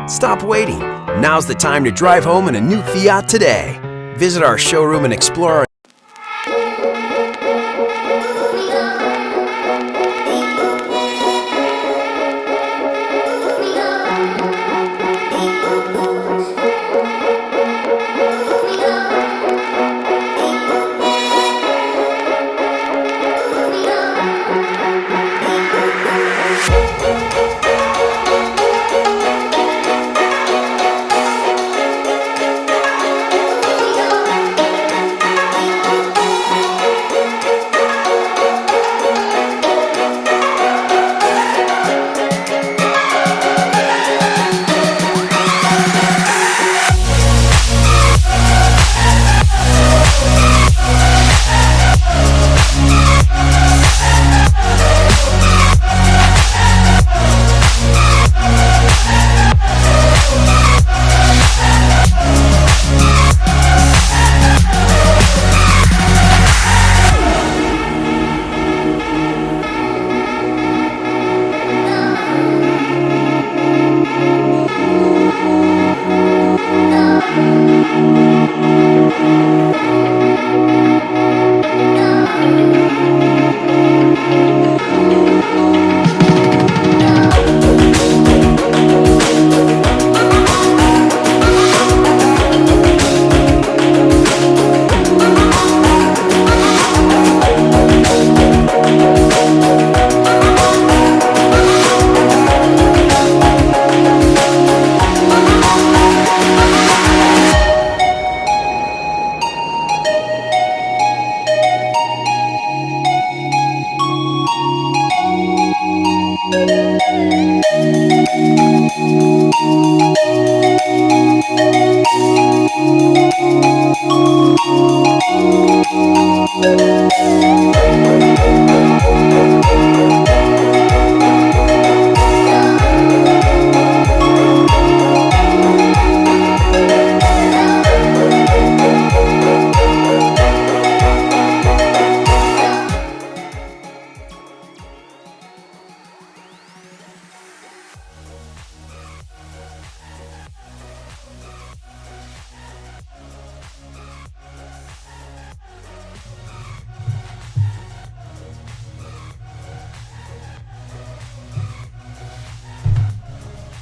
Stop waiting. Now's the time to drive home in a new Fiat today. Visit our showroom and explore our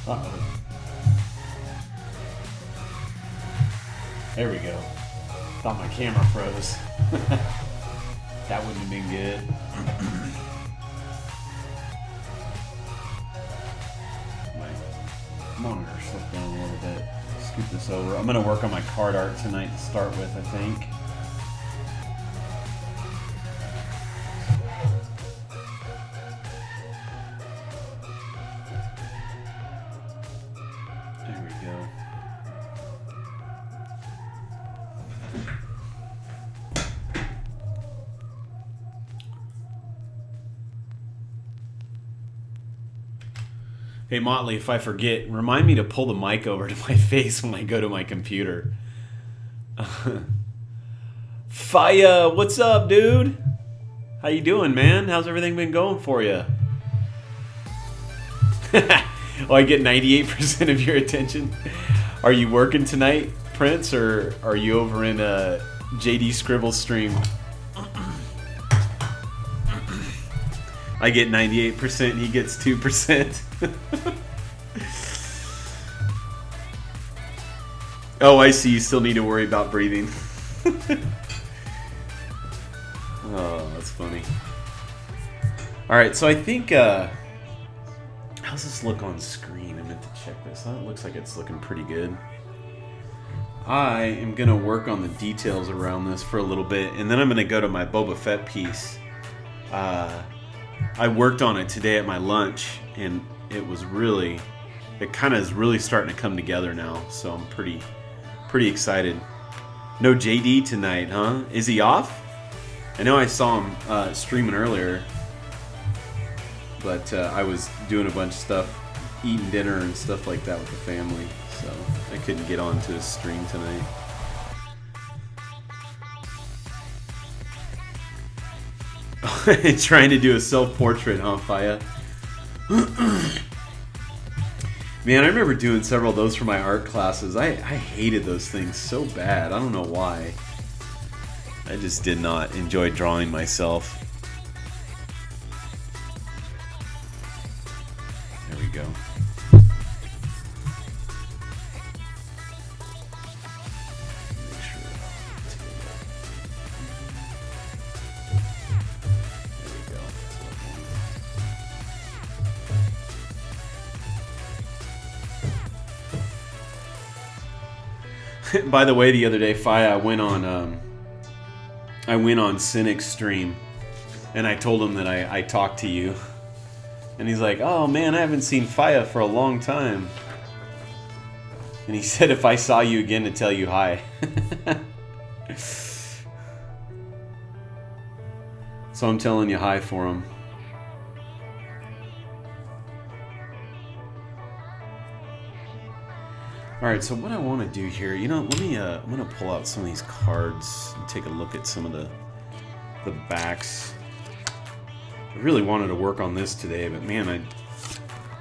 Uh-oh. There we go. Thought my camera froze. That wouldn't have been good. My monitor slipped down a little bit. Scoot this over. I'm going to work on my card art tonight to start with, I think. There we go. Hey Motley, if I forget, remind me to pull the mic over to my face when I go to my computer. Faya, what's up, dude? How you doing, man? How's everything been going for you? Oh, I get 98% of your attention. Are you working tonight, Prince, or are you over in JD Scribble stream? I get 98%, he gets 2%. Oh, I see. You still need to worry about breathing. Oh, that's funny. Alright, so I think... how's this look on screen? I meant to check this. Oh, it looks like it's looking pretty good. I am going to work on the details around this for a little bit, and then I'm going to go to my Boba Fett piece. I worked on it today at my lunch, and it was really... It kind of is really starting to come together now, so I'm pretty excited. No JD tonight, huh? Is he off? I know I saw him streaming earlier, but I was doing a bunch of stuff, eating dinner and stuff like that with the family, so I couldn't get on to his stream tonight. Trying to do a self-portrait, huh, Faya? Man, I remember doing several of those for my art classes. I hated those things so bad. I don't know why. I just did not enjoy drawing myself. There we go. Make sure. There we go. By the way, the other day, Faya, I went on Cynic's stream, and I told him that I talked to you, and he's like, "Oh man, I haven't seen Faya for a long time." And he said, "If I saw you again, to tell you hi." So I'm telling you hi for him. Alright, so what I want to do here, you know, I'm going to pull out some of these cards and take a look at some of the backs. I really wanted to work on this today, but man, I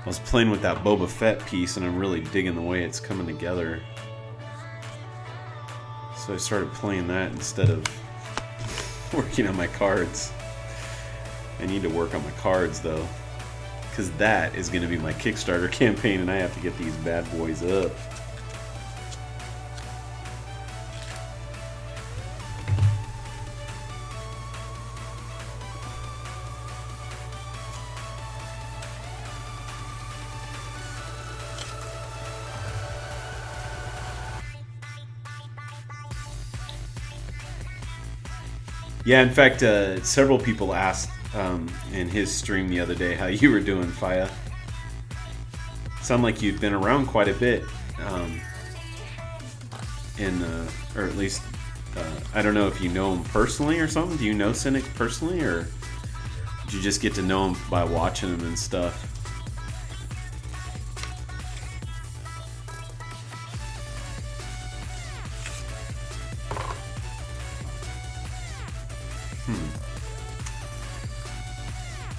was playing with that Boba Fett piece and I'm really digging the way it's coming together. So I started playing that instead of working on my cards. I need to work on my cards though, because that is going to be my Kickstarter campaign and I have to get these bad boys up. Yeah, in fact, several people asked in his stream the other day how you were doing, Faya. Sound like you've been around quite a bit, or at least, I don't know if you know him personally or something. Do you know Cynic personally, or did you just get to know him by watching him and stuff?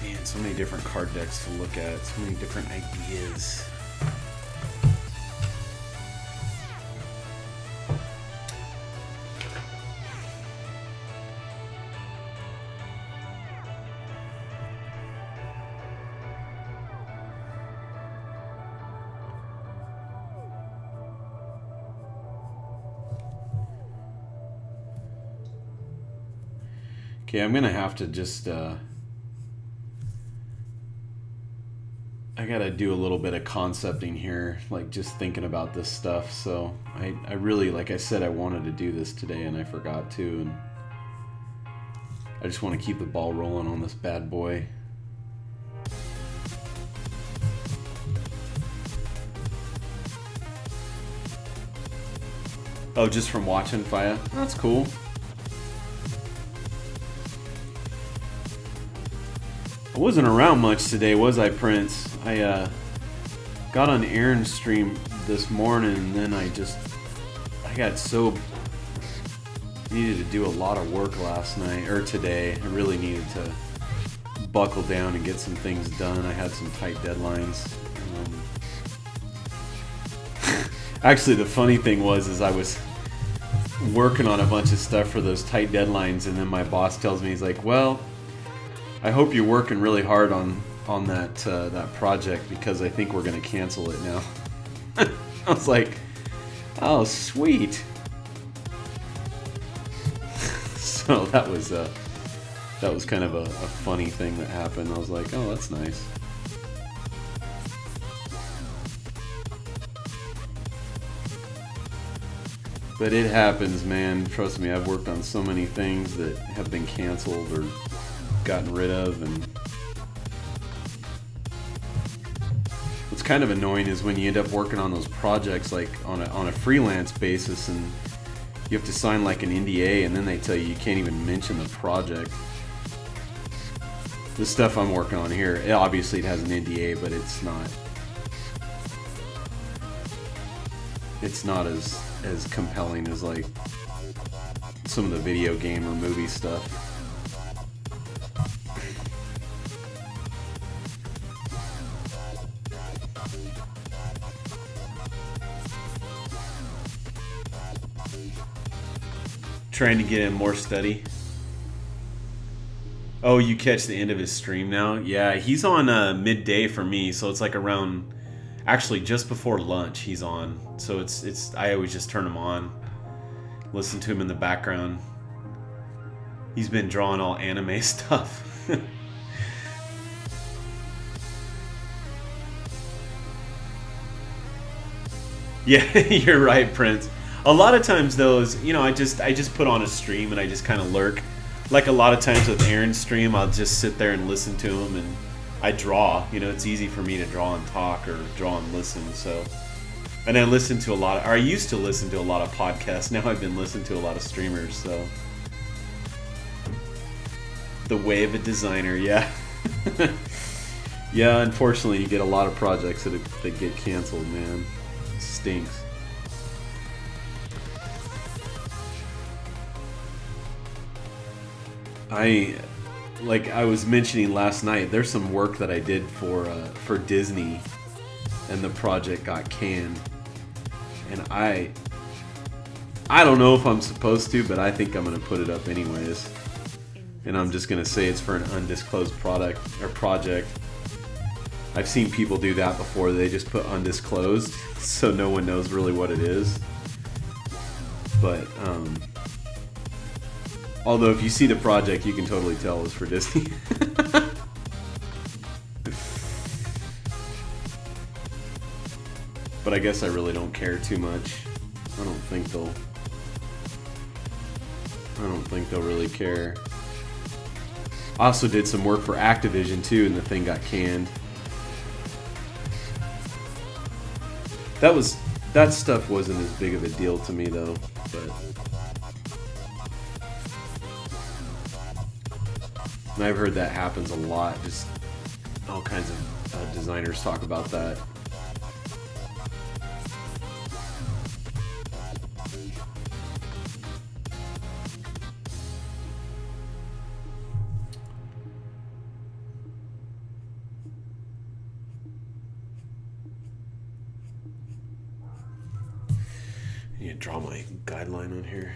Man, so many different card decks to look at, so many different ideas. Okay, I'm gonna have to just I gotta do a little bit of concepting here, like just thinking about this stuff. So I really, like I said, I wanted to do this today and I forgot to, and I just want to keep the ball rolling on this bad boy. Oh, just from watching Faya? That's cool. I wasn't around much today, was I, Prince? I got on Aaron's stream this morning and then I got so needed to do a lot of work last night, or today. I really needed to buckle down and get some things done. I had some tight deadlines. Actually, the funny thing was I was working on a bunch of stuff for those tight deadlines, and then my boss tells me, he's like, "Well, I hope you're working really hard on that project because I think we're going to cancel it now." I was like, "Oh, sweet." So that was kind of a funny thing that happened. I was like, "Oh, that's nice." But it happens, man. Trust me, I've worked on so many things that have been canceled or gotten rid of, and what's kind of annoying is when you end up working on those projects like on a freelance basis, and you have to sign like an NDA, and then they tell you can't even mention the project. The stuff I'm working on here, obviously it has an NDA, but it's not as compelling as like some of the video game or movie stuff. Trying to get in more study. Oh, you catch the end of his stream now? Yeah, he's on midday for me, so it's like around, actually just before lunch he's on. So it's I always just turn him on, listen to him in the background. He's been drawing all anime stuff. Yeah, you're right, Prince. A lot of times those, I just put on a stream and I just kind of lurk. Like a lot of times with Aaron's stream, I'll just sit there and listen to him, and I draw. It's easy for me to draw and talk, or draw and listen. So, and I listen to I used to listen to a lot of podcasts. Now I've been listening to a lot of streamers. So, the way of a designer, yeah. Yeah, unfortunately, you get a lot of projects that get canceled, man. It stinks. I was mentioning last night, there's some work that I did for Disney, and the project got canned. And I don't know if I'm supposed to, but I think I'm gonna put it up anyways. And I'm just gonna say it's for an undisclosed product or project. I've seen people do that before. They just put undisclosed, so no one knows really what it is. But although if you see the project, you can totally tell it's for Disney. But I guess I really don't care too much. I don't think they'll really care. I also did some work for Activision too, and the thing got canned. That stuff wasn't as big of a deal to me though, but and I've heard that happens a lot. Just all kinds of designers talk about that. I need to draw my guideline on here.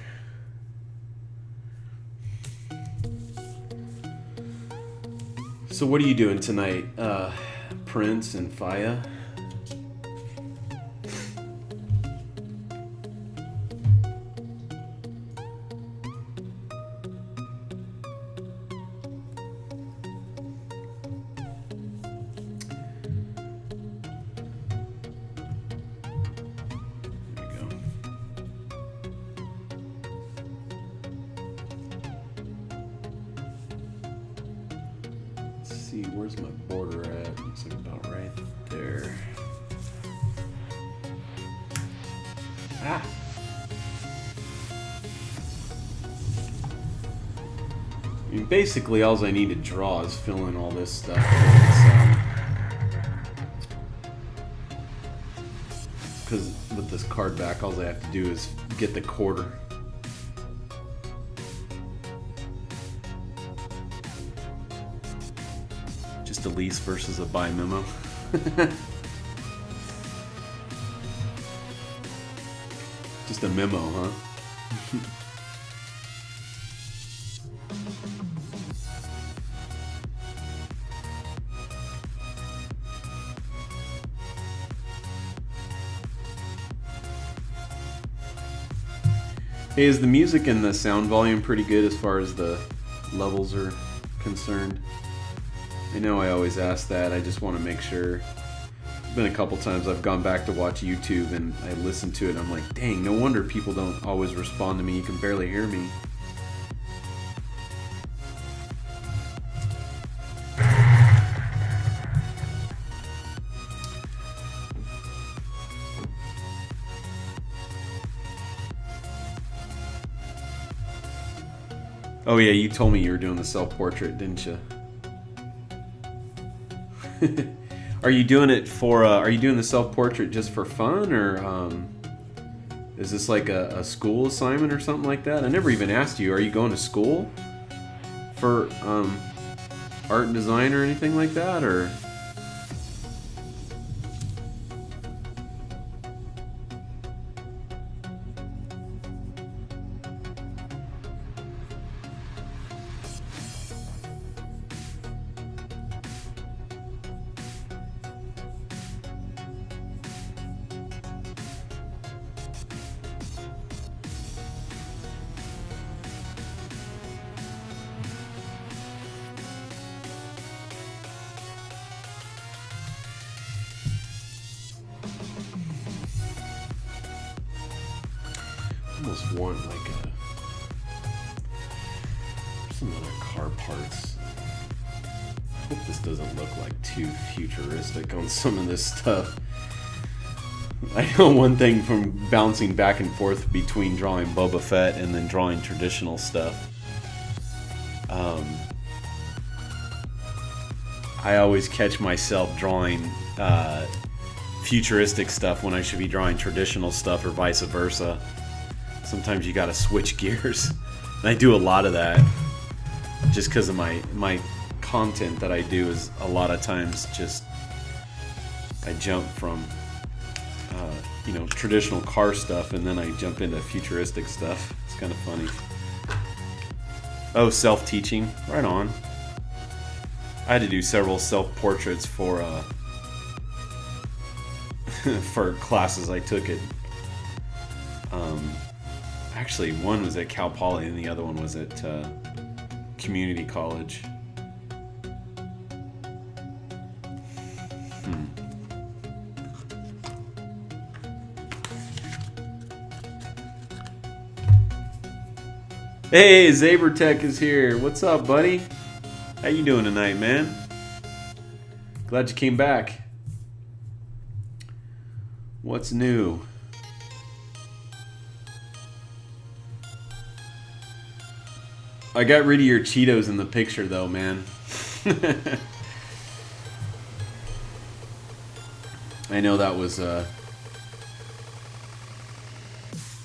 So what are you doing tonight, Prince and Faya? There you go. See, where's my border at? Looks like about right there. Ah! I mean, basically, all I need to draw is fill in all this stuff. Because with this card back, all I have to do is get the quarter. Just a lease versus a buy memo. Just a memo, huh? Hey, is the music and the sound volume pretty good as far as the levels are concerned? I know I always ask that, I just want to make sure. There's been a couple times I've gone back to watch YouTube and I listen to it and I'm like, dang, no wonder people don't always respond to me, you can barely hear me. Oh yeah, you told me you were doing the self-portrait, didn't you? Are you doing it for, are you doing the self-portrait just for fun, or is this like a school assignment or something like that? I never even asked you, are you going to school for art and design or anything like that, or? almost want like some other car parts. I hope this doesn't look like too futuristic on some of this stuff. I know one thing from bouncing back and forth between drawing Boba Fett and then drawing traditional stuff. I always catch myself drawing futuristic stuff when I should be drawing traditional stuff, or vice versa. Sometimes you gotta switch gears. And I do a lot of that just because of my content that I do is a lot of times just I jump from traditional car stuff and then I jump into futuristic stuff. It's kind of funny. Oh, self-teaching. Right on. I had to do several self-portraits for for classes I took at actually one was at Cal Poly and the other one was at community college. Hey, Zabertech is here. What's up, buddy? How you doing tonight, man? Glad you came back. What's new? I got rid of your Cheetos in the picture, though, man. I know that was a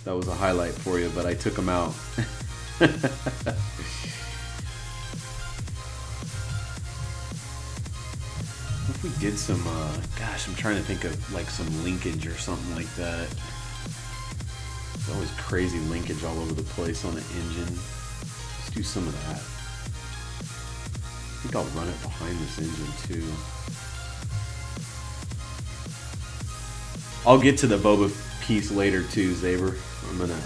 highlight for you, but I took them out. If we did some, gosh, I'm trying to think of like some linkage or something like that. There's always crazy linkage all over the place on the engine. Let's do some of that. I think I'll run it behind this engine too. I'll get to the Boba piece later too, Zaber. I'm gonna,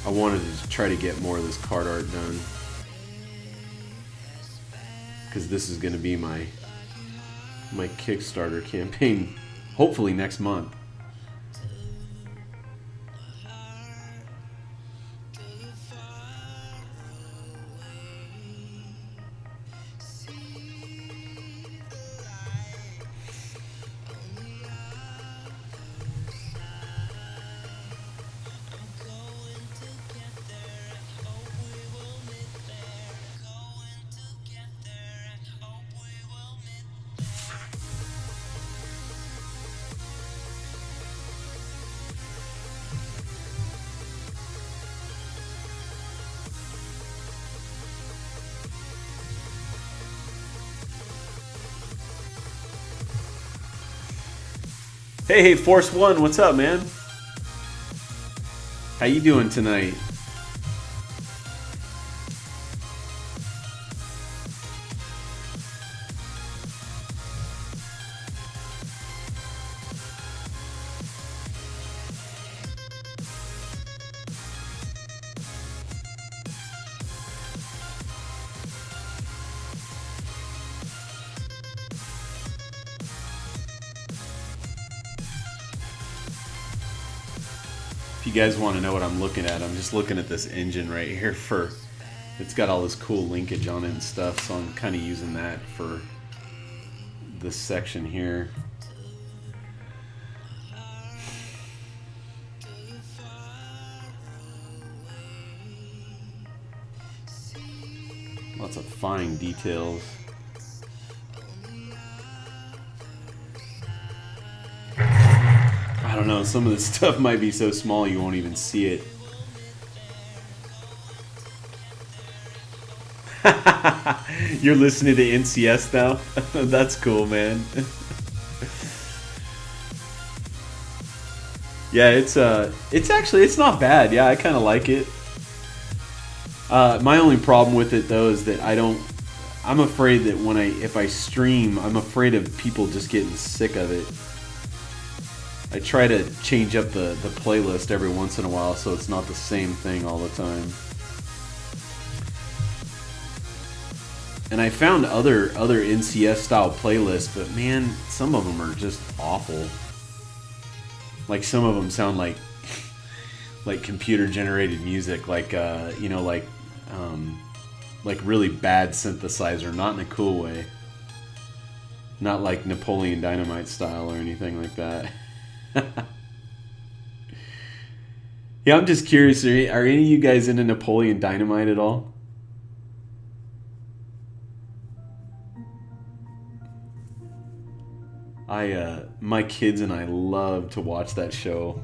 I wanted to try to get more of this card art done. Because this is going to be my Kickstarter campaign, hopefully next month. Hey, Force One, what's up, man? How you doing tonight? If you guys want to know what I'm looking at, I'm just looking at this engine right here for, it's got all this cool linkage on it and stuff, so I'm kind of using that for this section here. Lots of fine details. I don't know, some of this stuff might be so small you won't even see it. You're listening to NCS now? That's cool, man. Yeah, it's not bad. Yeah, I kind of like it. My only problem with it though is that I'm afraid that if I stream, I'm afraid of people just getting sick of it. I try to change up the playlist every once in a while so it's not the same thing all the time. And I found other NCS style playlists, but man, some of them are just awful. Like some of them sound like like computer generated music, like like really bad synthesizer, not in a cool way, not like Napoleon Dynamite style or anything like that. Yeah, I'm just curious, are any of you guys into Napoleon Dynamite at all? My kids and I love to watch that show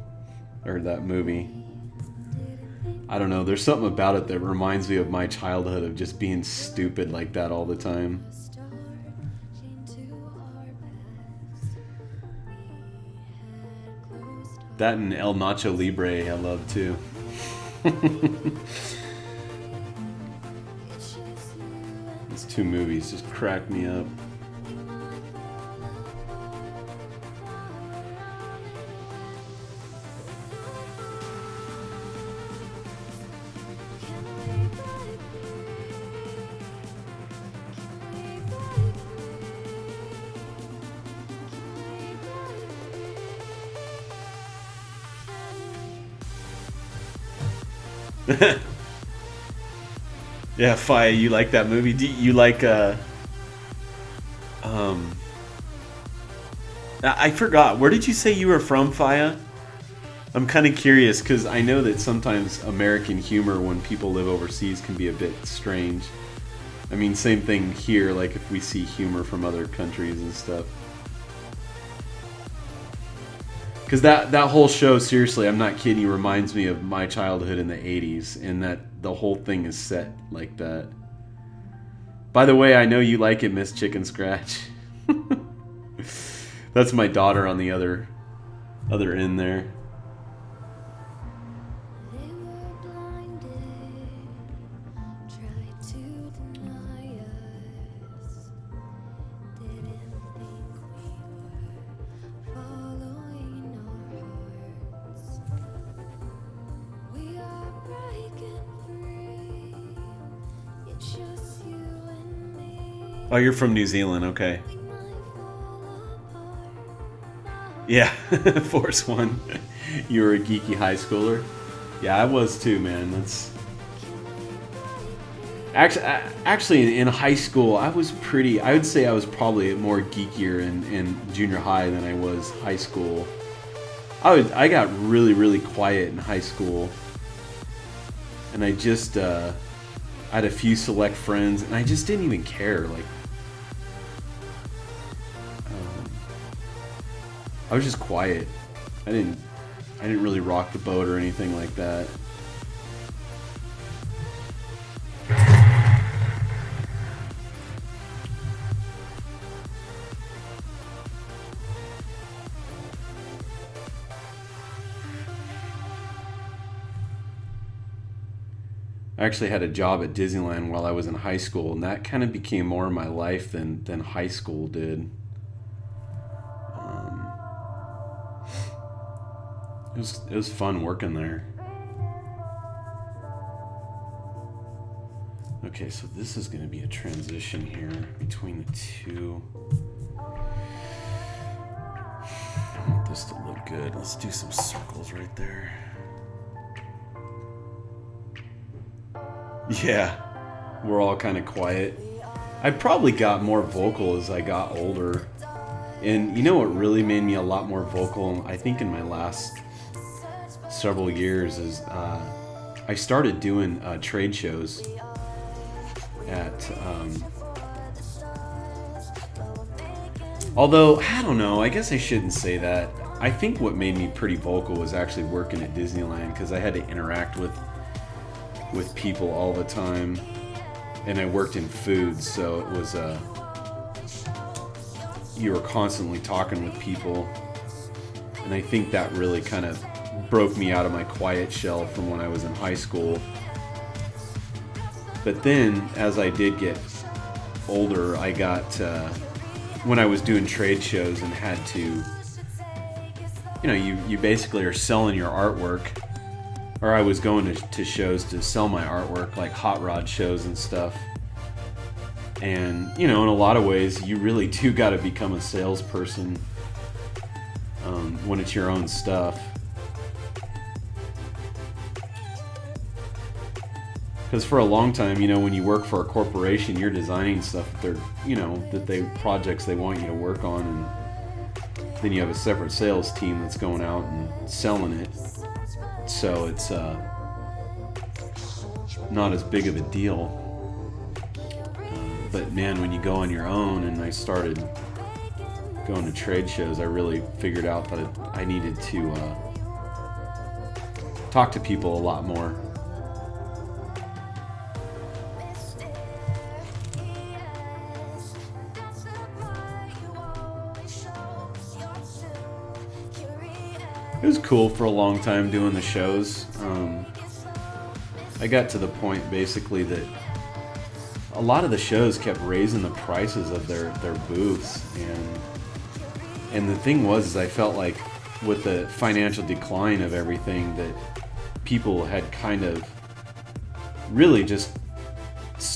or that movie. I don't know, there's something about it that reminds me of my childhood of just being stupid like that all the time. That and El Nacho Libre I love too. These two movies just crack me up. Yeah, Faya, you like that movie? Do you like I forgot. Where did you say you were from, Faya? I'm kind of curious because I know that sometimes American humor when people live overseas can be a bit strange. I mean, same thing here, like if we see humor from other countries and stuff. Because that whole show, seriously, I'm not kidding you, reminds me of my childhood in the 80s, and that the whole thing is set like that. By the way, I know you like it, Miss Chicken Scratch. That's my daughter on the other end there. Oh, you're from New Zealand, okay. Yeah, Force One. You were a geeky high schooler. Yeah, I was too, man. That's actually in high school. I would say I was probably more geekier in junior high than I was high school. I got really quiet in high school, and I just I had a few select friends, and I just didn't even care. Like, I was just quiet. I didn't really rock the boat or anything like that. I actually had a job at Disneyland while I was in high school, and that kind of became more of my life than high school did. It was fun working there. Okay, so this is going to be a transition here between the two. I want this to look good. Let's do some circles right there. Yeah, we're all kind of quiet. I probably got more vocal as I got older. And you know what really made me a lot more vocal, I think in my last several years, is I started doing trade shows at although I don't know, I guess I shouldn't say that. I think what made me pretty vocal was actually working at Disneyland, because I had to interact with people all the time, and I worked in food, so it was you were constantly talking with people, and I think that really kind of broke me out of my quiet shell from when I was in high school. But then, as I did get older, I got, when I was doing trade shows and had to, you know, you basically are selling your artwork, or I was going to shows to sell my artwork, like hot rod shows and stuff. And, you know, in a lot of ways, you really do got to become a salesperson when it's your own stuff. Because for a long time, you know, when you work for a corporation, you're designing stuff that they're, you know, projects they want you to work on, and then you have a separate sales team that's going out and selling it. So it's not as big of a deal. But man, when you go on your own, and I started going to trade shows, I really figured out that I needed to talk to people a lot more. It was cool for a long time doing the shows. I got to the point basically that a lot of the shows kept raising the prices of their booths, and the thing was is I felt like with the financial decline of everything that people had kind of really just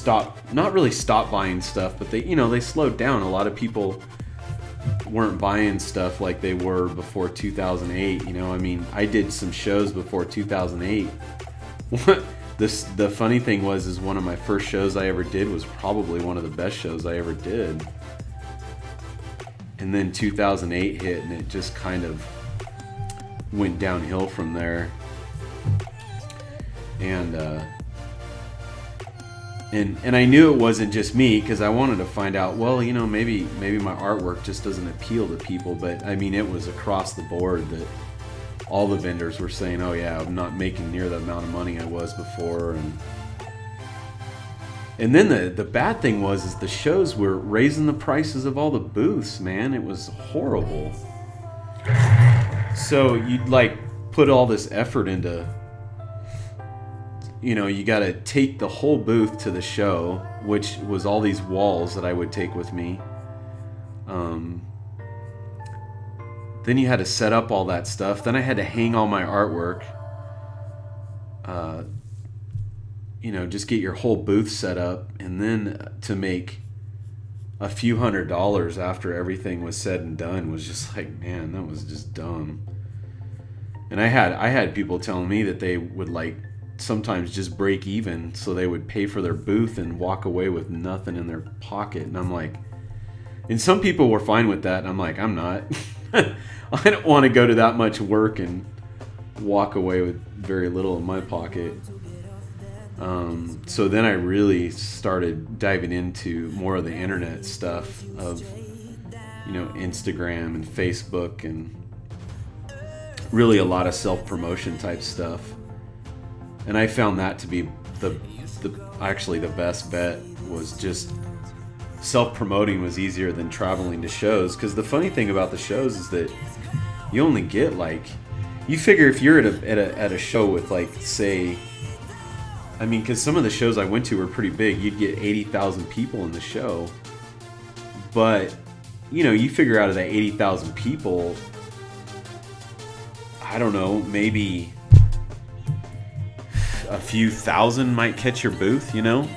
not really stopped buying stuff, but they slowed down. A lot of people weren't buying stuff like they were before 2008. You know, I mean, I did some shows before 2008. The funny thing is one of my first shows I ever did was probably one of the best shows I ever did. And then 2008 hit, and it just kind of went downhill from there. And I knew it wasn't just me, because I wanted to find out, well, you know, maybe my artwork just doesn't appeal to people. But I mean, it was across the board that all the vendors were saying, oh yeah, I'm not making near the amount of money I was before. And then the bad thing is the shows were raising the prices of all the booths, man. It was horrible. So you'd like put all this effort into, you know, you got to take the whole booth to the show, which was all these walls that I would take with me. Then you had to set up all that stuff. Then I had to hang all my artwork. You know, just get your whole booth set up, and then to make a few $100s after everything was said and done was just like, man, that was just dumb. And I had people telling me that they would like sometimes just break even, so they would pay for their booth and walk away with nothing in their pocket. And I'm like, and some people were fine with that, and I'm like, I'm not. I don't want to go to that much work and walk away with very little in my pocket. So then I really started diving into more of the internet stuff of, you know, Instagram and Facebook, and really a lot of self-promotion type stuff. And I found that to be actually the best bet. Was just self-promoting was easier than traveling to shows, because the funny thing about the shows is that you only get like, you figure if you're at a show with like, say, I mean, because some of the shows I went to were pretty big, you'd get 80,000 people in the show. But, you know, you figure out of that 80,000 people, I don't know, maybe a few thousand might catch your booth, you know?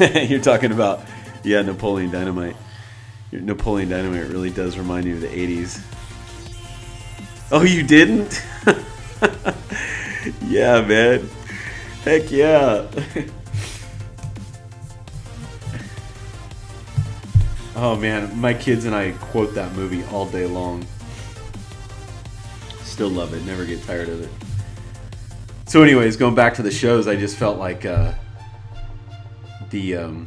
You're talking about, yeah, Napoleon Dynamite. Napoleon Dynamite really does remind me of the 80s. Oh, you didn't? Yeah, man. Heck yeah. Oh, man. My kids and I quote that movie all day long. Still love it. Never get tired of it. So anyways, going back to the shows, I just felt like the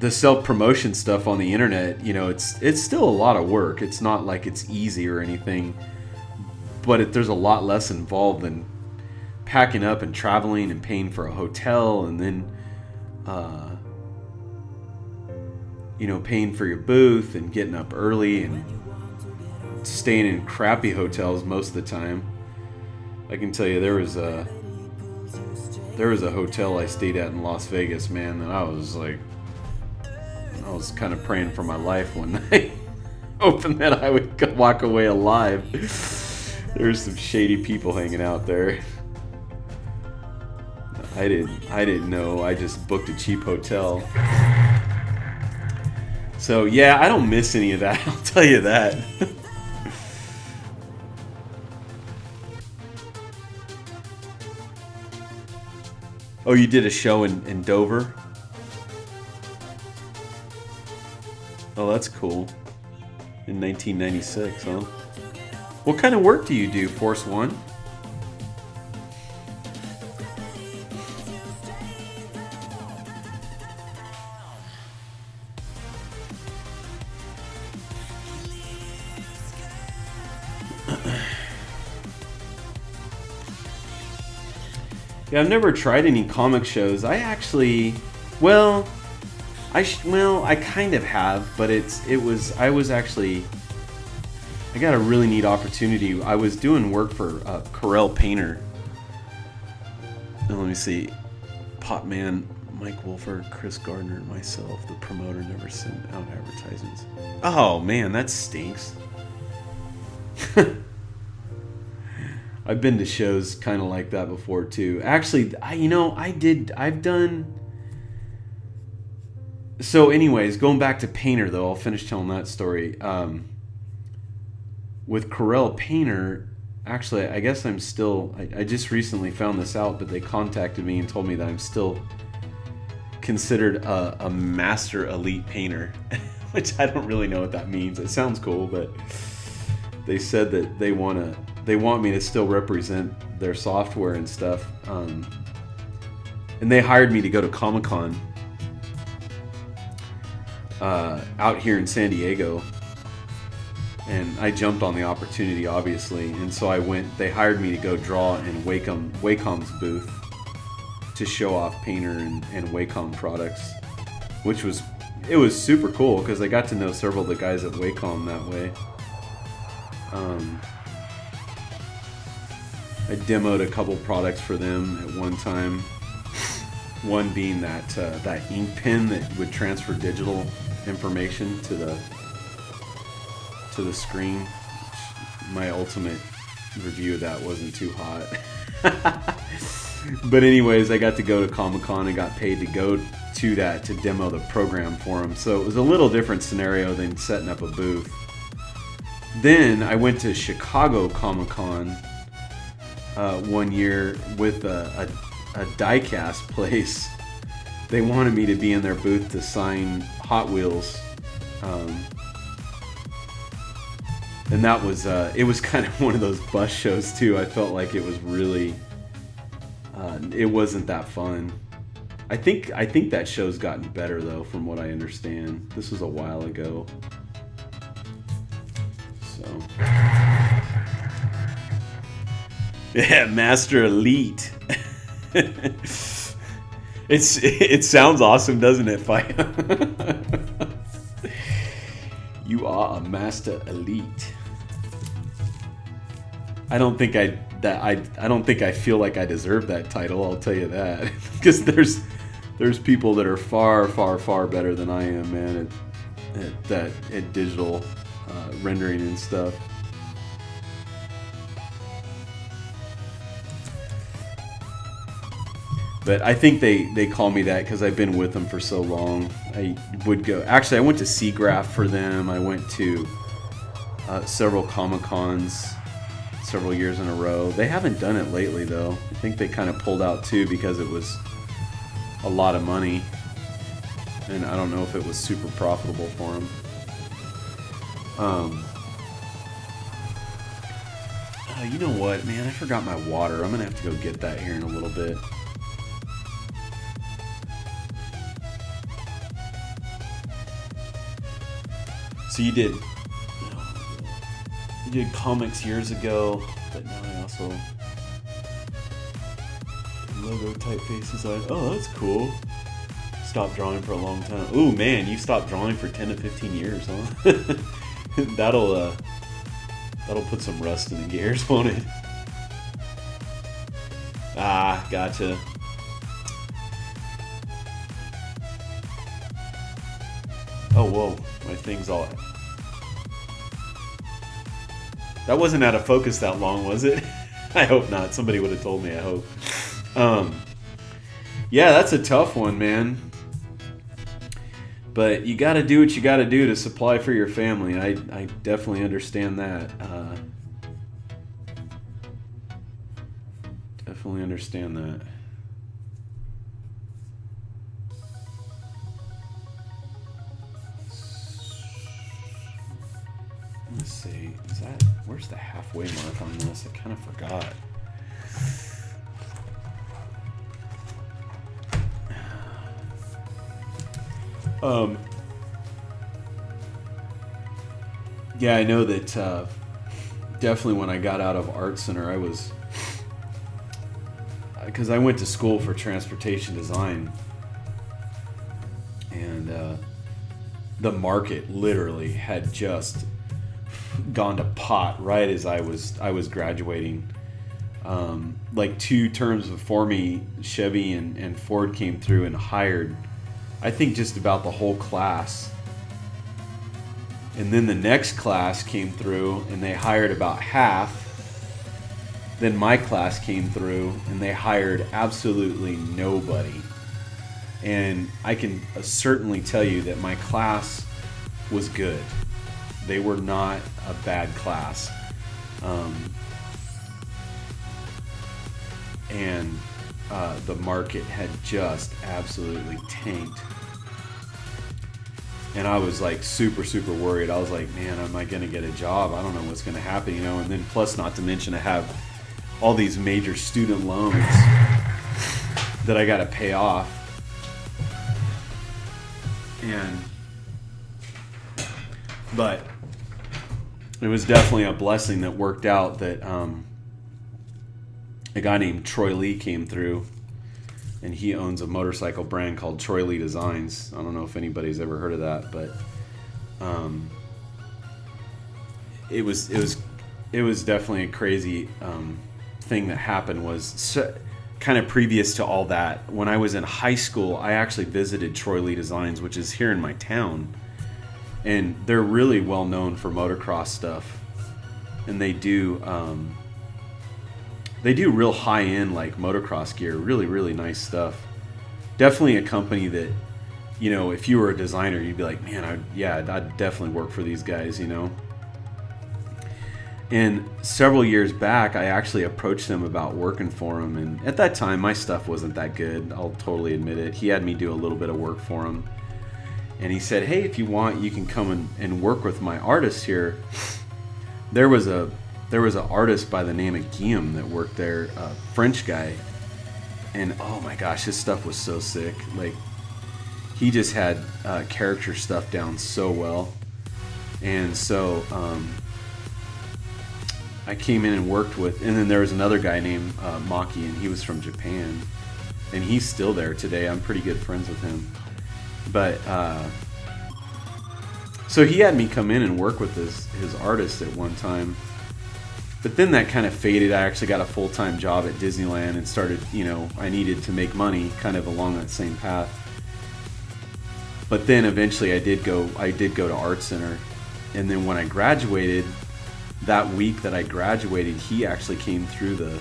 self-promotion stuff on the internet, you know, it's still a lot of work. It's not like it's easy or anything, but there's a lot less involved than packing up and traveling and paying for a hotel, and then you know, paying for your booth and getting up early and staying in crappy hotels most of the time. I can tell you there was a hotel I stayed at in Las Vegas, man, that I was kind of praying for my life one night, hoping that I would walk away alive. There's some shady people hanging out there. I didn't know. I just booked a cheap hotel. So yeah, I don't miss any of that, I'll tell you that. Oh, you did a show in Dover? Oh, that's cool. In 1996, huh? What kind of work do you do, Force One? Yeah, I've never tried any comic shows. I actually, well, I kind of have, but I got a really neat opportunity. I was doing work for Corel Painter. And let me see, Potman, Mike Wolford, Chris Gardner, myself, the promoter, never sent out advertisements. Oh man, that stinks. I've been to shows kind of like that before too. Actually, I've done. So anyways, going back to Painter though, I'll finish telling that story. With Corel Painter, actually, I guess I'm still, I just recently found this out, but they contacted me and told me that I'm still considered a master elite painter, which I don't really know what that means. It sounds cool, but they said that they want me to still represent their software and stuff. And they hired me to go to Comic-Con out here in San Diego. And I jumped on the opportunity, obviously. And so I went, they hired me to go draw in Wacom's booth to show off Painter and Wacom products, which was super cool because I got to know several of the guys at Wacom that way. I demoed a couple products for them at one time. One being that ink pen that would transfer digital information to the screen. My ultimate review of that wasn't too hot. But anyways, I got to go to Comic-Con and got paid to go to that to demo the program for them. So it was a little different scenario than setting up a booth. Then I went to Chicago Comic-Con one year with a die-cast place. They wanted me to be in their booth to sign Hot Wheels. And that was, it was kind of one of those bus shows too. I felt like it was really, it wasn't that fun. I think that show's gotten better though, from what I understand. This was a while ago. So, yeah, Master Elite. It sounds awesome, doesn't it, Fight? You are a Master Elite. I don't think I feel like I deserve that title. I'll tell you that, because there's people that are far, far, far better than I am, man, at digital rendering and stuff. But I think they call me that because I've been with them for so long. I would go. Actually, I went to SIGGRAPH for them. I went to several Comic-Cons several years in a row. They haven't done it lately, though. I think they kind of pulled out, too, because it was a lot of money. And I don't know if it was super profitable for them. You know what, man? I forgot my water. I'm going to have to go get that here in a little bit. So you did comics years ago, but now I also logo typefaces. Oh, that's cool. Stopped drawing for a long time. Ooh, man, you stopped drawing for 10 to 15 years, huh? That'll put some rust in the gears, won't it? Ah, gotcha. Oh, whoa, my thing's all... That wasn't out of focus that long, was it? I hope not. Somebody would have told me, I hope. Yeah, that's a tough one, man. But you got to do what you got to do to supply for your family. I definitely understand that. Definitely understand that. say, where's the halfway mark on this? I kind of forgot. Yeah, I know that definitely when I got out of Art Center, I was, because I went to school for transportation design, and the market literally had just gone to pot right as I was graduating. Like 2 terms before me, Chevy and Ford came through and hired, I think, just about the whole class. And then the next class came through and they hired about half. Then my class came through and they hired absolutely nobody. And I can certainly tell you that my class was good. They were not a bad class. And the market had just absolutely tanked. And I was like super, super worried. I was like, man, am I going to get a job? I don't know what's going to happen, you know? And then plus, not to mention, I have all these major student loans that I got to pay off. But it was definitely a blessing that worked out that a guy named Troy Lee came through, and he owns a motorcycle brand called Troy Lee Designs. I don't know if anybody's ever heard of that, but it was definitely a crazy thing that happened. Was kind of previous to all that. When I was in high school, I actually visited Troy Lee Designs, which is here in my town, and they're really well known for motocross stuff, and they do real high end like motocross gear, really, really nice stuff. Definitely a company that, you know, if you were a designer, you'd be like, man, I'd definitely work for these guys, you know. And several years back, I actually approached him about working for him. And at that time, my stuff wasn't that good. I'll totally admit it. He had me do a little bit of work for him. And he said, hey, if you want, you can come and work with my artists here. There was an artist by the name of Guillaume that worked there, a French guy. And oh my gosh, his stuff was so sick. Like, he just had character stuff down so well. And so I came in and worked with, and then there was another guy named Maki, and he was from Japan. And he's still there today. I'm pretty good friends with him. But so he had me come in and work with his artist at one time. But then that kind of faded. I actually got a full-time job at Disneyland and started, you know, I needed to make money kind of along that same path. But then eventually I did go to Art Center. And then when I graduated, that week that I graduated, he actually came through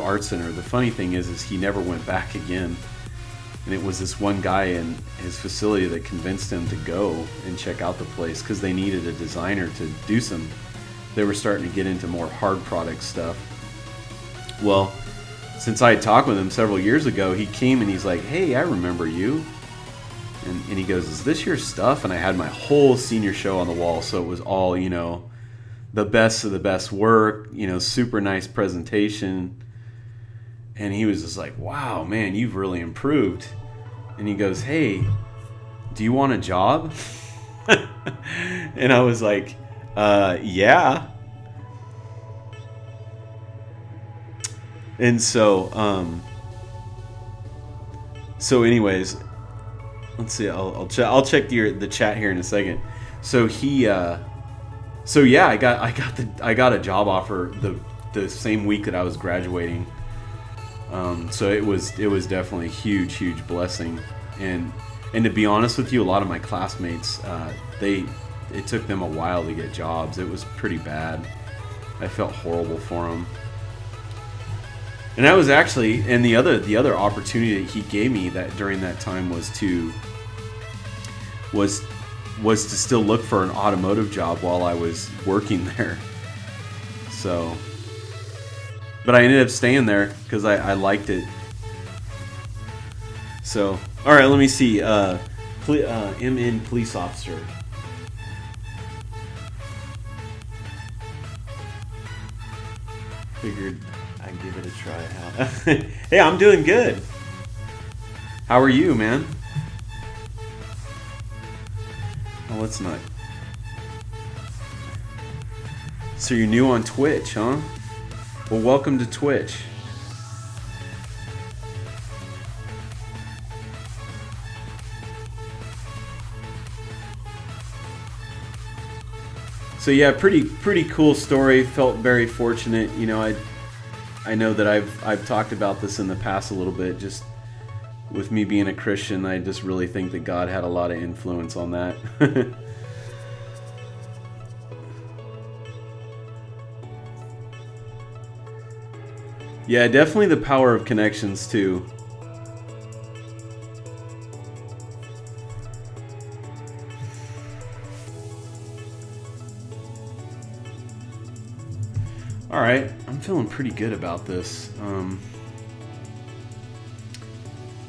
Art Center. The funny thing is he never went back again. And it was this one guy in his facility that convinced him to go and check out the place because they needed a designer to do some. They were starting to get into more hard product stuff. Well, since I had talked with him several years ago, he came and he's like, hey, I remember you. And he goes, is this your stuff? And I had my whole senior show on the wall. So it was all, you know, the best of the best work, you know, super nice presentation. And he was just like, wow, man, you've really improved. And he goes, hey, do you want a job? And I was like, yeah. And so anyways, let's see, I'll check the chat here in a second. So I got a job offer the same week that I was graduating. So it was definitely a huge blessing, and to be honest with you, a lot of my classmates, it took them a while to get jobs. It was pretty bad. I felt horrible for them. And that was actually, and the other opportunity that he gave me that during that time was to still look for an automotive job while I was working there. So, but I ended up staying there because I liked it. So, all right, let me see. MN police officer. figured I'd give it a try. Hey, I'm doing good. How are you, man? Oh, let's not. So you're new on Twitch, huh? Well, welcome to Twitch. So yeah, pretty cool story. Felt very fortunate. You know, I know that I've talked about this in the past a little bit. Just with me being a Christian, I just really think that God had a lot of influence on that. Yeah, definitely the power of connections too. All right, I'm feeling pretty good about this.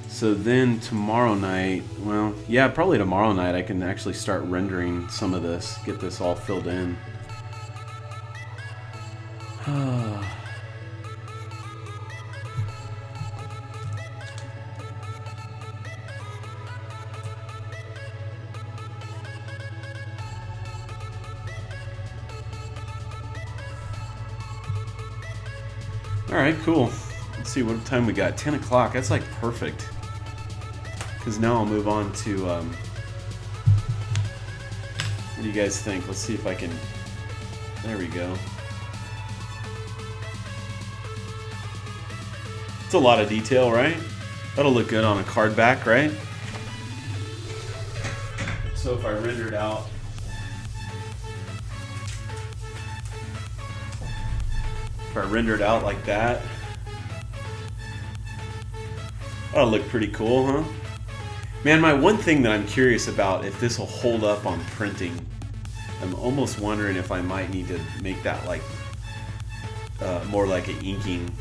So then tomorrow night, well, yeah, probably tomorrow night I can actually start rendering some of this, get this all filled in. All right, cool. Let's see what time we got. 10 o'clock. That's like perfect. Because now I'll move on to, what do you guys think? Let's see if I can, there we go. It's a lot of detail, right? That'll look good on a card back, right? So if I render it out, if I render it out like that, that'll look pretty cool, huh? Man, my one thing that I'm curious about, if this will hold up on printing, I'm almost wondering if I might need to make that like more like an inking.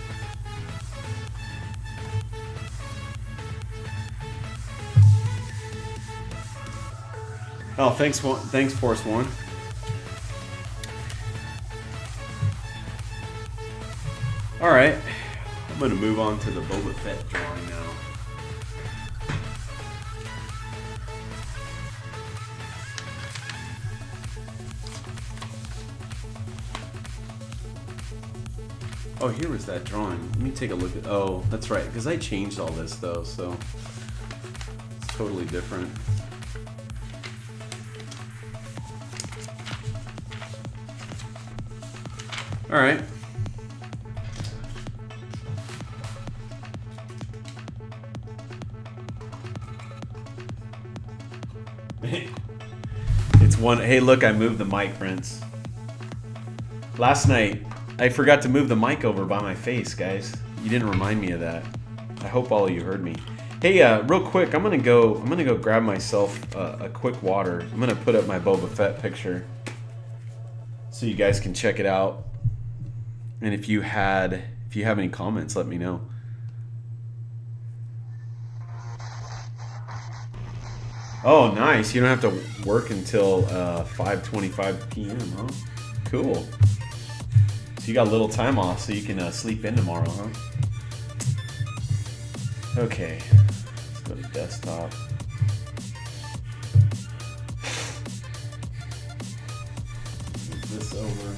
Oh, thanks, Force One. All right, I'm gonna move on to the Boba Fett drawing now. Oh, here was that drawing. Let me take a look at. Oh, that's right, because I changed all this though, so it's totally different. All right. It's one. Hey, look, I moved the mic, Prince. Last night, I forgot to move the mic over by my face, guys. You didn't remind me of that. I hope all of you heard me. Hey, real quick, I'm gonna go grab myself a quick water. I'm gonna put up my Boba Fett picture so you guys can check it out. And if you have any comments, let me know. Oh, nice. You don't have to work until 5:25 p.m., huh? Cool. So you got a little time off so you can sleep in tomorrow, huh? Okay. Let's go to desktop. Move this over.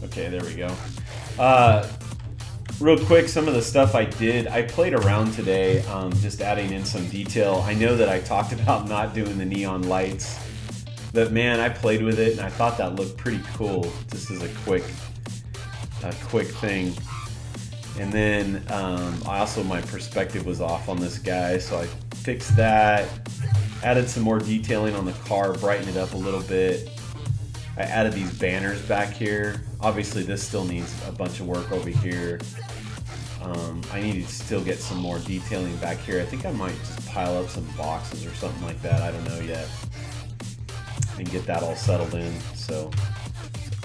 Okay, there we go. Real quick, some of the stuff I played around today, just adding in some detail. I know that I talked about not doing the neon lights, but man, I played with it and I thought that looked pretty cool, just as a quick thing. And then my perspective was off on this guy, so I fixed that, added some more detailing on the car, brightened it up a little bit. I added these banners back here. Obviously, this still needs a bunch of work over here. I need to still get some more detailing back here. I think I might just pile up some boxes or something like that. I don't know yet. And get that all settled in. So,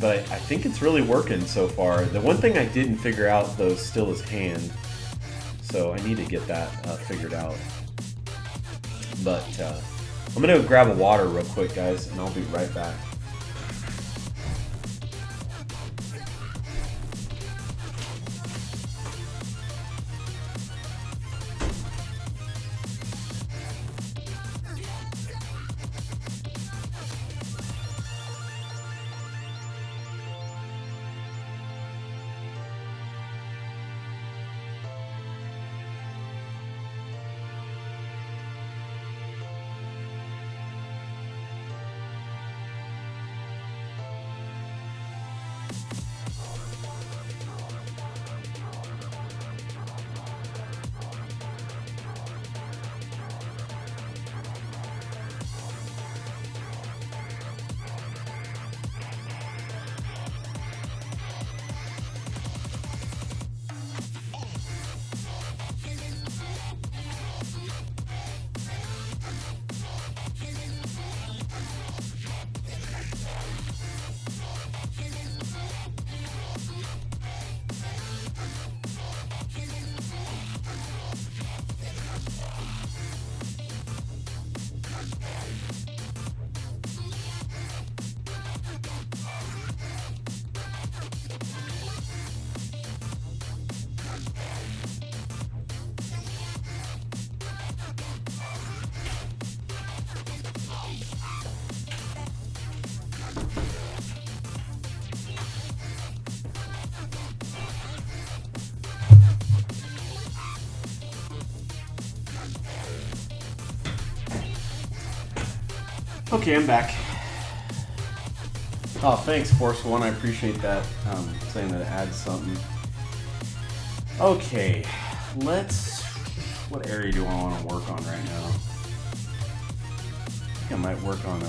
but I think it's really working so far. The one thing I didn't figure out, though, still is hand. So I need to get that figured out. But I'm gonna go grab a water real quick, guys, and I'll be right back. Okay, I'm back. Oh, thanks, Force One. I appreciate that. Saying that it adds something. Okay, what area do I want to work on right now? I think I might work on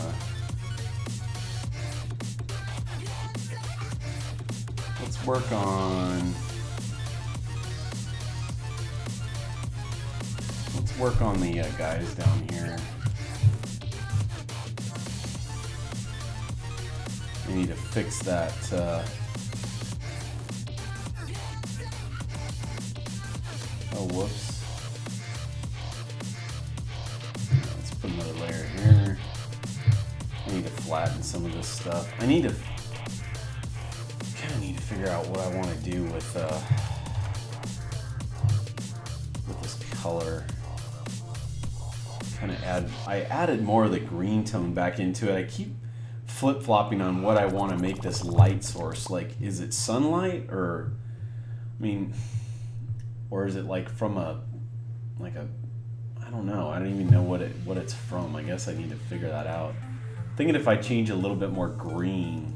let's work on the guys down here. We need to fix that. Oh, whoops. Let's put another layer here. I need to flatten some of this stuff. I kind of need to figure out what I want to do with this color. I added more of the green tone back into it. I keep flip-flopping on what I want to make this light source. Like, is it sunlight, or or is it like from I don't know. I don't even know what it's from. I guess I need to figure that out. I'm thinking if I change a little bit more green,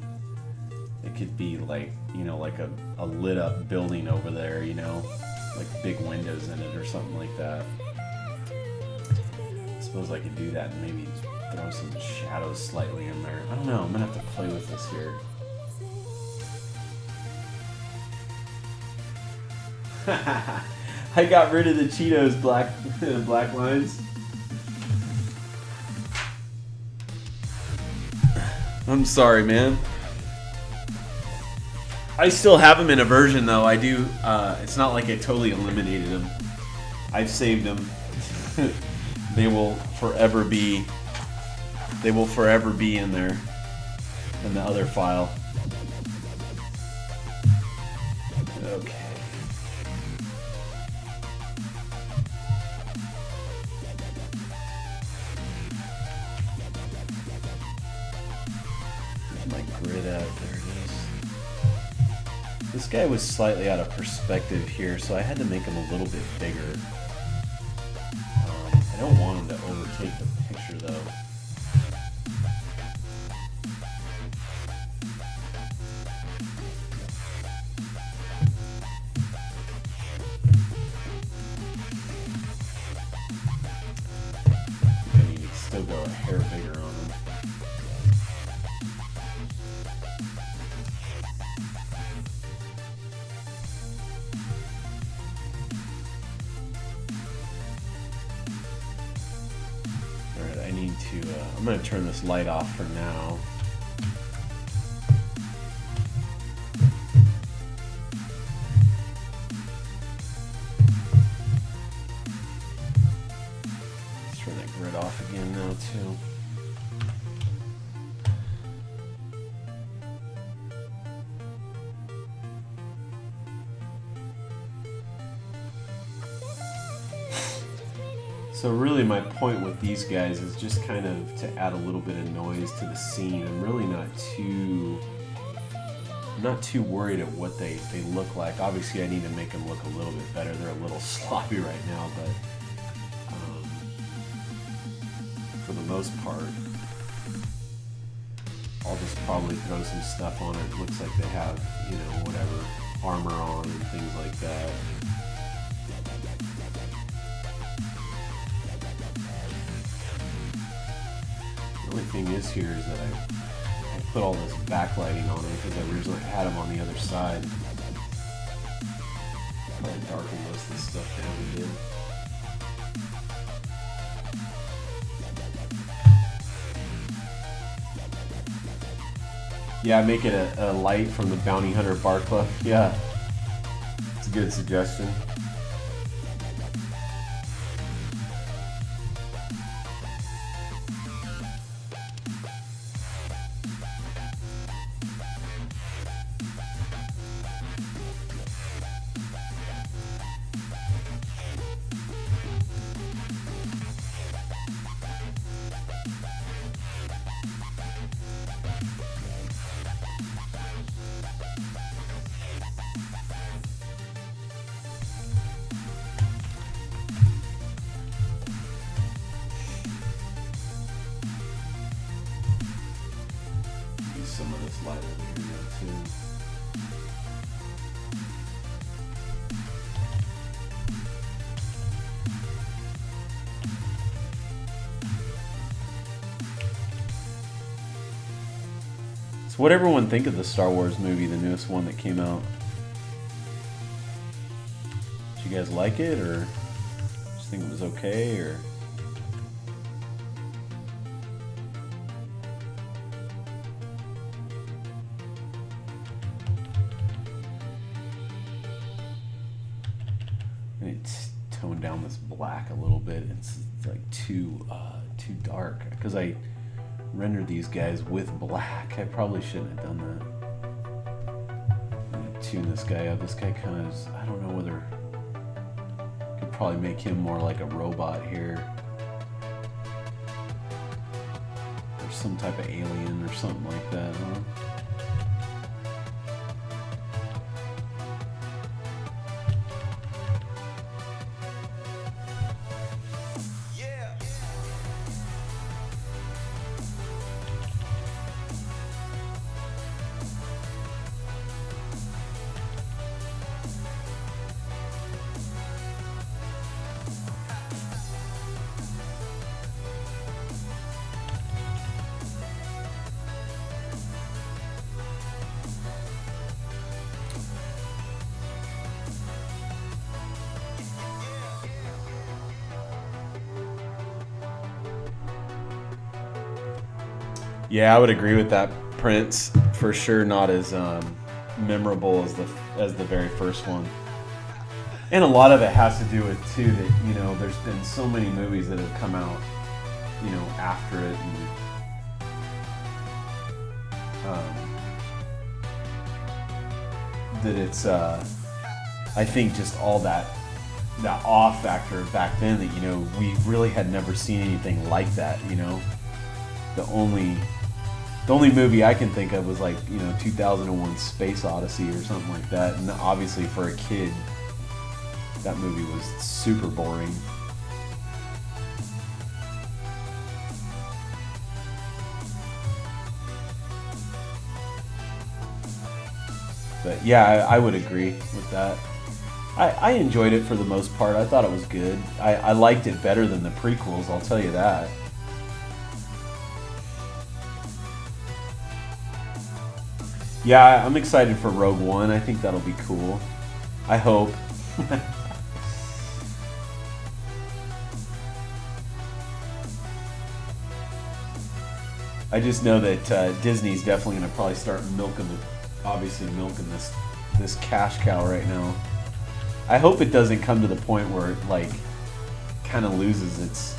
it could be like, like a lit up building over there, like big windows in it or something like that. I suppose I could do that and maybe throw some shadows slightly in there. I don't know. I'm gonna have to play with this here. I got rid of the Cheetos black lines. I'm sorry, man. I still have them in a version though. I do. It's not like I totally eliminated them. I've saved them. They will forever be in there, in the other file. Okay. Where's my grid at? There it is. This guy was slightly out of perspective here, so I had to make him a little bit bigger. I don't want him to overtake the picture though. I need to still go a hair bigger on him. I'm going to turn this light off for now. Let's turn that grid off So really my point with these guys is just kind of to add a little bit of noise to the scene. I'm really not too worried at what they look like. Obviously I need to make them look a little bit better. They're a little sloppy right now, but for the most part, I'll just probably throw some stuff on it. It looks like they have, you know, whatever, armor on and things like that. The only thing is here is that I put all this backlighting on them because I originally had them on the other side. Probably darken most of this stuff down a bit. Yeah, make it a light from the Bounty Hunter Bar Club. Yeah, it's a good suggestion. Some of this light over here too. So what everyone think of the Star Wars movie, the newest one that came out? Did you guys like it, or just think it was okay, or? Tone down this black a little bit. It's like too dark because I rendered these guys with black. I probably shouldn't have done that. I'm gonna tune this guy up. This guy kind of, I don't know whether I could probably make him more like a robot here, or some type of alien or something like that, huh? Yeah, I would agree with that, Prince. For sure, not as memorable as the very first one. And a lot of it has to do with too that, you know, there's been so many movies that have come out, you know, after it, and that it's I think just all that awe factor back then that, you know, we really had never seen anything like that, you know. The only movie I can think of was like, you know, 2001 Space Odyssey or something like that. And obviously for a kid, that movie was super boring. But yeah, I would agree with that. I enjoyed it for the most part. I thought it was good. I liked it better than the prequels, I'll tell you that. Yeah, I'm excited for Rogue One. I think that'll be cool. I hope. I just know that Disney's definitely going to probably start milking this cash cow right now. I hope it doesn't come to the point where it like kind of loses its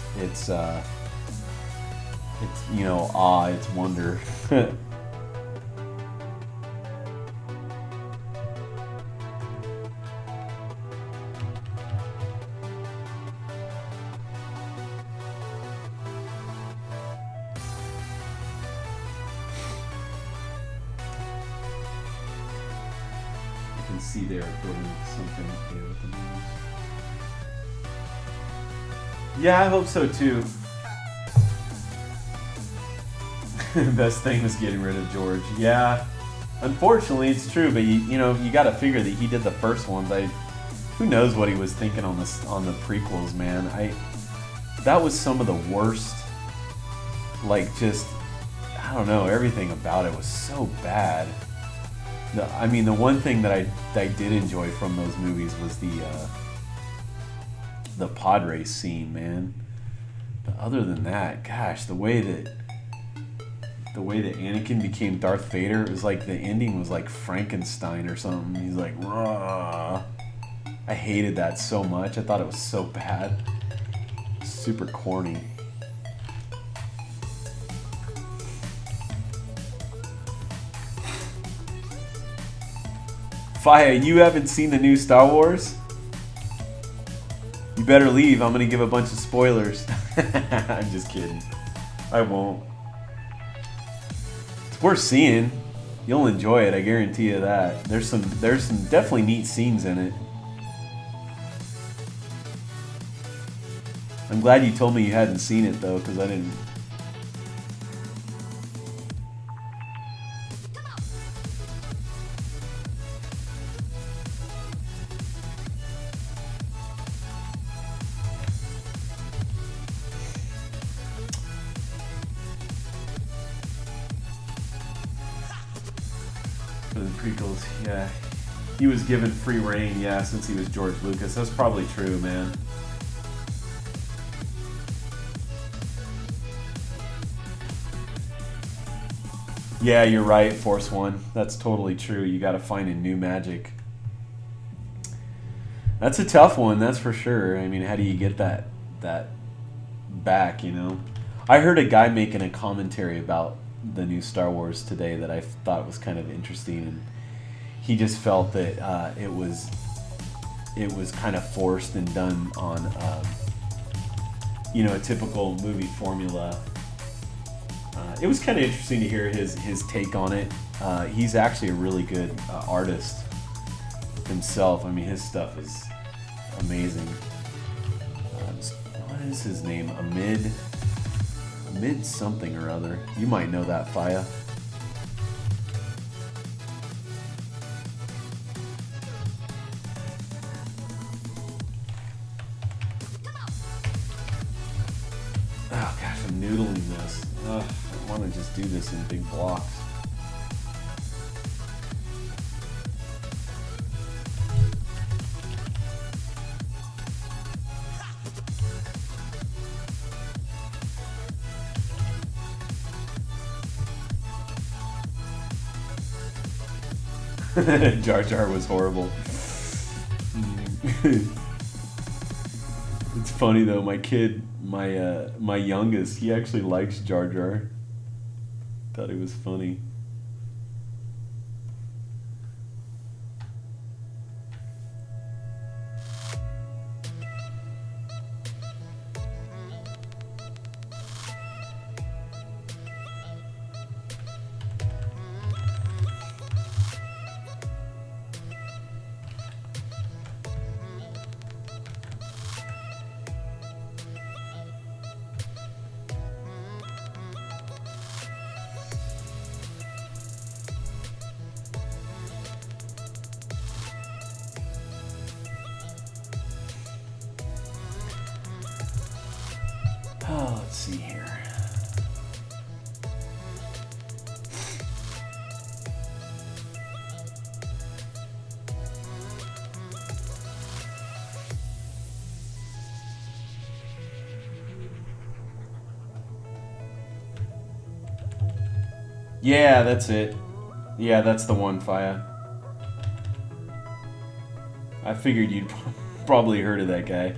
you know, awe, its wonder. can see they are building something here with the movies. Yeah, I hope so too. Best thing was getting rid of George. Yeah, unfortunately it's true, but you know you got to figure that he did the first one. But who knows what he was thinking on the prequels, man? That was some of the worst. Like just I don't know, everything about it was so bad. I mean, the one thing that I did enjoy from those movies was the pod race scene, man. But other than that, gosh, the way that Anakin became Darth Vader, it was like the ending was like Frankenstein or something. He's like, "Rah." I hated that so much. I thought it was so bad. Super corny. Faya, you haven't seen the new Star Wars? You better leave. I'm gonna give a bunch of spoilers. I'm just kidding. I won't. It's worth seeing. You'll enjoy it. I guarantee you that. There's some definitely neat scenes in it. I'm glad you told me you hadn't seen it though, because I didn't. For the prequels, yeah. He was given free reign, yeah, since he was George Lucas. That's probably true, man. Yeah, you're right, Force One. That's totally true. You got to find a new magic. That's a tough one, that's for sure. I mean, how do you get that back, you know? I heard a guy making a commentary about the new Star Wars today that I thought was kind of interesting, and he just felt that it was kind of forced and done on a typical movie formula. It was kind of interesting to hear his take on it. He's actually a really good artist himself. I mean, his stuff is amazing. What is his name? Amid something or other. You might know that, Faya. Oh gosh, I'm noodling this. Ugh, I want to just do this in big blocks. Jar Jar was horrible. It's funny though, my kid, my youngest, he actually likes Jar Jar. Thought it was funny. Oh, let's see here. Yeah, that's it. Yeah, that's the one, Faya. I figured you'd probably heard of that guy.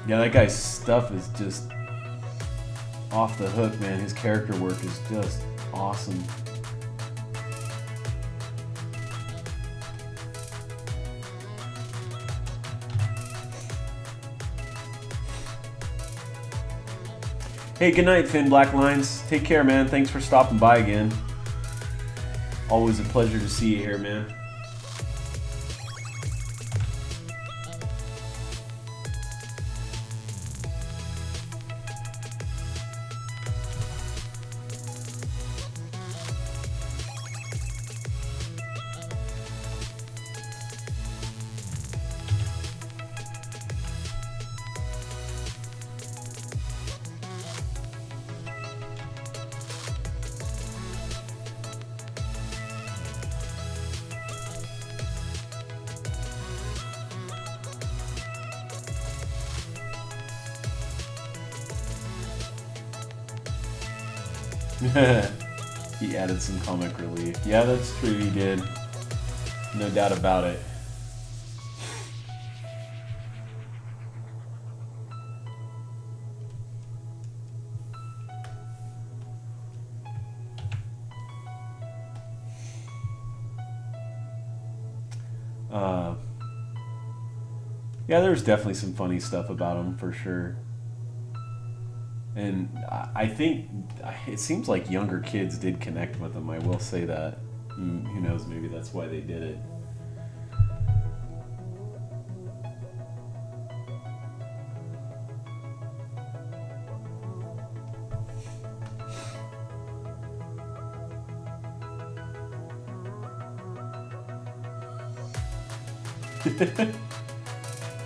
Yeah, that guy's stuff is just off the hook, man. His character work is just awesome. Hey, good night, Finn Black Lines. Take care, man. Thanks for stopping by again. Always a pleasure to see you here, man. He added some comic relief. Yeah, that's true, he did. No doubt about it. Yeah, there's definitely some funny stuff about him, for sure. And I think it seems like younger kids did connect with him. I will say that. Who knows? Maybe that's why they did it.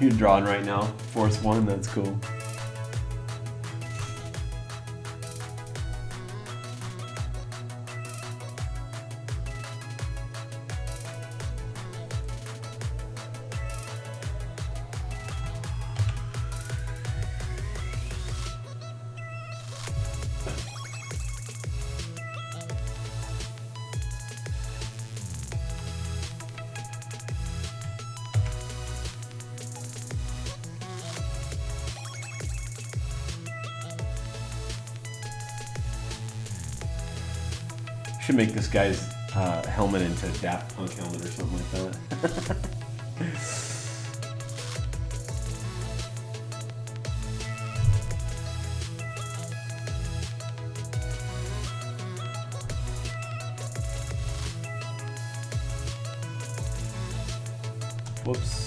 You're drawing right now. Force 1. That's cool. Should make this guy's helmet into a Daft Punk helmet or something like that. Whoops.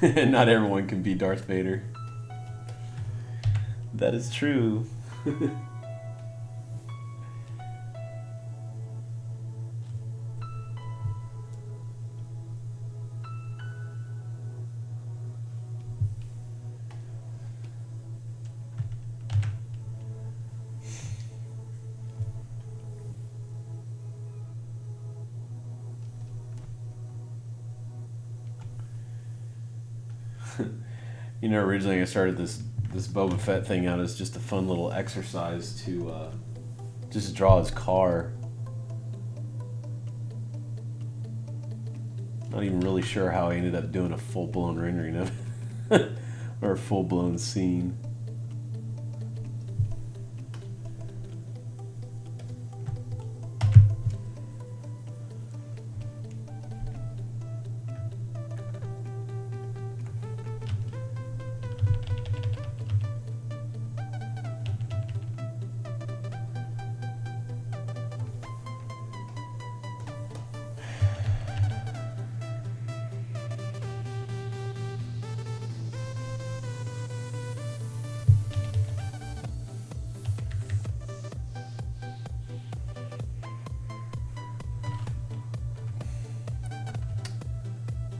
Not everyone can be Darth Vader. That is true. You know, originally I started this Boba Fett thing out as just a fun little exercise to just draw his car. Not even really sure how I ended up doing a full-blown rendering of it. Or a full-blown scene.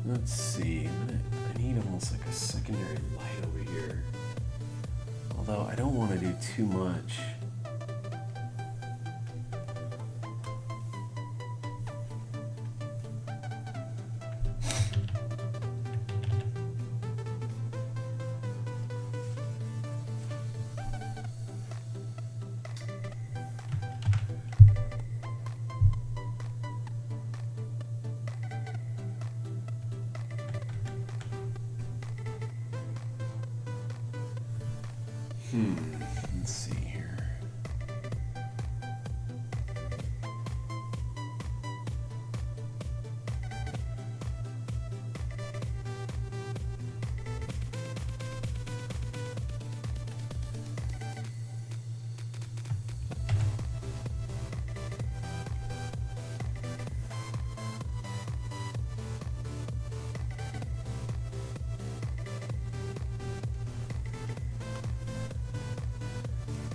Let's see, I need almost like a secondary light over here. Although I don't want to do too much. Let's see here.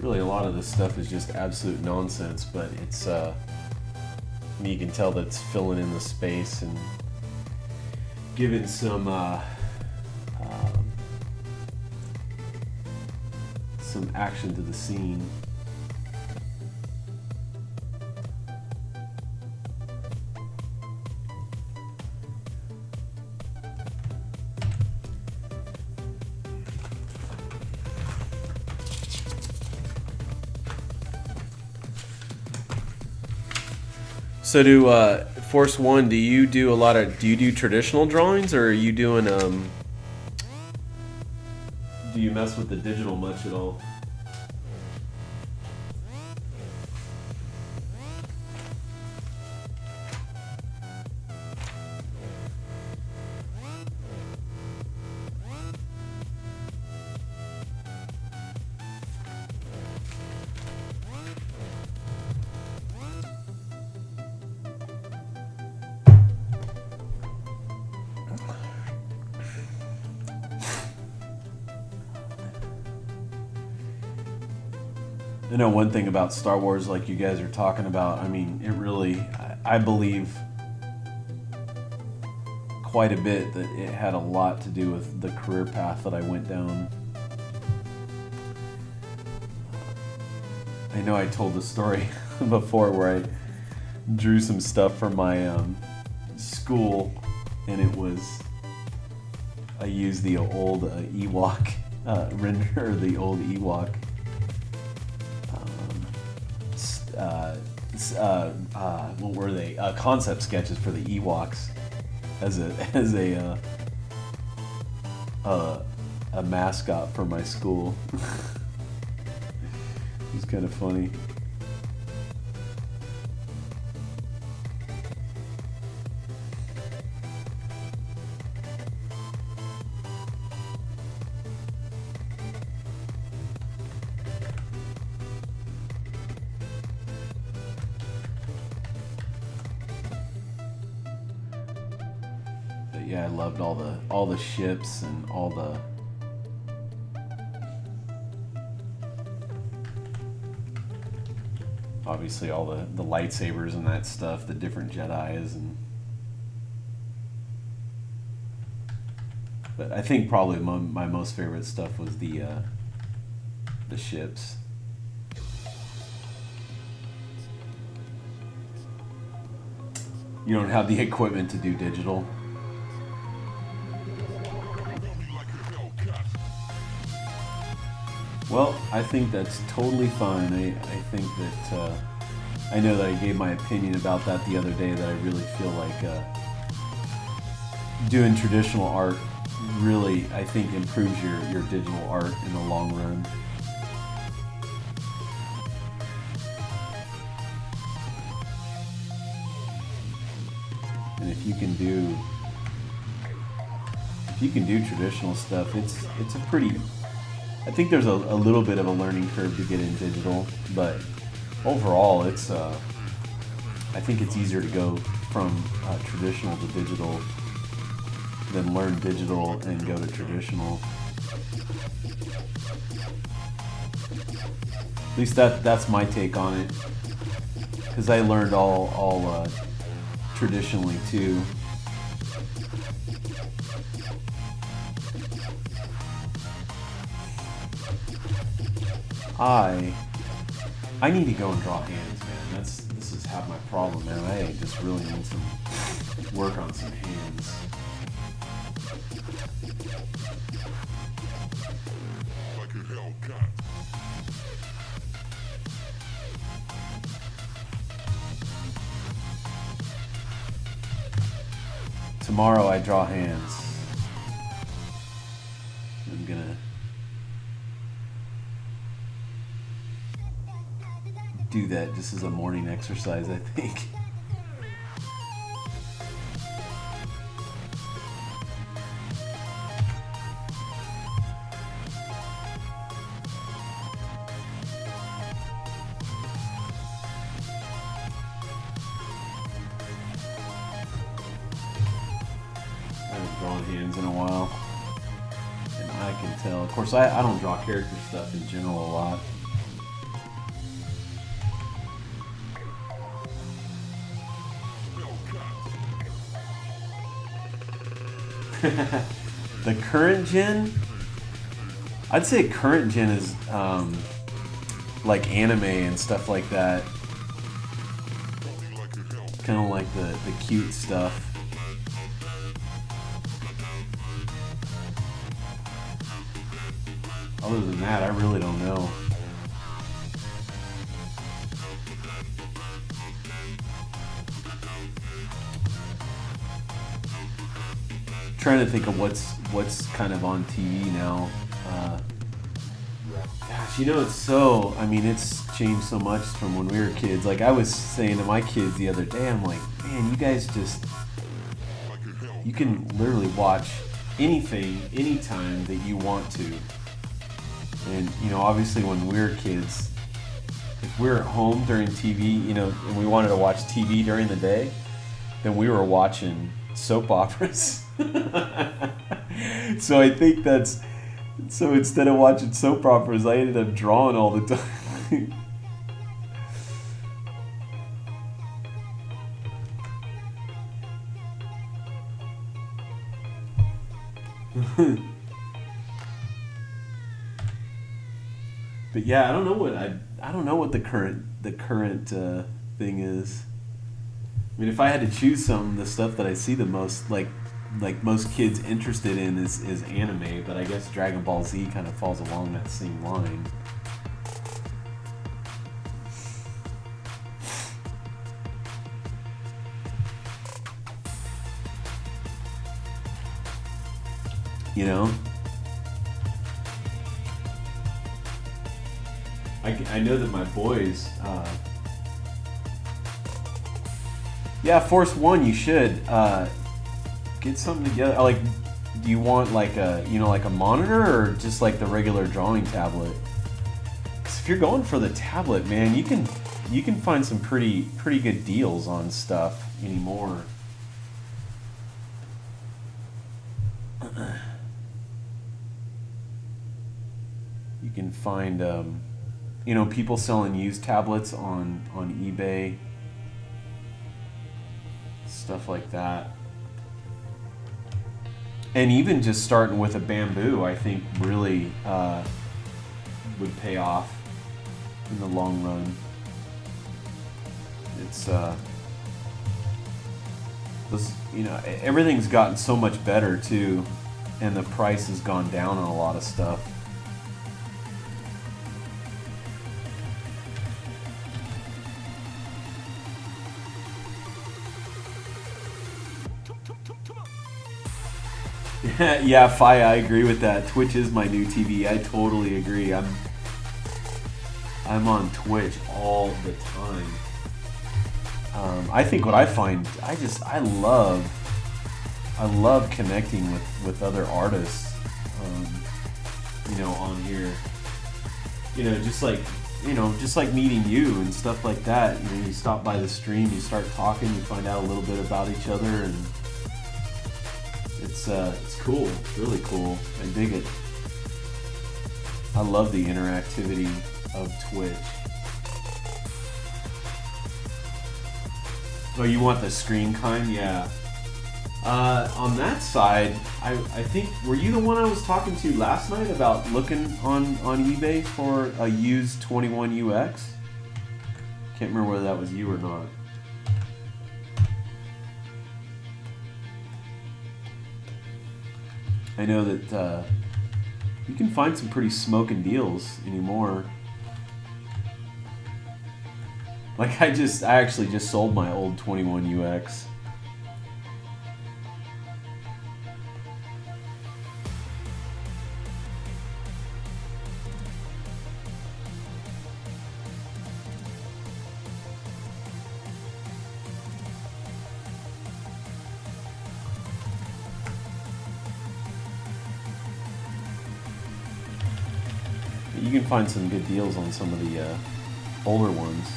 Really, a lot of this stuff is just absolute nonsense, but it's you can tell that it's filling in the space and giving some action to the scene. So do Force One, do you do traditional drawings, or are you doing do you mess with the digital much at all? I know one thing about Star Wars, like you guys are talking about, I mean, it really, I believe quite a bit that it had a lot to do with the career path that I went down. I know I told the story before where I drew some stuff for my school, and it was, I used the old Ewok render, the old Ewok what were they? Concept sketches for the Ewoks as a mascot for my school. It was kind of funny. Yeah, I loved all the ships and all the obviously all the lightsabers and that stuff, the different Jedis, and but I think probably my most favorite stuff was the ships. You don't have the equipment to do digital. Well, I think that's totally fine. I think that I know that I gave my opinion about that the other day, that I really feel like doing traditional art really, I think, improves your digital art in the long run. And if you can do traditional stuff, it's a pretty, I think there's a little bit of a learning curve to get in digital, but overall it's I think it's easier to go from traditional to digital than learn digital and go to traditional. At least that's my take on it, because I learned all traditionally too. I need to go and draw hands, man. This is half my problem, man. I just really need some work on some hands. Like a Hellcat. Tomorrow I draw hands. I'm gonna do that just as a morning exercise, I think. I haven't drawn hands in a while, and I can tell. Of course, I don't draw character stuff in general a lot. The current gen, I'd say current gen is like anime and stuff like that. Kind of like the cute stuff. Other than that, I really don't know. Trying to think of what's kind of on TV now. Gosh, you know, it's changed so much from when we were kids. Like I was saying to my kids the other day, I'm like, man, you guys you can literally watch anything, anytime that you want to. And, you know, obviously when we were kids, if we were at home during TV, you know, and we wanted to watch TV during the day, then we were watching soap operas. So I think so instead of watching soap operas, I ended up drawing all the time. But yeah, I don't know what the current thing is. I mean, if I had to choose something, the stuff that I see the most, like most kids interested in is anime, but I guess Dragon Ball Z kind of falls along that same line. You know? I know that my boys, yeah, Force One, you should get something together. Like, do you want like a monitor or just like the regular drawing tablet? 'Cause if you're going for the tablet, man, you can find some pretty good deals on stuff anymore. You can find people selling used tablets on eBay, stuff like that. And even just starting with a bamboo, I think really would pay off in the long run. It's everything's gotten so much better too, and the price has gone down on a lot of stuff. Yeah, Fi, I agree with that. Twitch is my new TV. I totally agree. I'm on Twitch all the time. I think what I find, I love connecting with other artists. On here. Just like meeting you and stuff like that. You stop by the stream, you start talking, you find out a little bit about each other, and it's cool. It's really cool. I dig it. I love the interactivity of Twitch. Oh, you want the screen kind? Yeah. On that side, I think, were you the one I was talking to last night about looking on eBay for a used 21UX? Can't remember whether that was you or not. I know that you can find some pretty smoking deals anymore. Like I actually just sold my old 21UX. You can find some good deals on some of the older ones.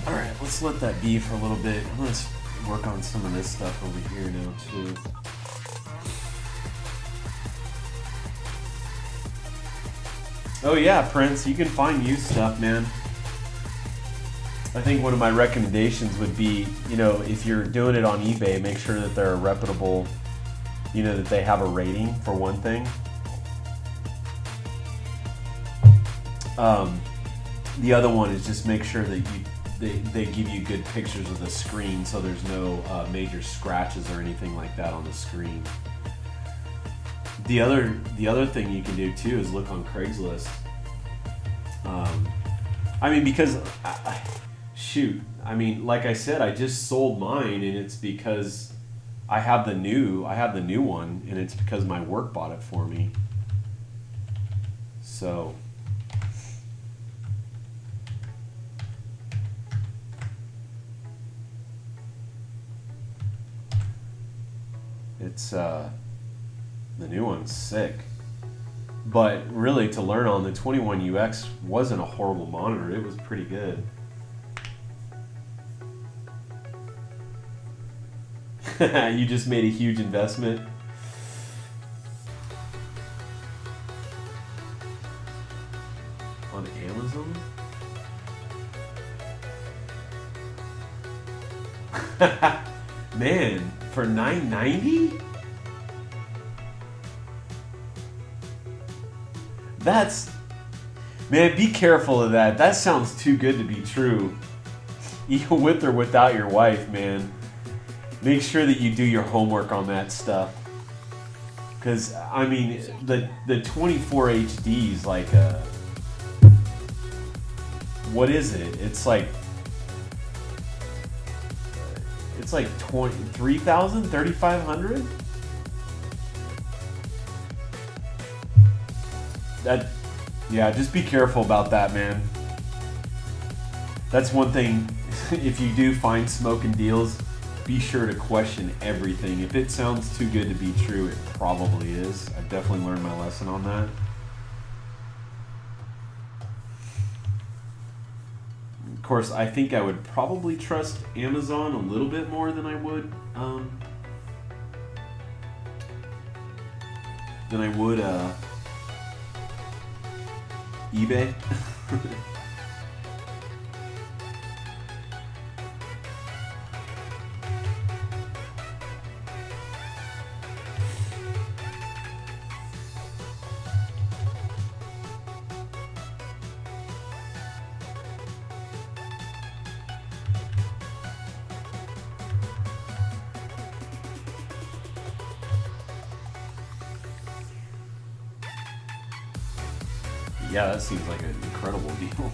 Alright, let's let that be for a little bit. Let's work on some of this stuff over here now too. Oh yeah, Prince, you can find used stuff, man. I think one of my recommendations would be, you know, if you're doing it on eBay, make sure that they're a reputable, you know, that they have a rating for one thing. The other one is just make sure that they give you good pictures of the screen, so there's no major scratches or anything like that on the screen. The other thing you can do too is look on Craigslist. I mean, because shoot, I mean, like I said, I just sold mine, and it's because I have the new one, and it's because my work bought it for me. So. It's the new one's sick, but really to learn on, the 21UX wasn't a horrible monitor. It was pretty good. You just made a huge investment. On Amazon? Man, for $9.90? That's... Man, be careful of that. That sounds too good to be true. Even with or without your wife, man. Make sure that you do your homework on that stuff. Because, I mean, the 24 HD is like a... What is it? It's like 3,000, 3,500. That, yeah, just be careful about that, man. That's one thing. If you do find smoking deals, be sure to question everything. If it sounds too good to be true, it probably is. I've definitely learned my lesson on that. Of course, I think I would probably trust Amazon a little bit more than I would eBay. Yeah, that seems like an incredible deal.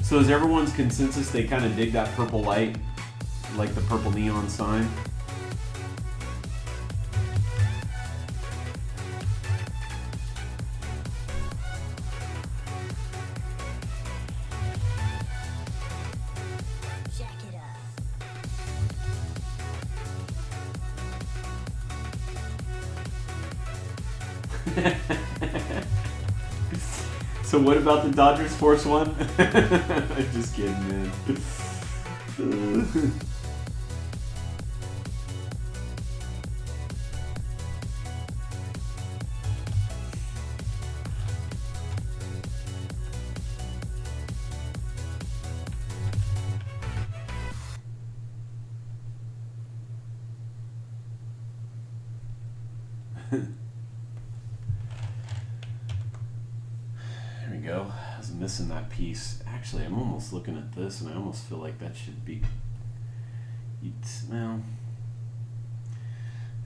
So is everyone's consensus they kind of dig that purple light, like the purple neon sign? So what about the Dodgers Force One? Just kidding, man. Go. I was missing that piece. Actually, I'm almost looking at this, and I almost feel like that should be. Well,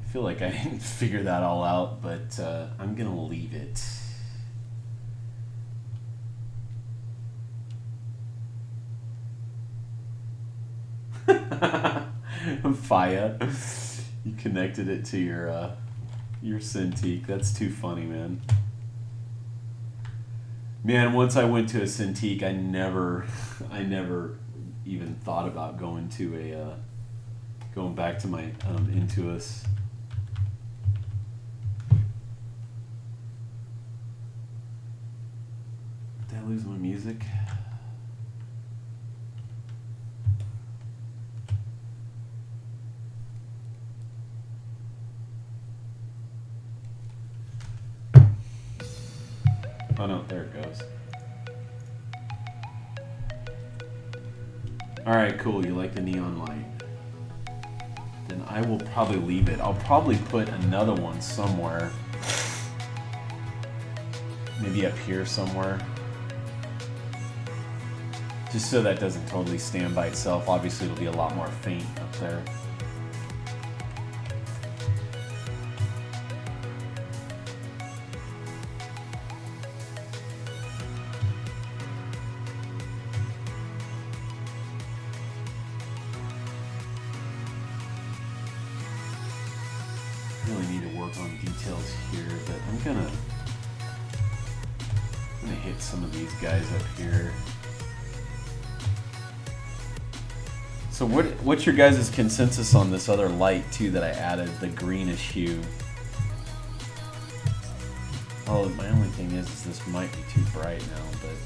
I feel like I didn't figure that all out, but I'm gonna leave it. Faya, you connected it to your Cintiq. That's too funny, man. Man, once I went to a Cintiq, I never even thought about going back to my Intuos. Did I lose my music? Oh no, there it goes. Alright, cool. You like the neon light. Then I will probably leave it. I'll probably put another one somewhere. Maybe up here somewhere. Just so that doesn't totally stand by itself. Obviously, it'll be a lot more faint up there. Really need to work on details here, but I'm gonna hit some of these guys up here. So what's your guys' consensus on this other light too that I added, the greenish hue? Oh, my only thing is this might be too bright now, but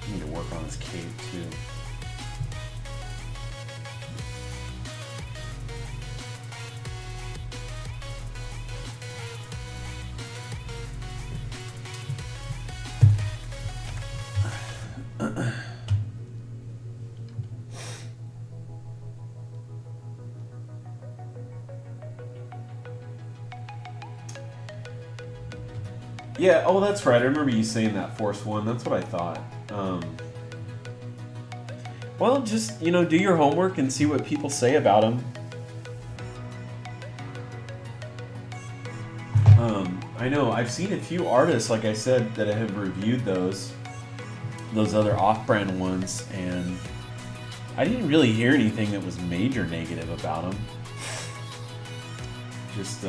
I need to work on this cave too. Yeah, oh, that's right. I remember you saying that, Force One. That's what I thought. Well, just, do your homework and see what people say about them. I know, I've seen a few artists, like I said, that have reviewed those other off-brand ones, and I didn't really hear anything that was major negative about them. Just,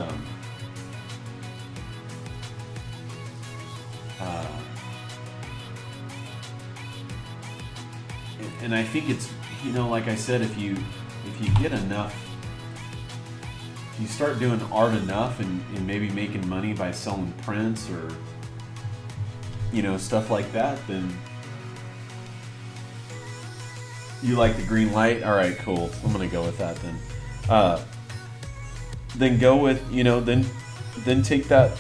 and I think it's, like I said, if you get enough, if you start doing art enough and maybe making money by selling prints or, stuff like that, then you like the green light? All right, cool. I'm going to go with that then. Then go with, then take that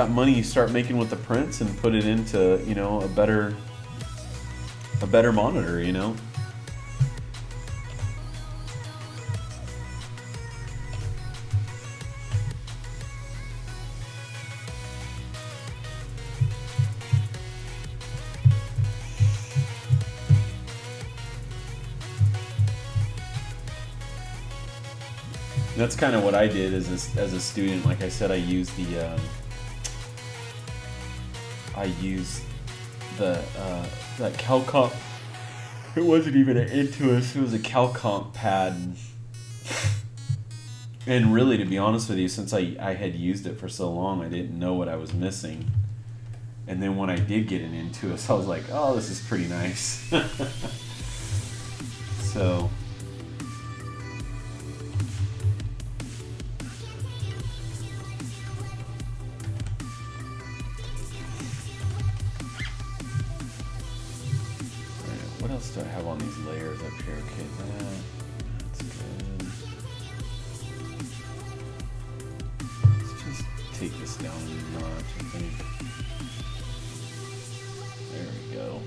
money you start making with the prints and put it into, a better monitor, That's kind of what I did as a student. Like I said, I used that CalComp. It wasn't even an Intuos. It was a CalComp pad. And really, to be honest with you, since I had used it for so long, I didn't know what I was missing. And then when I did get an Intuos, I was like, oh, this is pretty nice. So. What else do I have on these layers up here? Okay, that's good. Let's just take this down a notch, I think. There we go.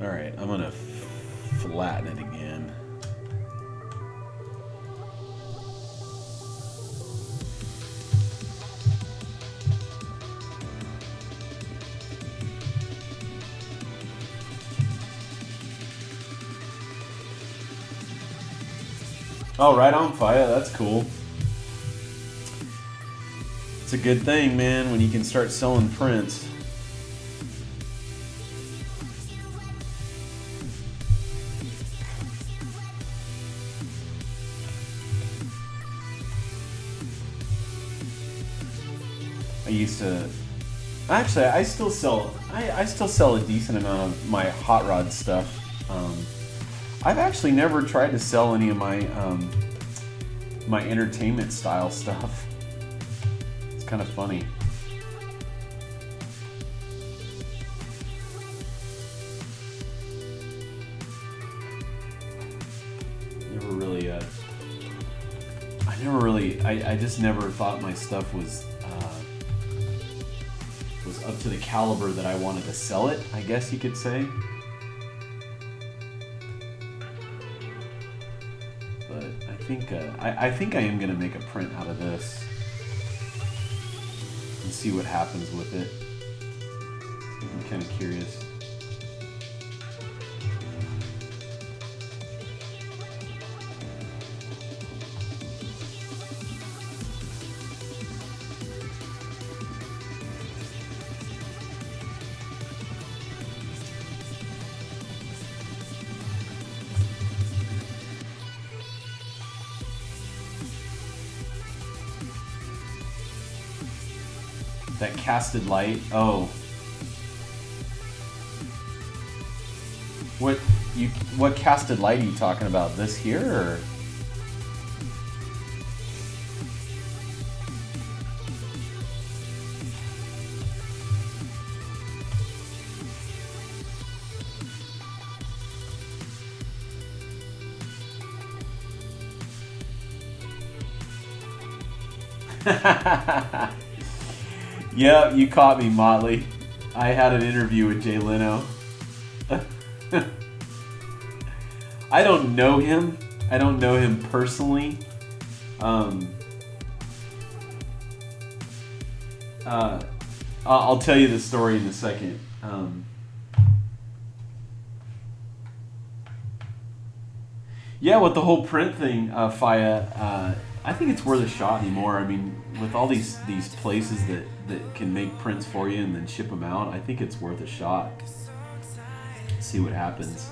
Alright, I'm gonna flatten it again. Oh, right on, Faya. That's cool. It's a good thing, man, when you can start selling prints. I used to... Actually, I still sell a decent amount of my hot rod stuff. I've actually never tried to sell any of my my entertainment style stuff. It's kind of funny. I just never thought my stuff was up to the caliber that I wanted to sell it, I guess you could say. But I think I am gonna make a print out of this and see what happens with it. I'm kind of curious. That casted light. Oh. What casted light are you talking about? This here or? Yeah, you caught me, Motley. I had an interview with Jay Leno. I don't know him. I don't know him personally. I'll tell you the story in a second. Yeah, with the whole print thing, Faya, I think it's worth a shot anymore. I mean, with all these places that can make prints for you and then ship them out, I think it's worth a shot. See what happens.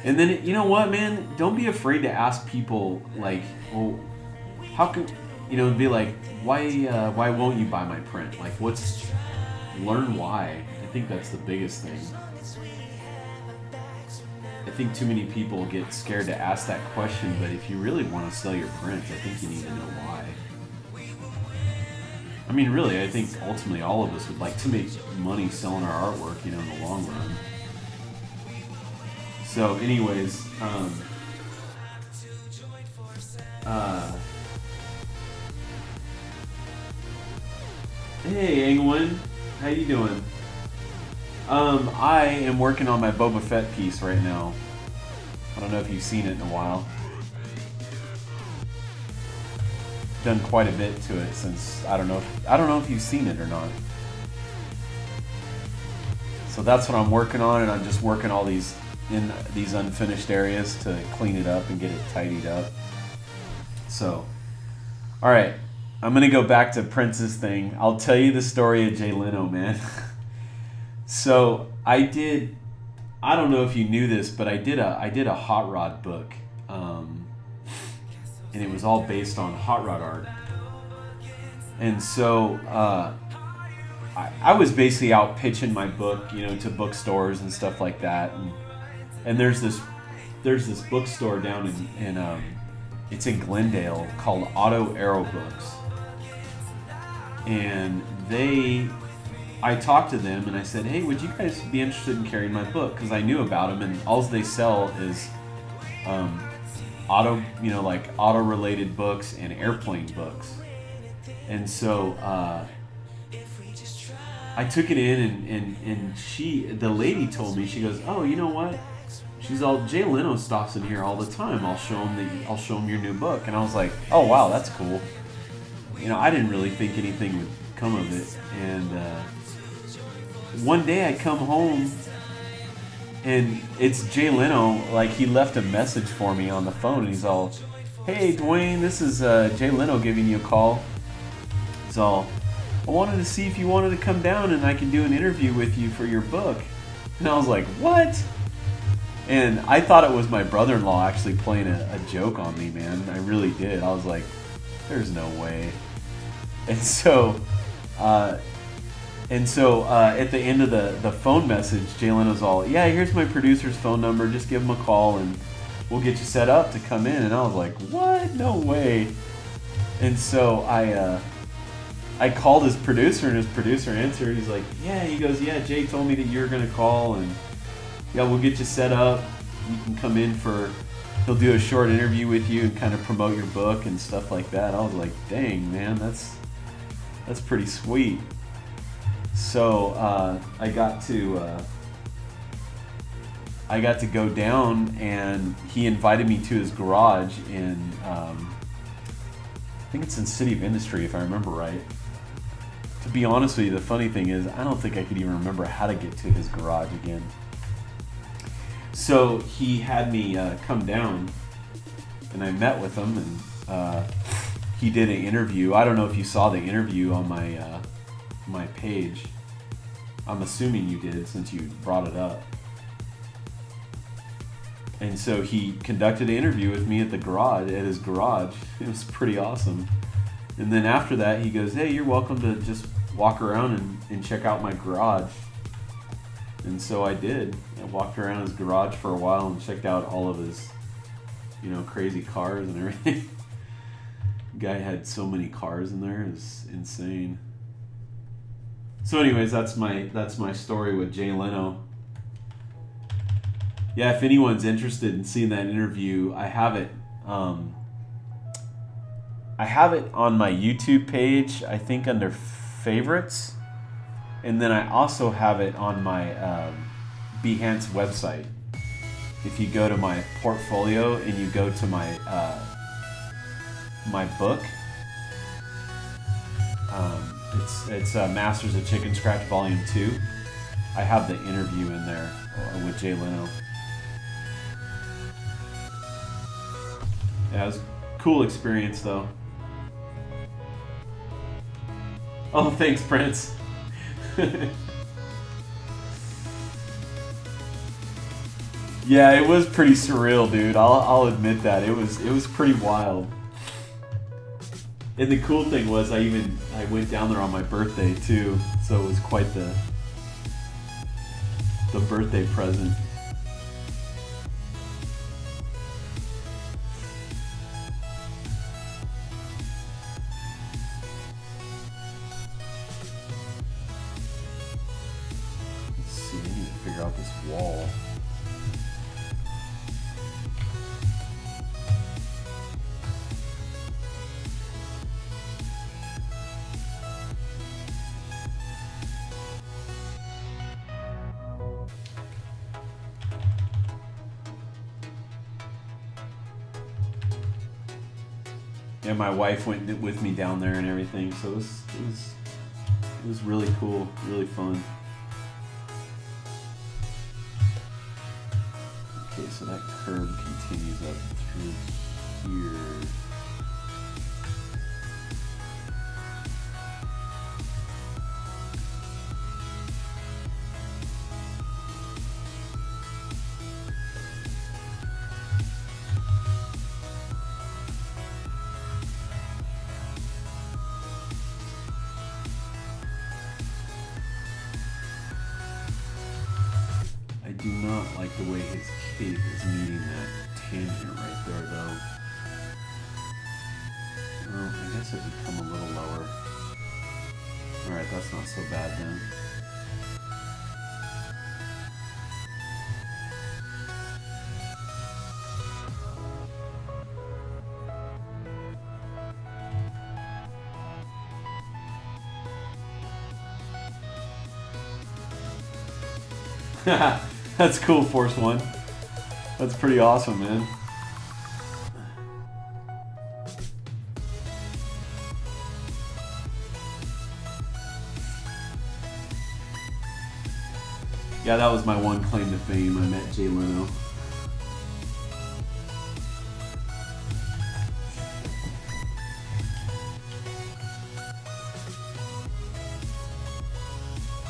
And then, you know what, man? Don't be afraid to ask people, like, well, how could, be like, why won't you buy my print? Like, learn why. I think that's the biggest thing. I think too many people get scared to ask that question, but if you really want to sell your prints, I think you need to know why. I mean, really, I think ultimately all of us would like to make money selling our artwork, in the long run. So, anyways, hey, Angwin, how you doing? I am working on my Boba Fett piece right now. I don't know if you've seen it in a while. Done quite a bit to it since I don't know if you've seen it or not. So that's what I'm working on, and I'm just working all these unfinished areas to clean it up and get it tidied up. So, all right, I'm gonna go back to Prince's thing. I'll tell you the story of Jay Leno, man. So I don't know if you knew this, but I did a hot rod book, and it was all based on hot rod art. And so I was basically out pitching my book, to bookstores and stuff like that. And there's this bookstore down in it's in Glendale called Auto Arrow Books, and I talked to them and I said, hey, would you guys be interested in carrying my book? Because I knew about them, and all they sell is auto-related books and airplane books. And so I took it in, and the lady told me, she goes, oh, you know what? She's all, Jay Leno stops in here all the time. I'll show him your new book. And I was like, oh wow, that's cool. I didn't really think anything would come of it. And one day I come home and it's Jay Leno. Like, he left a message for me on the phone, and he's all, hey Dwayne, this is Jay Leno giving you a call. He's all, I wanted to see if you wanted to come down and I can do an interview with you for your book. And I was like, what? And I thought it was my brother-in-law actually playing a joke on me, man. I really did. I was like, there's no way. And so at the end of the phone message, Jay Leno's all, yeah, here's my producer's phone number. Just give him a call and we'll get you set up to come in. And I was like, what? No way. And so I called his producer, and his producer answered. He's like, yeah. He goes, yeah, Jay told me that you were going to call, and yeah, we'll get you set up. You can come in for he'll do a short interview with you and kind of promote your book and stuff like that. I was like, dang, man, that's pretty sweet. So I got to go down, and he invited me to his garage in I think it's in City of Industry, if I remember right. To be honest with you, the funny thing is I don't think I could even remember how to get to his garage again. So he had me come down, and I met with him, and he did an interview. I don't know if you saw the interview on my page. I'm assuming you did, since you brought it up. And so he conducted an interview with me at his garage. It was pretty awesome. And then after that, he goes, hey, you're welcome to just walk around and check out my garage. And so I did. I walked around his garage for a while and checked out all of his, crazy cars and everything. The guy had so many cars in there, it's insane. So anyways, that's my story with Jay Leno. Yeah, if anyone's interested in seeing that interview, I have it. I have it on my YouTube page, I think under favorites, and then I also have it on my Behance website. If you go to my portfolio and you go to my book, it's Masters of Chicken Scratch Volume 2. I have the interview in there with Jay Leno. Yeah, it was a cool experience though. Oh, thanks, Prince. Yeah, it was pretty surreal, dude. I'll admit that. It was pretty wild. And the cool thing was I went down there on my birthday too, so it was quite the birthday present. Let's see, I need to figure out this wall. And my wife went with me down there and everything, so it was really cool, really fun. Okay, so that curve continues up through here. I do not like the way his cape is meeting that tangent right there, though. Well, I guess it would come a little lower. Alright, that's not so bad then. That's cool, Force One. That's pretty awesome, man. Yeah, that was my one claim to fame. I met Jay Leno.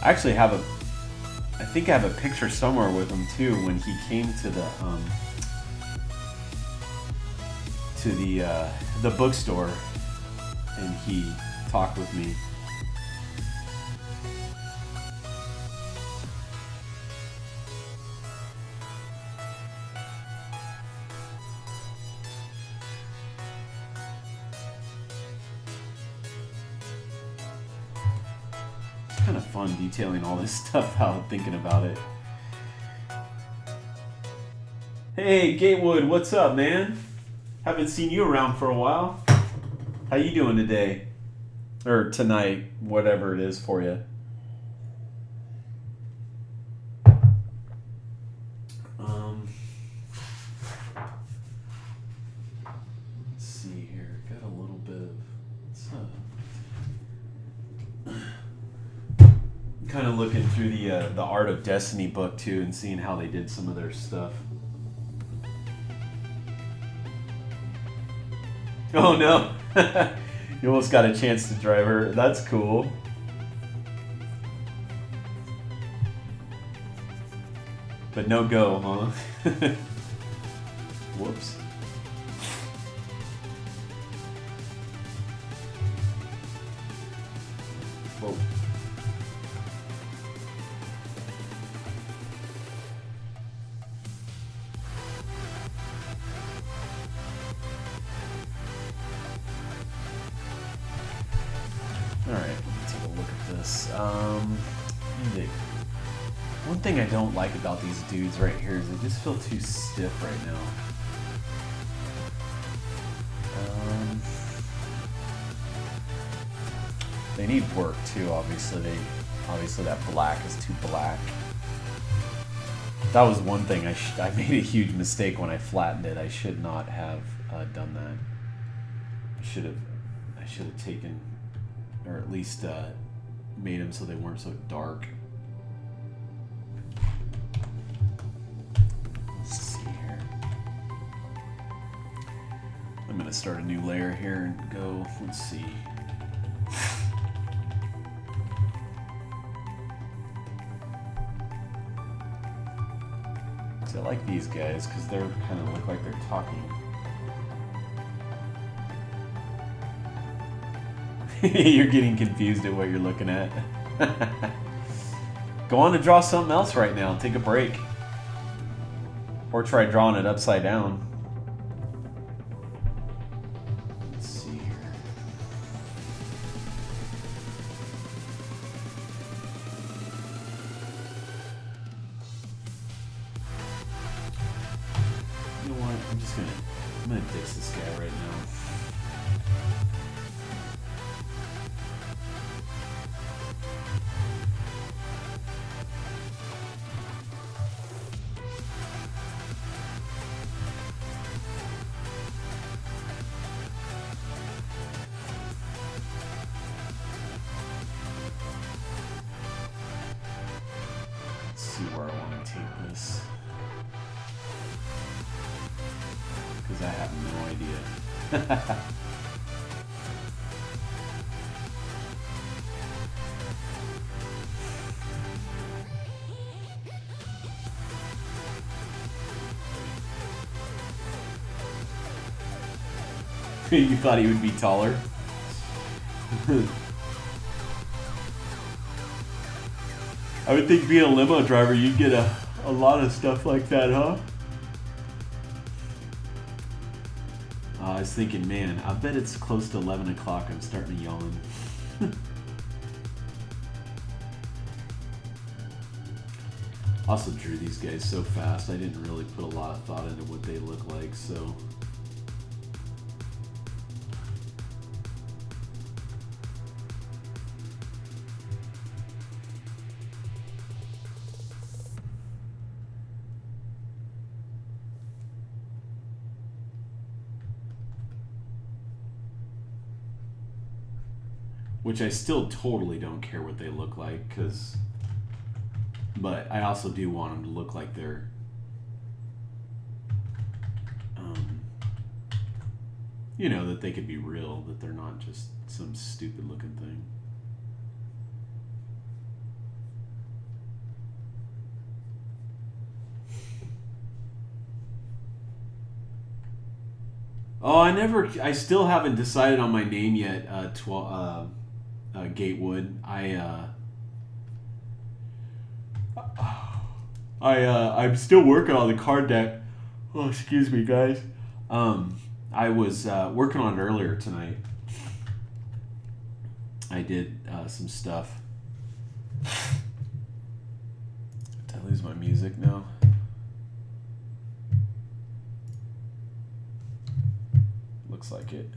I actually have I think I have a picture somewhere with him too when he came to the bookstore and he talked with me. Kind of fun detailing all this stuff out, thinking about it. Hey, Gatewood, what's up, man? Haven't seen you around for a while. How you doing today? Or tonight, whatever it is for you. Let's see here. Got a little bit of... kind of looking through the Art of Destiny book, too, and seeing how they did some of their stuff. Oh, no. You almost got a chance to drive her. That's cool. But no go, huh? Whoops. Whoa. Alright, let me take a look at this. One thing I don't like about these dudes right here is they just feel too stiff right now. They need work too, obviously. Obviously that black is too black. That was one thing I made a huge mistake when I flattened it. I should not have done that. I should have taken, or at least made them so they weren't so dark. Let's see here. I'm gonna start a new layer here and go. Let's see. I like these guys because they're kind of look like they're talking. You're getting confused at what you're looking at. Go on to draw something else right now. Take a break. Or try drawing it upside down. Let's see here. You know what? I'm gonna ditch this guy right now. Let's see where I want to take this. Because I have no idea. You thought he would be taller? I would think being a limo driver, you'd get a lot of stuff like that, huh? I was thinking, man, I bet it's close to 11 o'clock. I'm starting to yawn. Also drew these guys so fast, I didn't really put a lot of thought into what they look like, so... Which I still totally don't care what they look like, but I also do want them to look like they're, you know, that they could be real, that they're not just some stupid looking thing. Oh, I still haven't decided on my name yet, Gatewood. I'm still working on the card deck. Oh, excuse me, guys. I was working on it earlier tonight. I did some stuff. Did I lose my music now? looks like it.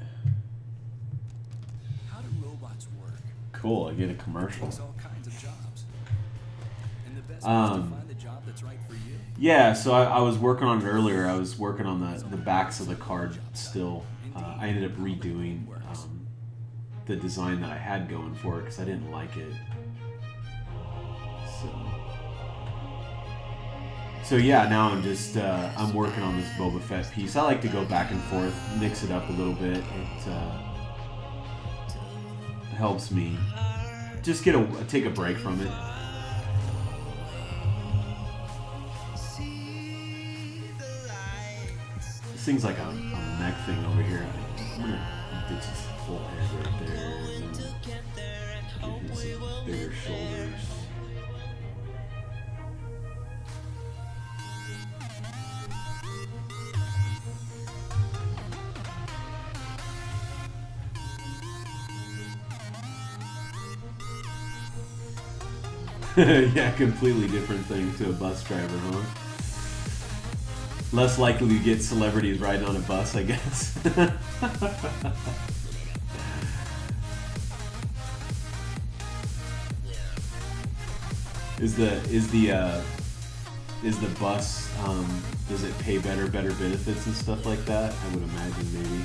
How do robots work? Cool, I get a commercial. Takes all kinds of jobs. And the best is to find the job that's right for you. Yeah, so I was working on it earlier. I was working on the backs of the card still. I ended up redoing the design that I had going for it because I didn't like it. So yeah, now I'm just I'm working on this Boba Fett piece. I like to go back and forth, mix it up a little bit. It helps me just take a break from it. This thing's like a neck thing over here. I'm gonna ditch his full head right there and then give him some bigger shoulders. Yeah, completely different thing to a bus driver, huh? Less likely to get celebrities riding on a bus, I guess. Is the bus does it pay better benefits and stuff like that? I would imagine maybe.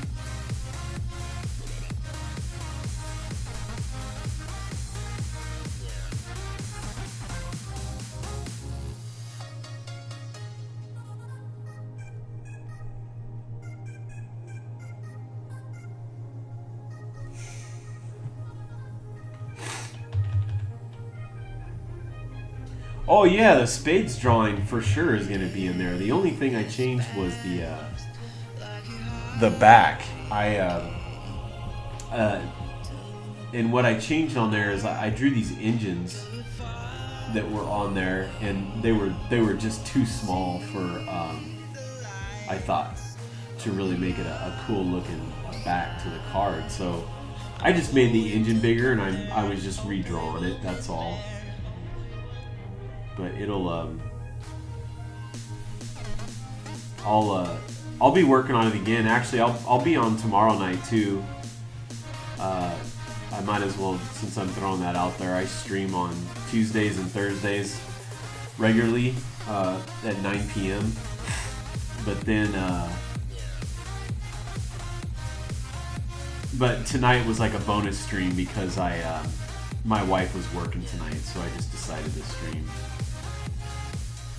Oh yeah, the spades drawing for sure is going to be in there. The only thing I changed was the back. And what I changed on there is I drew these engines that were on there, and they were just too small for I thought to really make it a cool looking back to the card. So I just made the engine bigger, and I was just redrawing it. That's all. But it'll I'll be working on it again. Actually, I'll be on tomorrow night too. I might as well, since I'm throwing that out there. I stream on Tuesdays and Thursdays regularly at 9 p.m. But then but tonight was like a bonus stream because my wife was working tonight, so I just decided to stream.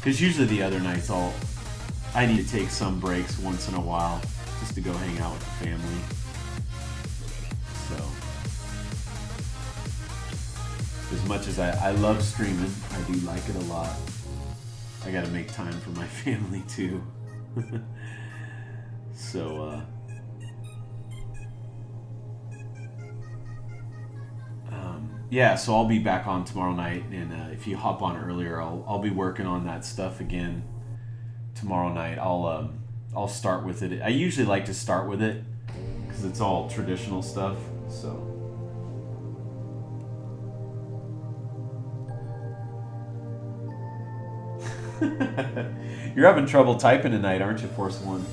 Because usually the other nights I need to take some breaks once in a while just to go hang out with the family. So as much as I love streaming, I do like it a lot. I gotta make time for my family too. So yeah, so I'll be back on tomorrow night, and if you hop on earlier, I'll be working on that stuff again tomorrow night. I'll start with it. I usually like to start with it because it's all traditional stuff. So you're having trouble typing tonight, aren't you, Force One?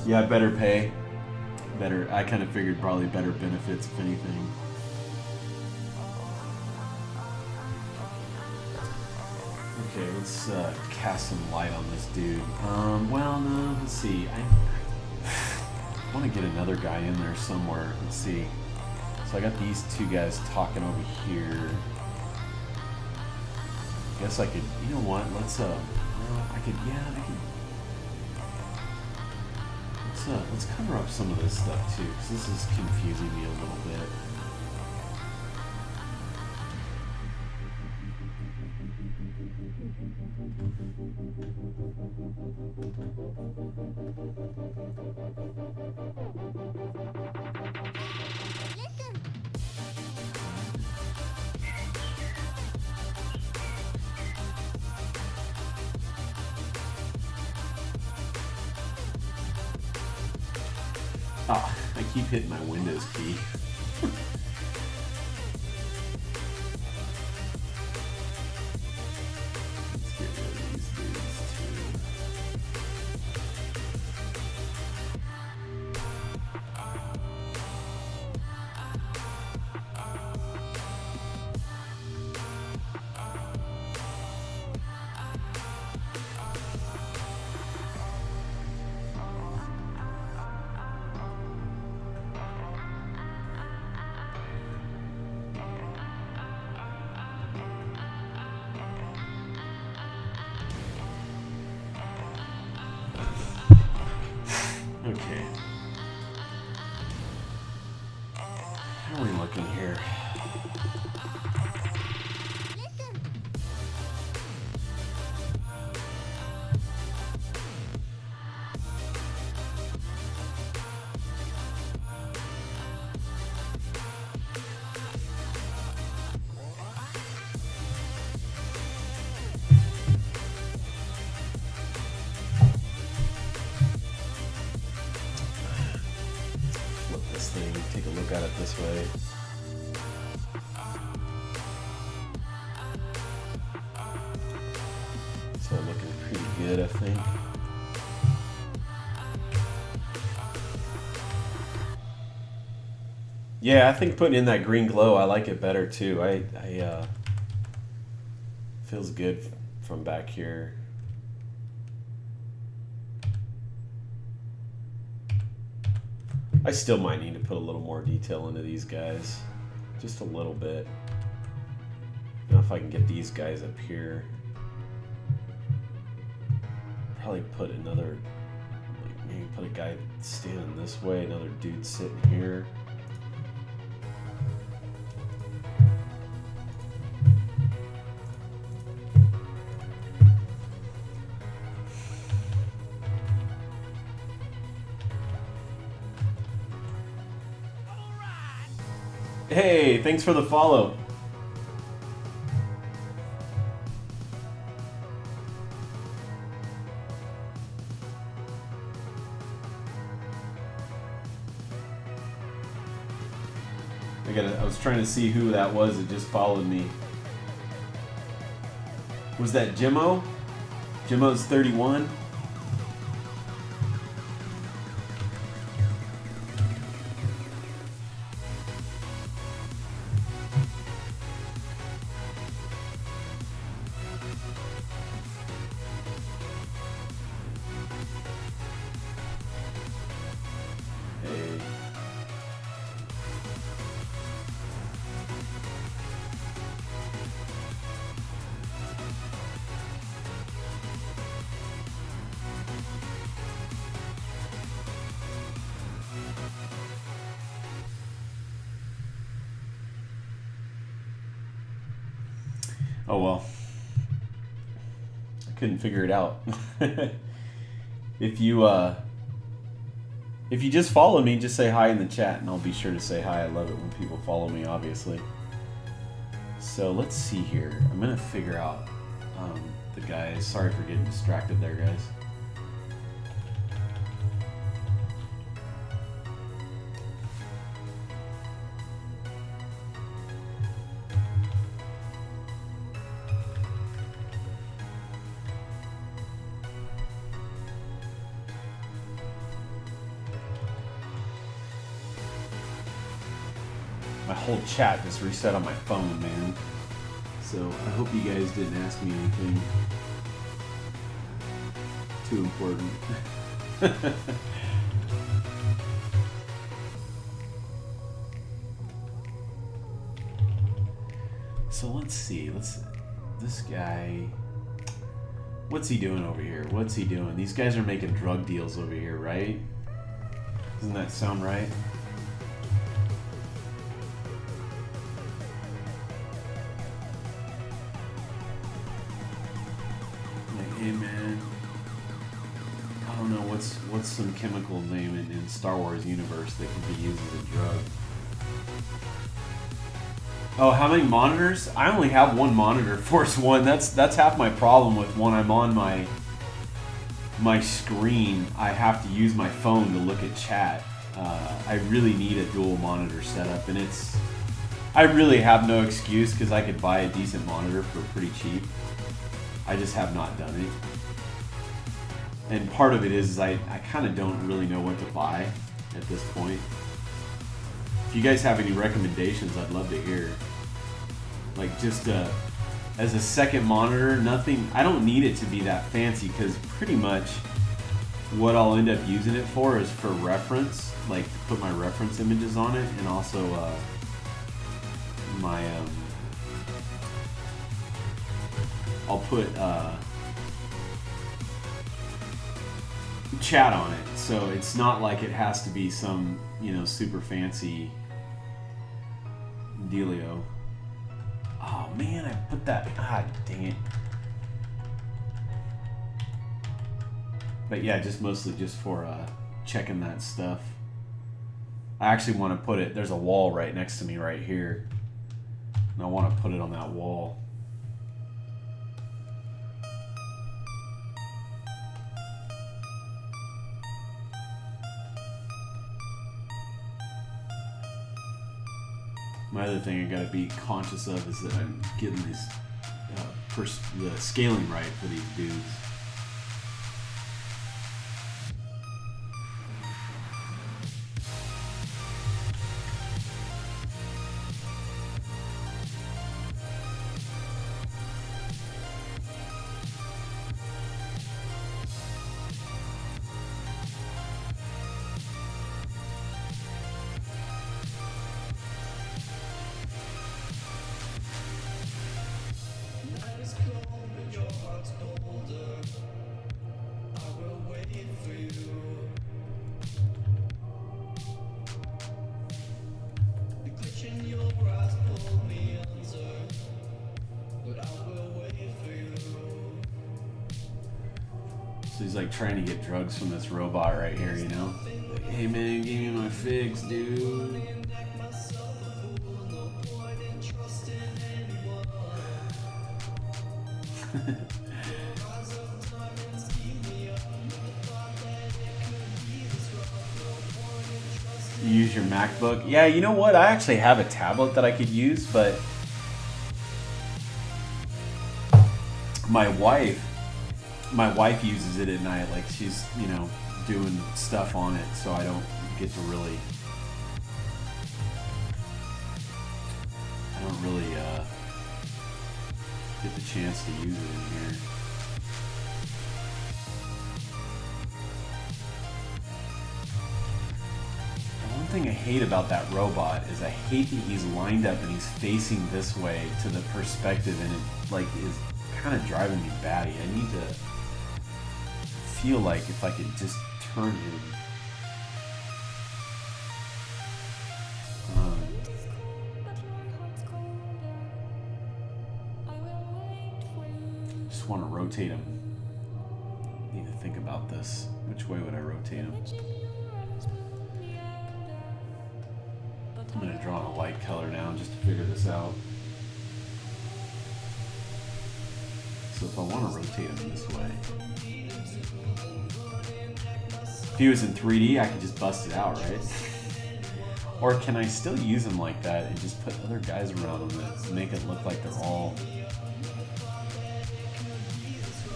Yeah, better pay, better. I kind of figured probably better benefits if anything. Okay, let's cast some light on this dude. Well, no, let's see. I want to get another guy in there somewhere. Let's see. So I got these two guys talking over here. Guess I could, you know what? Let's well, I could. Let's cover up some of this stuff too, because this is confusing me a little bit. Oh, I keep hitting my Windows key. Let's get rid of these dudes too. this way. So looking pretty good, I think. Yeah, I think putting in that green glow, I like it better too. Feels good from back here. I still might need to put a little more detail into these guys. Just a little bit. I don't know if I can get these guys up here. Probably put another, like maybe put a guy standing this way, another dude sitting here. Hey, thanks for the follow. I was trying to see who that was that just followed me. Was that Jimmo? Jimmo's 31. Oh well. I couldn't figure it out. If you just follow me, just say hi in the chat and I'll be sure to say hi. I love it when people follow me, obviously. So let's see here. I'm gonna figure out the guys. Sorry for getting distracted there, guys. My whole chat just reset on my phone, man. So I hope you guys didn't ask me anything too important. So let's see. This guy. What's he doing over here? What's he doing? These guys are making drug deals over here, right? Doesn't that sound right? Hey man, I don't know what's some chemical name in Star Wars universe that can be used as a drug. Oh, how many monitors? I only have one monitor, Force One. That's half my problem with when I'm on my screen. I have to use my phone to look at chat. I really need a dual monitor setup, and I really have no excuse because I could buy a decent monitor for pretty cheap. I just have not done it. And part of it is I kind of don't really know what to buy at this point. If you guys have any recommendations, I'd love to hear. Like just as a second monitor, nothing, I don't need it to be that fancy because pretty much what I'll end up using it for is for reference, like to put my reference images on it, and also my I'll put chat on it, so it's not like it has to be some, super fancy dealio. Oh man, I put that, dang it. But yeah, just mostly just for checking that stuff. I actually want to put it, there's a wall right next to me right here, and I want to put it on that wall. My other thing I gotta be conscious of is that I'm getting these the scaling right for these dudes. So he's like trying to get drugs from this robot right here, you know? Like, hey man, give me my fix, dude. You use your MacBook? Yeah, you know what? I actually have a tablet that I could use, but my wife uses it at night. Like she's, you know, doing stuff on it, so I don't get to really, get the chance to use it in here. The one thing I hate about that robot is I hate that he's lined up and he's facing this way to the perspective, and it like is kind of driving me batty. I need to feel like if I could just turn him. Just want to rotate him. Need to think about this. Which way would I rotate him? I'm going to draw a light color now just to figure this out. So if I want to rotate him this way, if he was in 3D, I could just bust it out, right? Or can I still use him like that and just put other guys around him that make it look like they're all...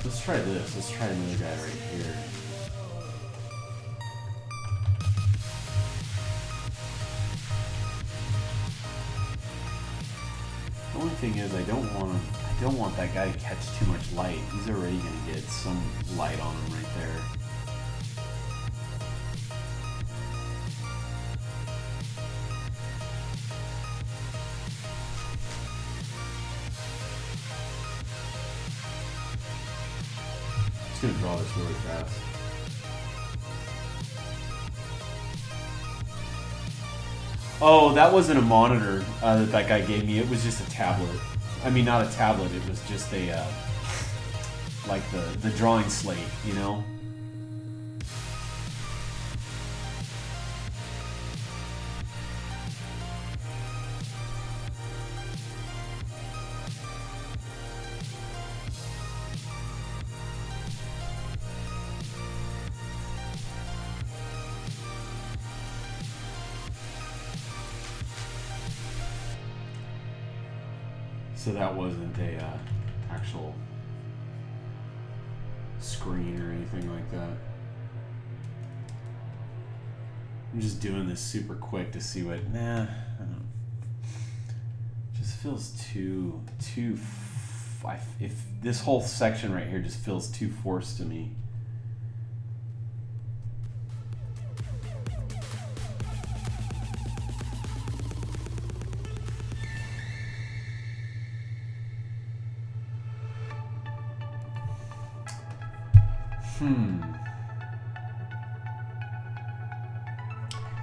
Let's try this. Let's try another guy right here. The only thing is I don't want that guy to catch too much light. He's already going to get some light on him right there. I'm just going to draw this really fast. Oh, that wasn't a monitor that guy gave me. It was just a tablet. I mean, not a tablet. It was just a, like the drawing slate, you know? So that wasn't a actual screen or anything like that. I'm just doing this super quick to see what. Nah, I don't. Just feels too. If this whole section right here just feels too forced to me.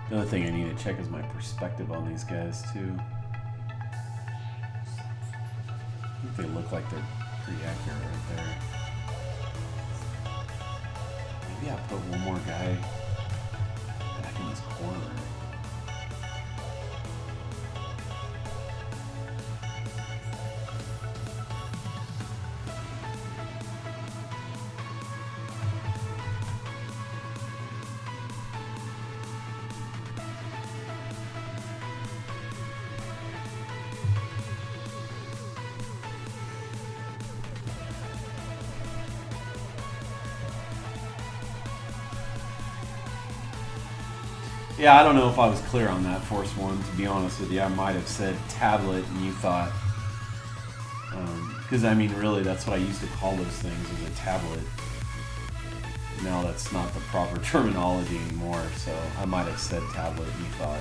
The other thing I need to check is my perspective on these guys too. I think they look like they're pretty accurate right there. Maybe I'll put one more guy back in this corner. Yeah, I don't know if I was clear on that, Force One, to be honest with you. I might have said tablet and you thought, because I mean, really, that's what I used to call those things, as a tablet. Now that's not the proper terminology anymore, so I might have said tablet and you thought.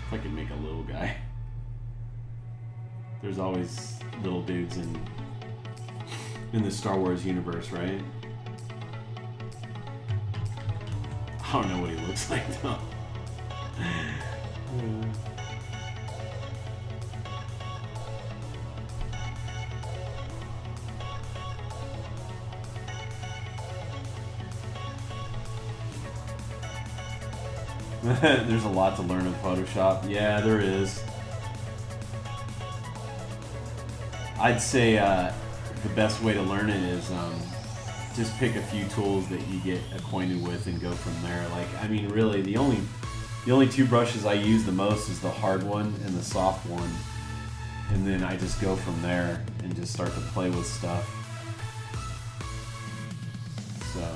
If I could make a little guy. There's always little dudes in the Star Wars universe, right? I don't know what he looks like though. There's a lot to learn in Photoshop. Yeah, there is. I'd say the best way to learn it is just pick a few tools that you get acquainted with and go from there. Like, I mean, really, the only two brushes I use the most is the hard one and the soft one, and then I just go from there and just start to play with stuff. So.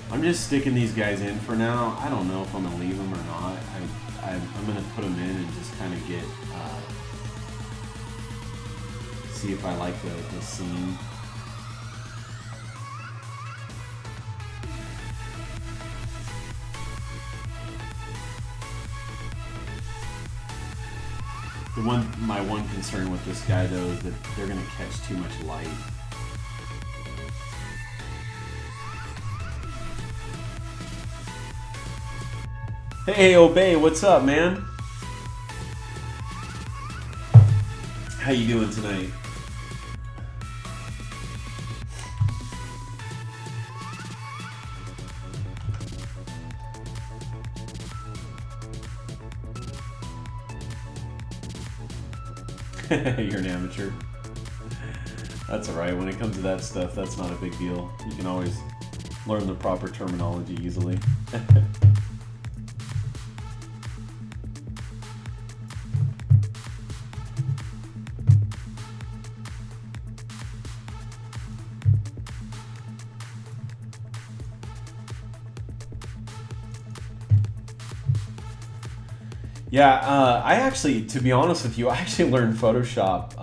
I'm just sticking these guys in for now. I don't know if I'm gonna leave them or not. I'm gonna put them in and just kind of get see if I like the scene. My one concern with this guy though is that they're gonna catch too much light. Hey, Obey, what's up, man? How you doing tonight? You're an amateur. That's alright. When it comes to that stuff, that's not a big deal. You can always learn the proper terminology easily. Yeah, I actually, to be honest with you, I actually learned Photoshop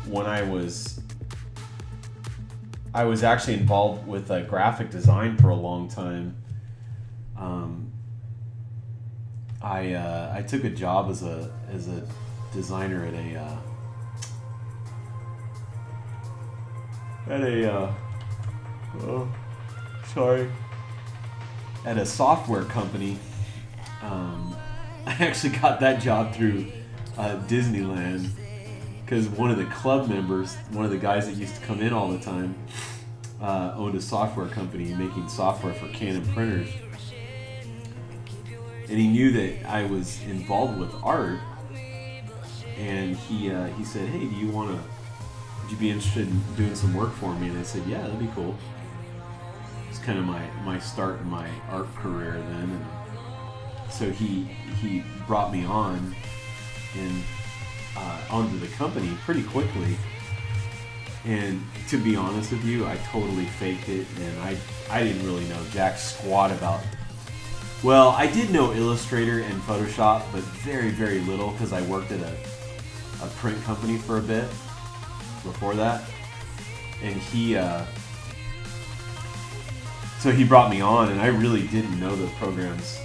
when I was actually involved with graphic design for a long time. I took a job as a designer at a software company. I actually got that job through Disneyland because one of the club members, one of the guys that used to come in all the time, owned a software company making software for Canon printers. And he knew that I was involved with art, and he said, "Hey, would you be interested in doing some work for me?" And I said, "Yeah, that'd be cool." It's kind of my start in my art career then. And so he brought me on and onto the company pretty quickly. And to be honest with you, I totally faked it, and I didn't really know jack squat about. Well, I did know Illustrator and Photoshop, but very, very little because I worked at a print company for a bit before that. And so he brought me on, and I really didn't know the programs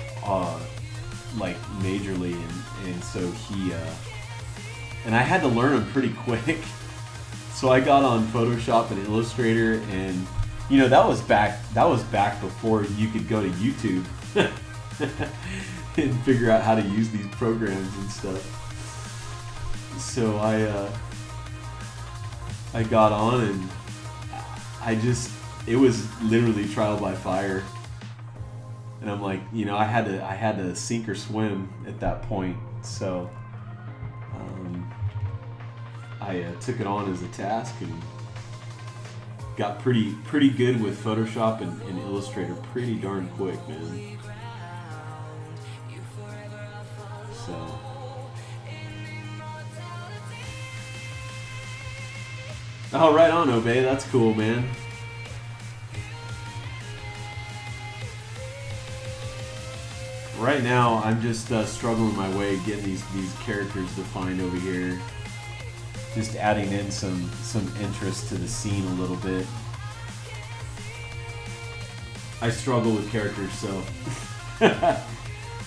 like majorly, and so and I had to learn them pretty quick. So I got on Photoshop and Illustrator, and you know that was back before you could go to YouTube and figure out how to use these programs and stuff. So I got on and it was literally trial by fire. And I'm like, you know, I had to sink or swim at that point. So I took it on as a task and got pretty good with Photoshop and Illustrator pretty darn quick, man. So oh, right on, Obey. That's cool, man. Right now, I'm just struggling my way getting these characters defined over here. Just adding in some interest to the scene a little bit. I struggle with characters, so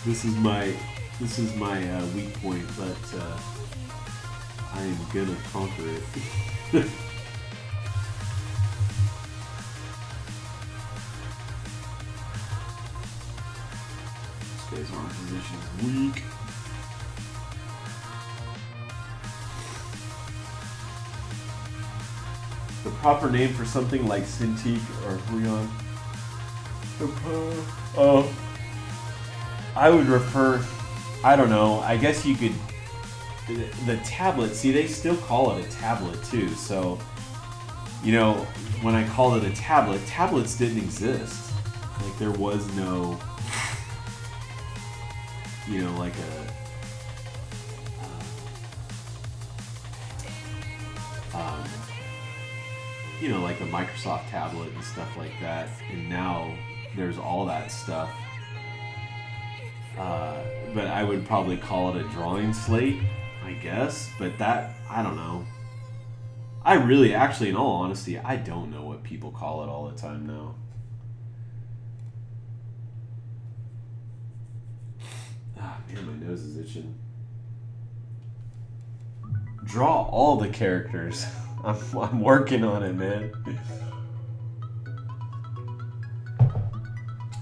this is my weak point, but I am gonna conquer it. This guy's arm position is weak. The proper name for something like Cintiq or Huion. I would refer, I don't know, I guess you could, the tablet, see, they still call it a tablet too, so, you know, when I called it a tablet, tablets didn't exist. Like, there was no, you know, like you know, like the Microsoft tablet and stuff like that, and now there's all that stuff. But I would probably call it a drawing slate, I guess, but that, I don't know. I really, actually, in all honesty, I don't know what people call it all the time now. Ah, man, my nose is itching. Draw all the characters. I'm working on it, man.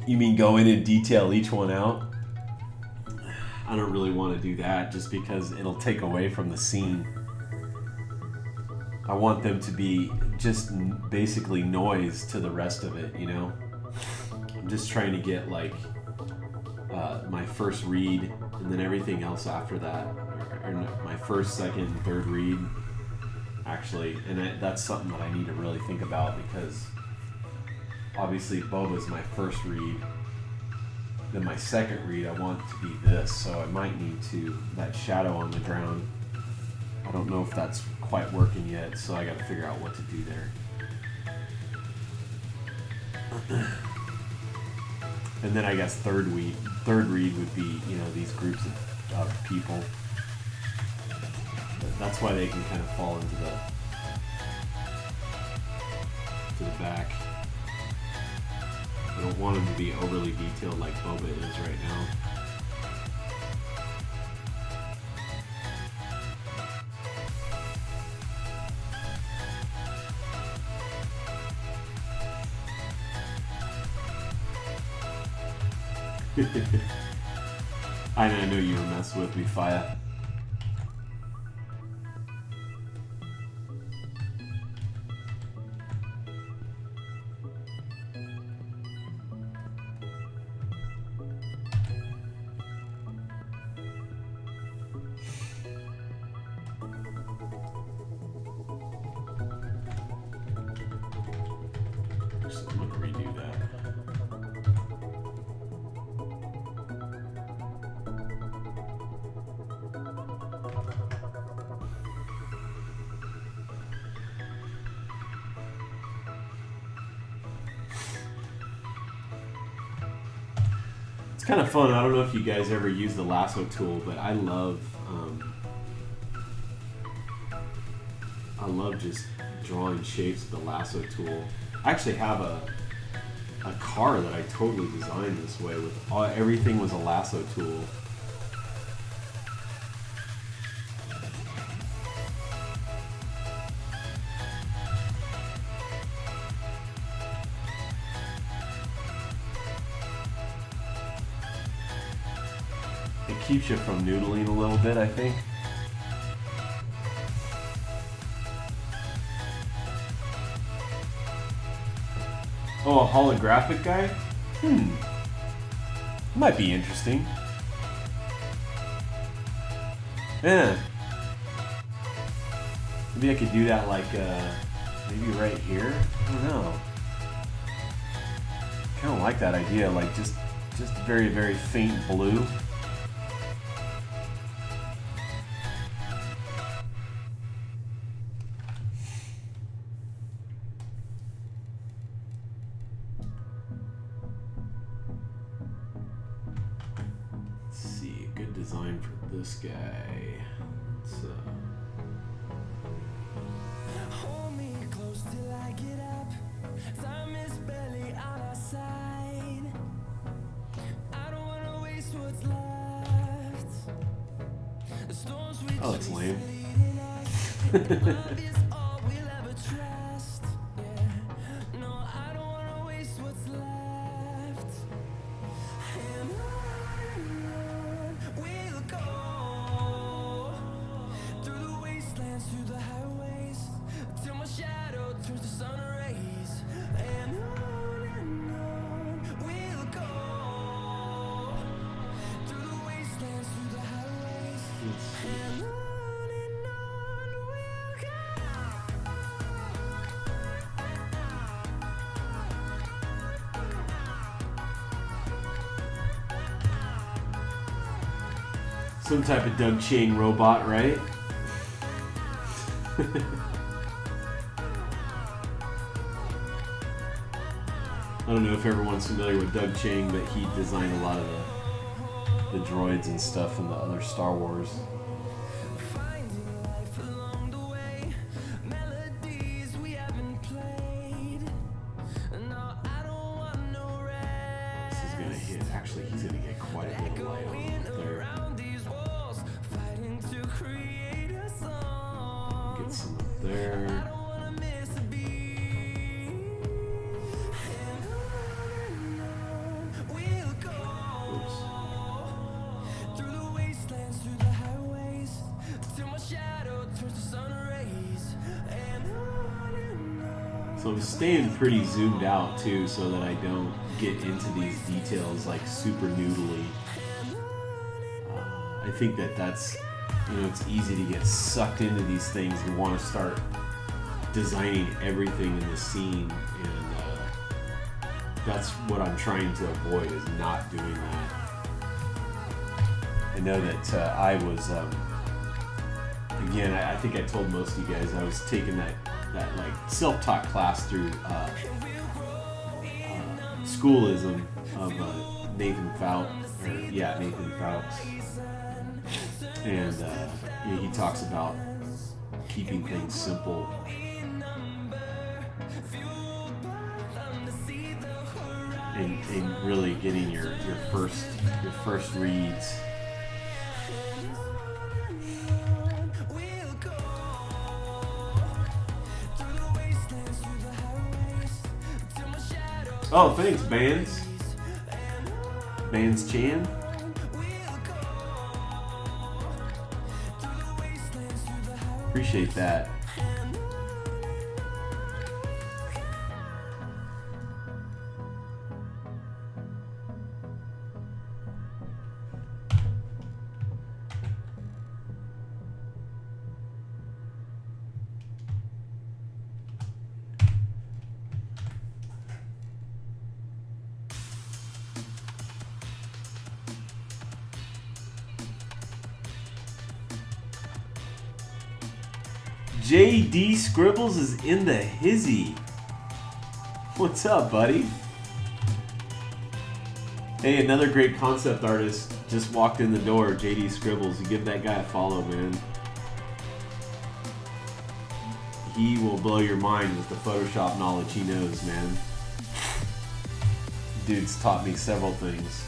You mean go in and detail each one out? I don't really want to do that just because it'll take away from the scene. I want them to be just basically noise to the rest of it, you know? I'm just trying to get like my first read and then everything else after that. Or my first, second, and third read. Actually, and that's something that I need to really think about because obviously Boba's my first read. Then my second read, I want it to be this, so I might need to, that shadow on the ground. I don't know if that's quite working yet, so I gotta figure out what to do there. And then I guess third read would be, you know, these groups of people. That's why they can kind of fall into the back. I don't want them to be overly detailed like Boba is right now. I know you were messing with me, Faya. I'm gonna redo that. It's kind of fun. I don't know if you guys ever use the lasso tool, but I love just drawing shapes with the lasso tool. I actually have a car that I totally designed this way with everything was a lasso tool. It keeps you from noodling a little bit, I think. Oh, a holographic guy? Might be interesting. Yeah. Maybe I could do that like, maybe right here? I don't know. Kind of like that idea, like just very, very faint blue. Let's see, good design for this guy. Let's, Hold me close till I get up. Time is barely on our side. I don't wanna waste what's left. The storms we oh, that's lame. love is all we'll ever trust. Yeah. No, I don't wanna waste what's left. And on we'll go. Through the wastelands, through the highways, till my shadow turns to sun rays. And on we'll go. Through the wastelands, through the highways, and on we'll go. Some type of Doug Chang robot, right? I don't know if everyone's familiar with Doug Chang, but he designed a lot of the droids and stuff in the other Star Wars. Finding life along the way, melodies we haven't played. No, I don't want no rest. This is gonna hit. Actually, he's gonna get quite a bit of light on him up there. Around these walls, fighting to create a song. Get some up there. I don't wanna miss a beat. And on we'll go. Oops. Through the wastelands, through the highways, till my shadow turns to sun rays. And on. So I'm staying pretty zoomed out too, so that I don't get into these details like super noodly. I think that's, it's easy to get sucked into these things and want to start designing everything in the scene, and that's what I'm trying to avoid, is not doing that. I know that I was, again, I think I told most of you guys I was taking that like self-taught class through Schoolism of Nathan Fowkes, and he talks about keeping things simple. And really getting your first reads. Oh, thanks, Bands Chan. Appreciate that. JD Scribbles is in the hizzy. What's up, buddy? Hey, another great concept artist just walked in the door, JD Scribbles. You give that guy a follow, man. He will blow your mind with the Photoshop knowledge he knows, man. Dude's taught me several things.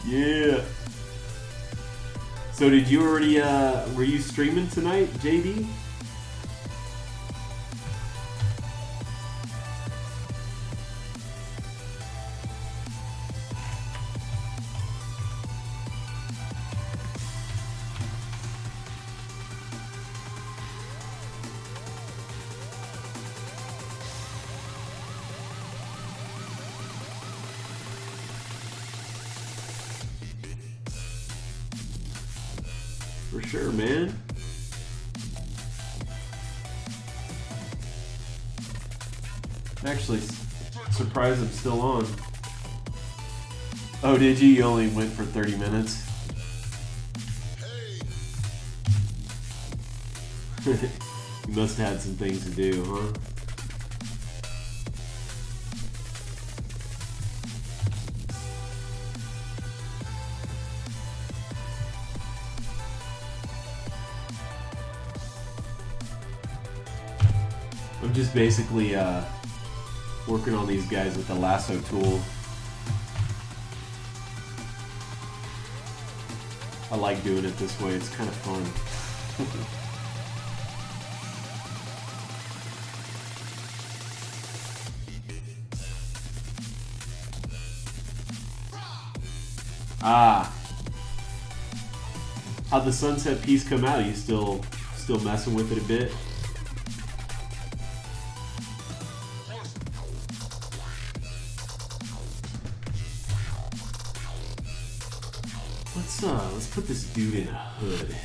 Yeah. So did you already, were you streaming tonight, JD? sure, man. I'm actually surprised I'm still on. Oh, did you? You only went for 30 minutes? You must have had some things to do, huh? I'm just basically working on these guys with the lasso tool. I like doing it this way, it's kind of fun. Ah. How'd the Sunset piece come out? Are you still messing with it a bit? Let's put this dude in a hood.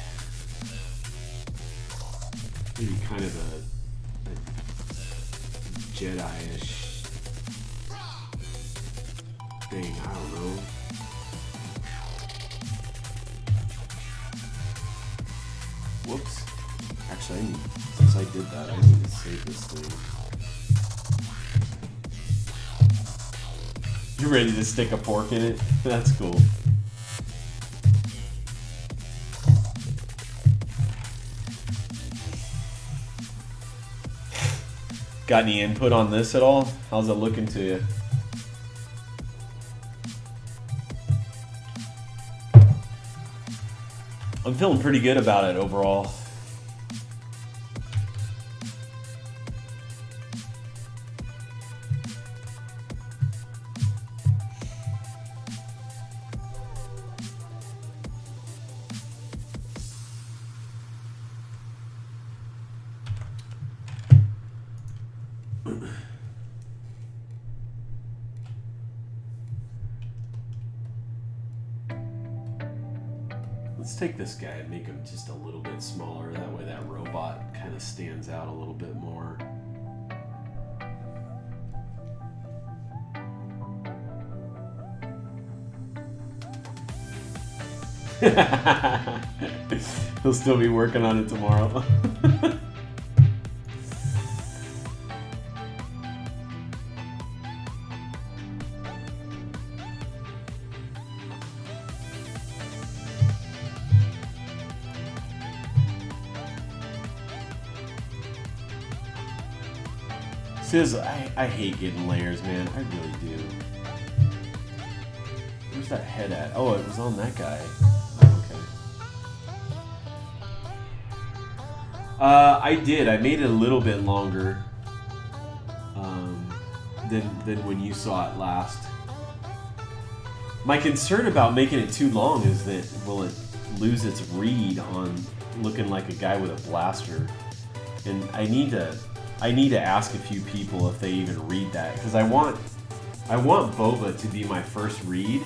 Maybe kind of a Jedi-ish thing, I don't know. Whoops. Actually, since I did that, I need to save this thing. You ready to stick a fork in it? That's cool. Got any input on this at all? How's it looking to you? I'm feeling pretty good about it overall. Let's take this guy and make him just a little bit smaller. That way that robot kind of stands out a little bit more. He'll still be working on it tomorrow. I hate getting layers, man. I really do. Where's that head at? Oh, it was on that guy. Oh, okay. I did. I made it a little bit longer than when you saw it last. My concern about making it too long is that will it lose its read on looking like a guy with a blaster? And I need to ask a few people if they even read that, because I want Boba to be my first read.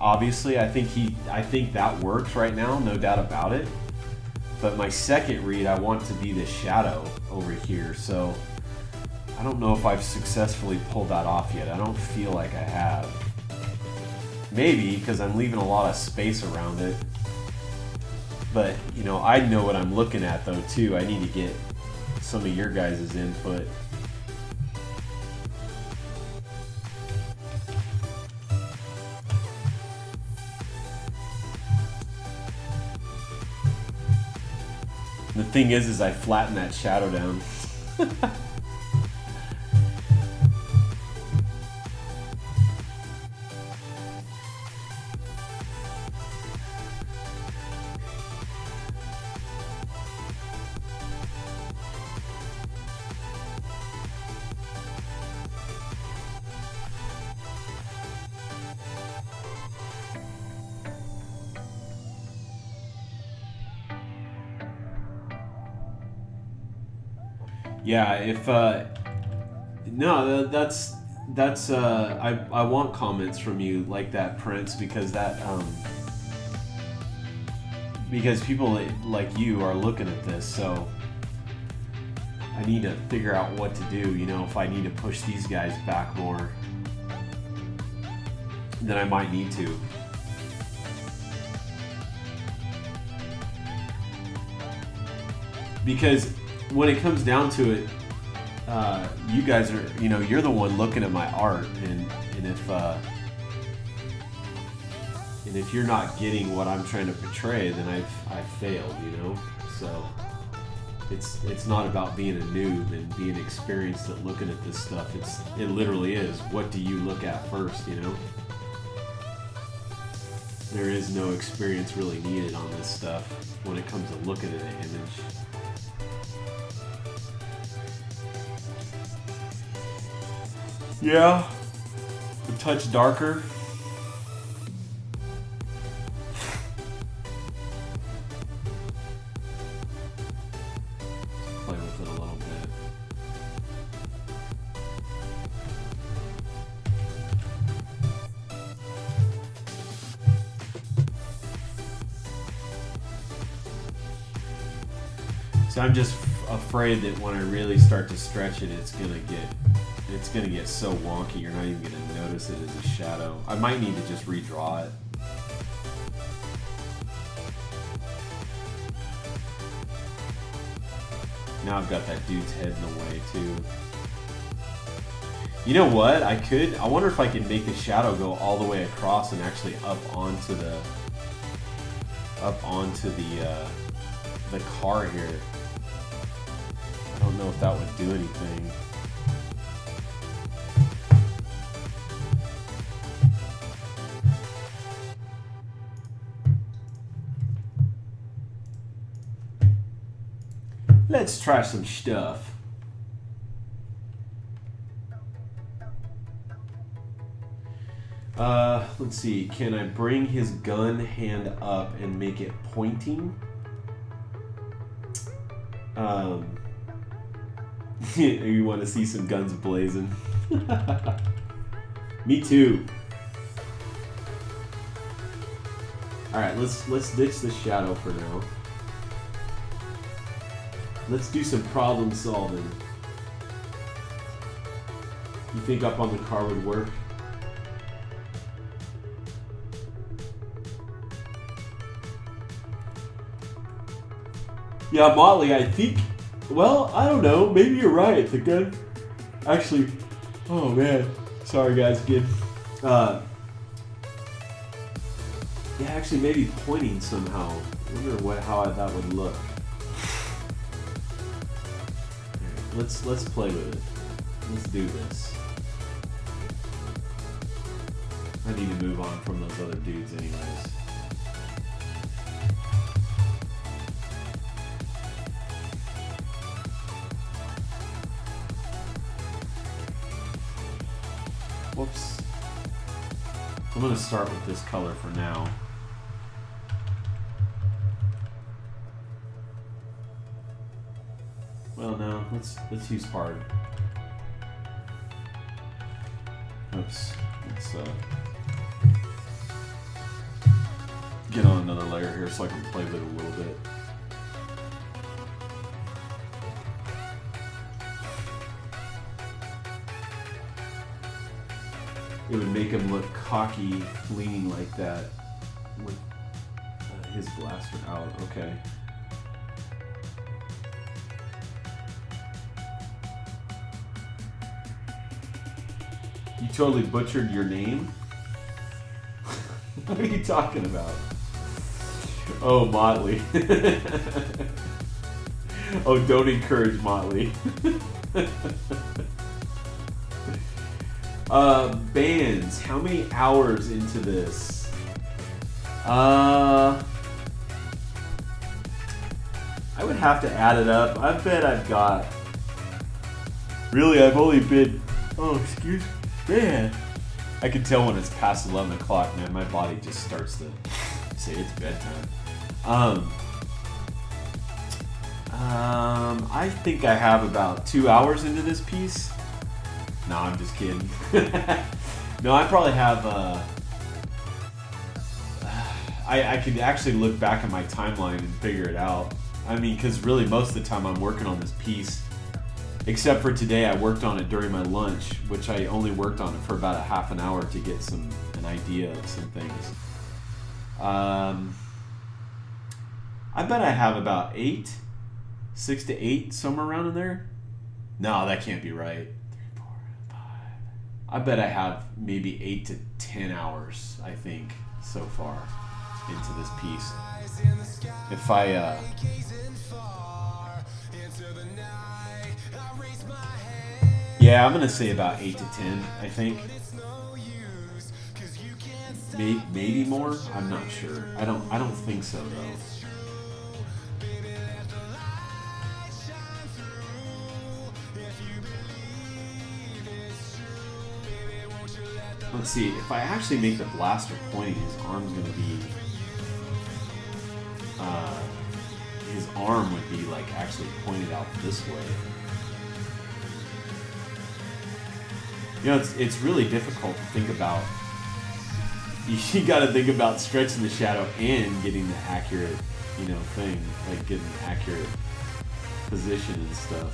Obviously, I think that works right now, no doubt about it. But my second read, I want to be the shadow over here. So I don't know if I've successfully pulled that off yet. I don't feel like I have. Maybe because I'm leaving a lot of space around it. But you know, I know what I'm looking at though too. I need to get some of your guys' input. The thing is I flatten that shadow down. Yeah, if no, that's I want comments from you like that, Prince, because because people like you are looking at this, so I need to figure out what to do. You know, if I need to push these guys back more, then I might need to. Because when it comes down to it, you guys are, you know, you're the one looking at my art, and if you're not getting what I'm trying to portray, then I've failed, you know. So it's not about being a noob and being experienced at looking at this stuff. It literally is, what do you look at first, you know? There is no experience really needed on this stuff when it comes to looking at an image. Yeah, a touch darker. Play with it a little bit. So I'm just afraid that when I really start to stretch it, it's gonna get so wonky you're not even gonna notice it as a shadow. I might need to just redraw it. Now I've got that dude's head in the way too. You know what? I wonder if I can make the shadow go all the way across and actually up onto the car here. I don't know if that would do anything. Let's try some stuff. Let's see. Can I bring his gun hand up and make it pointing? You want to see some guns blazing? Me too. All right, let's ditch the shadow for now. Let's do some problem solving. You think up on the car would work? Yeah, Motley, I think... Well, I don't know. Maybe you're right. The gun... Actually... Oh, man. Sorry, guys. Again. Yeah, actually, maybe pointing somehow. I wonder how that would look. Let's play with it. Let's do this. I need to move on from those other dudes anyways. Whoops. I'm gonna start with this color for now. Well, no, let's use hard. Oops. Let's get on another layer here so I can play with it a little bit. It would make him look cocky, leaning like that with his blaster out. Okay. You totally butchered your name? What are you talking about? Oh, Motley. Oh, don't encourage Motley. Bands. How many hours into this? I would have to add it up. I bet I've got... Really, I've only been... Oh, excuse me. Man, I can tell when it's past 11 o'clock, man. My body just starts to say it's bedtime. I think I have about 2 hours into this piece. No, I'm just kidding. No, I probably have, I could actually look back at my timeline and figure it out. I mean, because really most of the time I'm working on this piece, except for today I worked on it during my lunch, which I only worked on it for about a half an hour to get an idea of some things. I bet I have about 6 to 8, somewhere around in there. No, that can't be right. 3, 4, 5. I bet I have maybe 8 to 10 hours, I think, so far into this piece. If I, yeah, I'm gonna say about 8 to 10, I think. Maybe more. I'm not sure. I don't think so though. Let's see. If I actually make the blaster pointing, his arm's gonna be. His arm would be like actually pointed out this way. You know, it's really difficult to think about. You got to think about stretching the shadow and getting the accurate, thing, like getting the accurate position and stuff.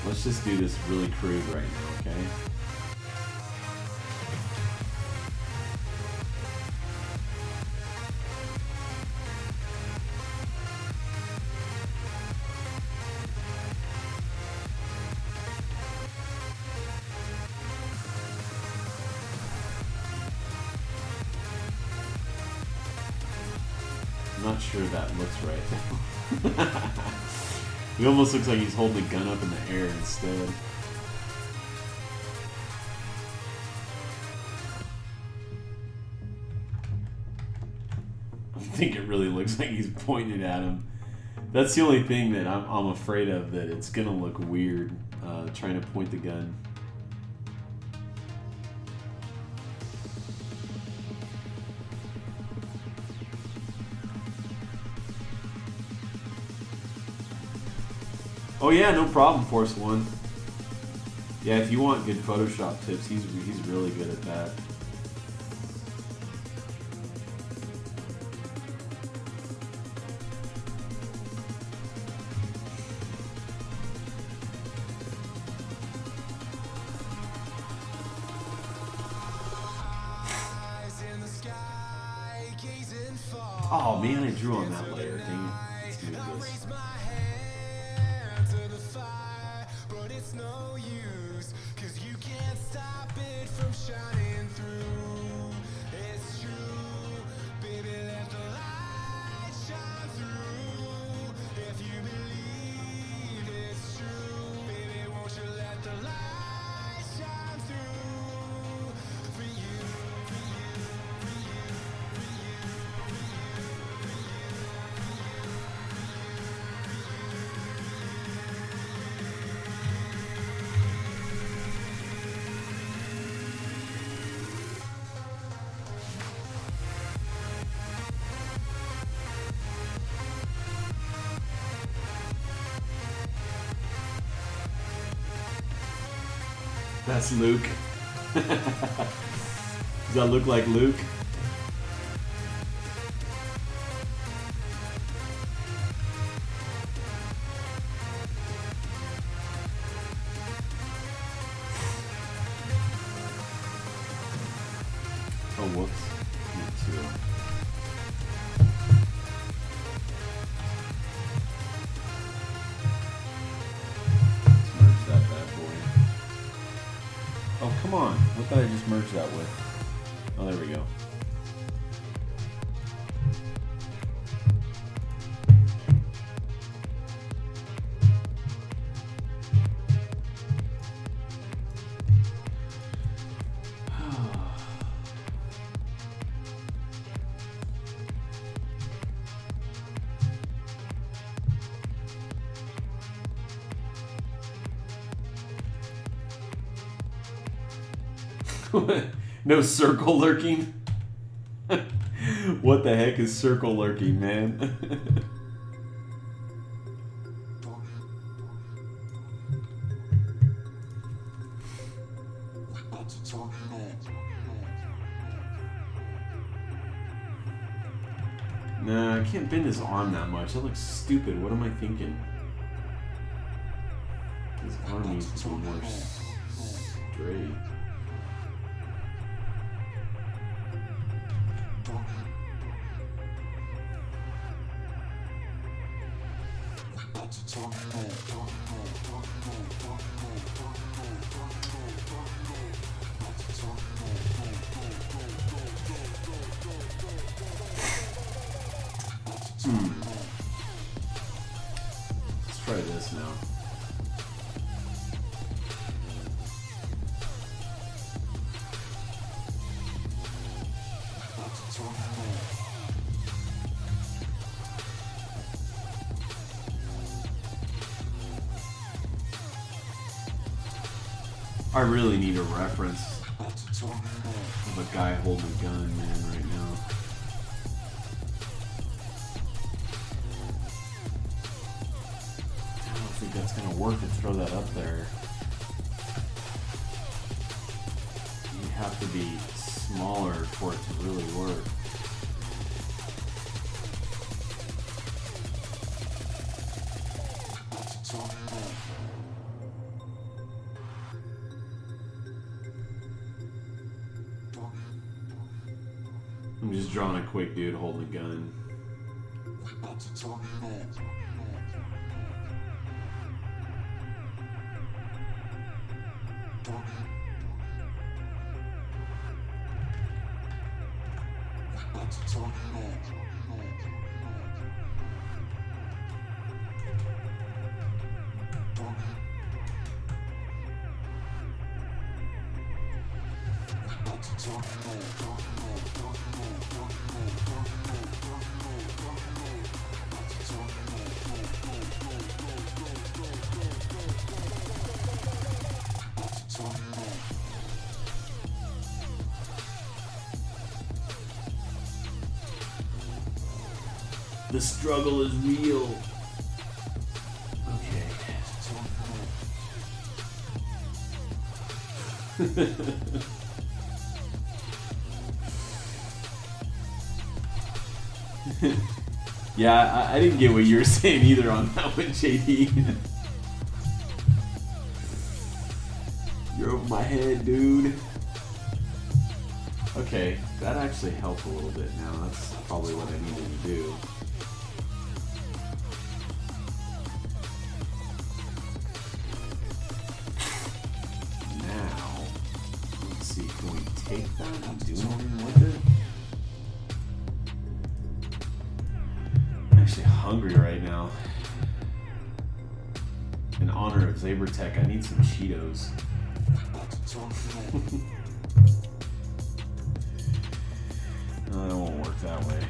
Let's just do this really crude right now, okay? I'm not sure that looks right now. It almost looks like he's holding the gun up in the air instead. I think it really looks like he's pointing at him. That's the only thing that I'm afraid of, that it's gonna look weird trying to point the gun. Oh yeah, no problem, Force One. Yeah, if you want good Photoshop tips, he's really good at that. Oh man, I drew on that layer. Dang it. Let's move this. It's no use, 'cause you can't stop it from shining through. It's true, baby, let the light shine through. If you believe it's true, baby, won't you let the light shine through? For you, for you, for you, for you, for you, That's Luke. Does that look like Luke? Oh, whoops. Let's merge that bad boy. Oh, come on. What did I just merge that with? Oh, there we go. No circle lurking? What the heck is circle lurking, man? Nah, I can't bend his arm that much. That looks stupid. What am I thinking? His arm needs to be more straight. Let's try this now. I really need a reference of a guy holding a gun, man, right now. I don't think that's gonna work to throw that up there. You have to be smaller for it to really work. I'm just drawing a quick dude holding a gun. The struggle is real. Okay. Yeah, I didn't get what you were saying either on that one, JD. You're over my head, dude. Okay, that actually helped a little bit now. That's probably what I needed to do. Now, let's see, can we take that and do anything with it? I'm actually hungry right now. In honor of Zabertech, I need some Cheetos. No, that won't work that way.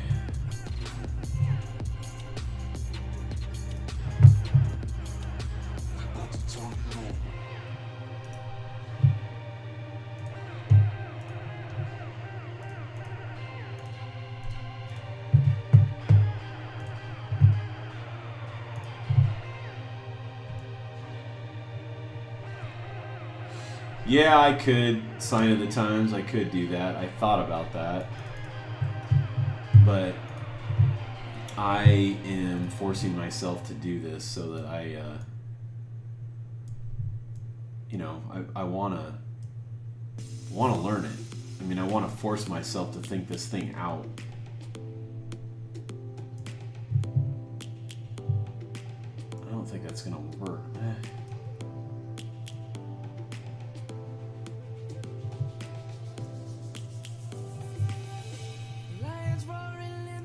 Yeah, I could. Sign of the Times, I could do that. I thought about that. But I am forcing myself to do this so that I want to learn it. I mean, I want to force myself to think this thing out. I don't think that's gonna work.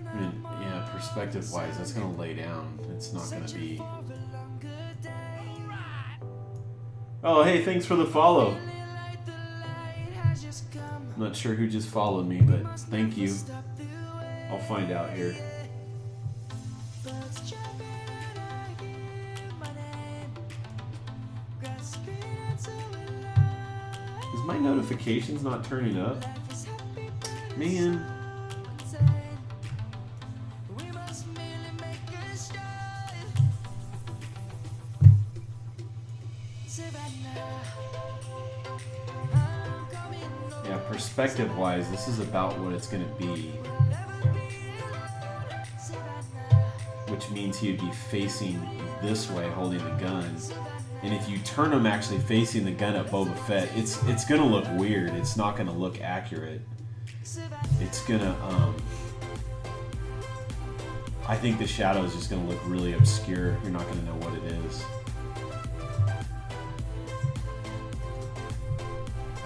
I mean, yeah, perspective-wise, that's gonna lay down. It's not gonna be. Oh, hey, thanks for the follow. I'm not sure who just followed me, but thank you. I'll find out here. Is my notifications not turning up? Man. Yeah, perspective-wise, this is about what it's going to be. means he would be facing this way, holding the gun. And if you turn him actually facing the gun at Boba Fett, it's gonna look weird. It's not gonna look accurate. It's gonna I think the shadow is just gonna look really obscure. You're not gonna know what it is.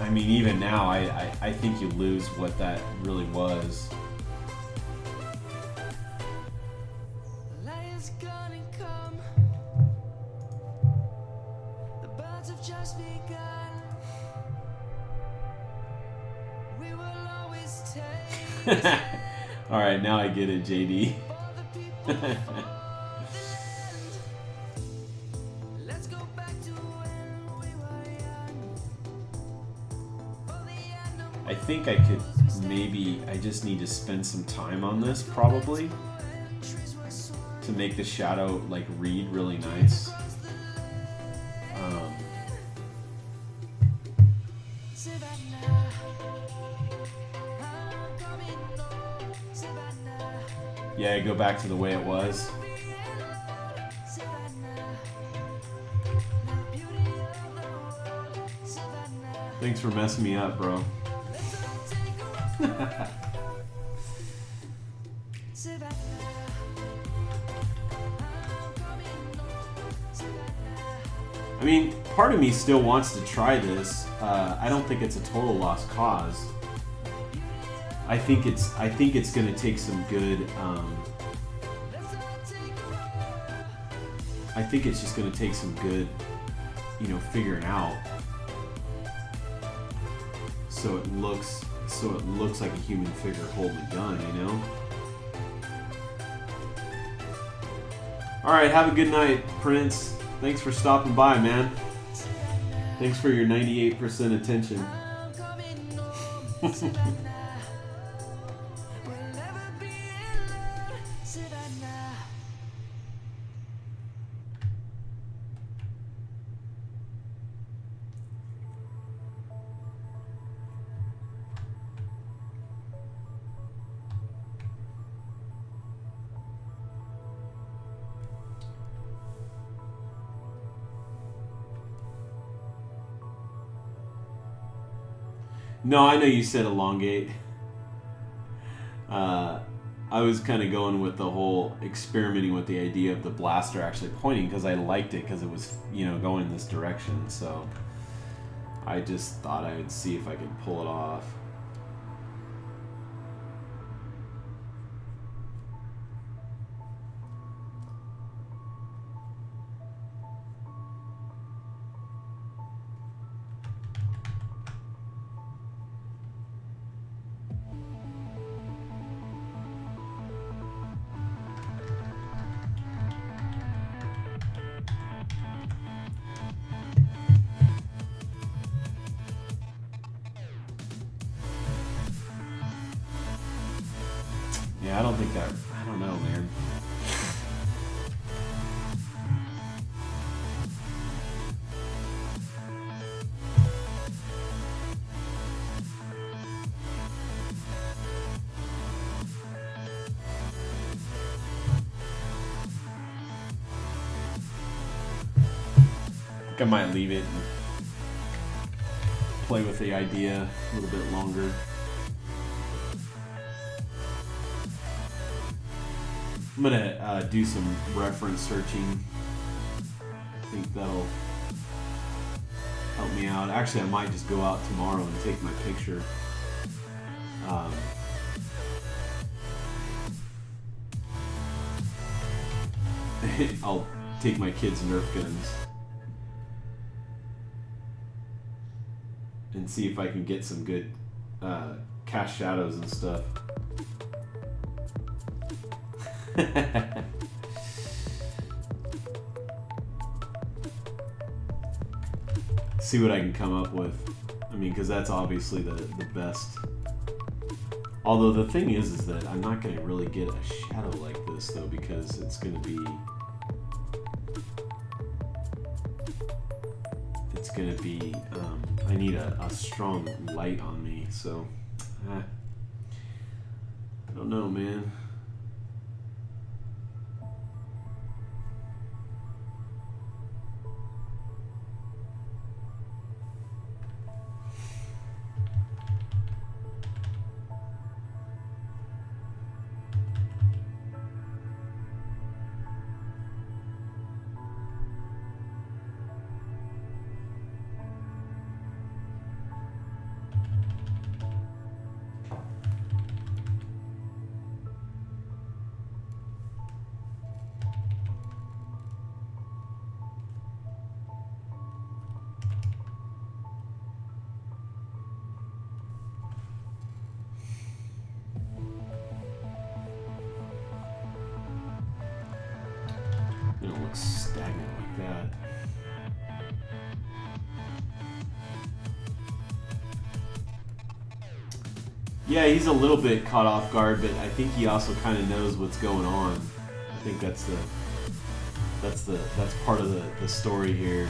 I mean, even now, I think you lose what that really was. Lion's gonna come. The birds have just begun. We will always take All right, now I get it, JD. all the people for the land. Let's go back to when we were young. For the animals I think I could maybe, I just need to spend some time on this probably trees were swung. to make the shadow like read really nice. Savannah, I'm coming home. Savannah, Yeah, I go back to the way it was. Savannah, the beauty of the world. Savannah, Thanks for messing me up, bro. let's all take a walk. Savannah, I'm coming home. Savannah, I mean, part of me still wants to try this. I don't think it's a total lost cause. I think it's gonna take some good. let's all take a walk. I think it's just gonna take some good, figuring out. So it looks like a human figure holding a gun, All right, have a good night, Prince. Thanks for stopping by, man. Thanks for your 98% attention. I'm coming home. Savannah, we'll never be alone. Savannah. No, I know you said elongate. I was kind of going with the whole experimenting with the idea of the blaster actually pointing because I liked it because it was, going in this direction. So I just thought I would see if I could pull it off. Yeah, I don't know, man. I think I might leave it and play with the idea a little bit longer. I'm gonna do some reference searching. I think that'll help me out. Actually, I might just go out tomorrow and take my picture. I'll take my kids' Nerf guns and see if I can get some good cast shadows and stuff. See what I can come up with. I mean, because that's obviously the best. Although the thing is that I'm not going to really get a shadow like this though, because it's going to be. I need a strong light on me, so. I don't know, man. that. Yeah, he's a little bit caught off guard, but I think he also kind of knows what's going on. I think that's part of the story here.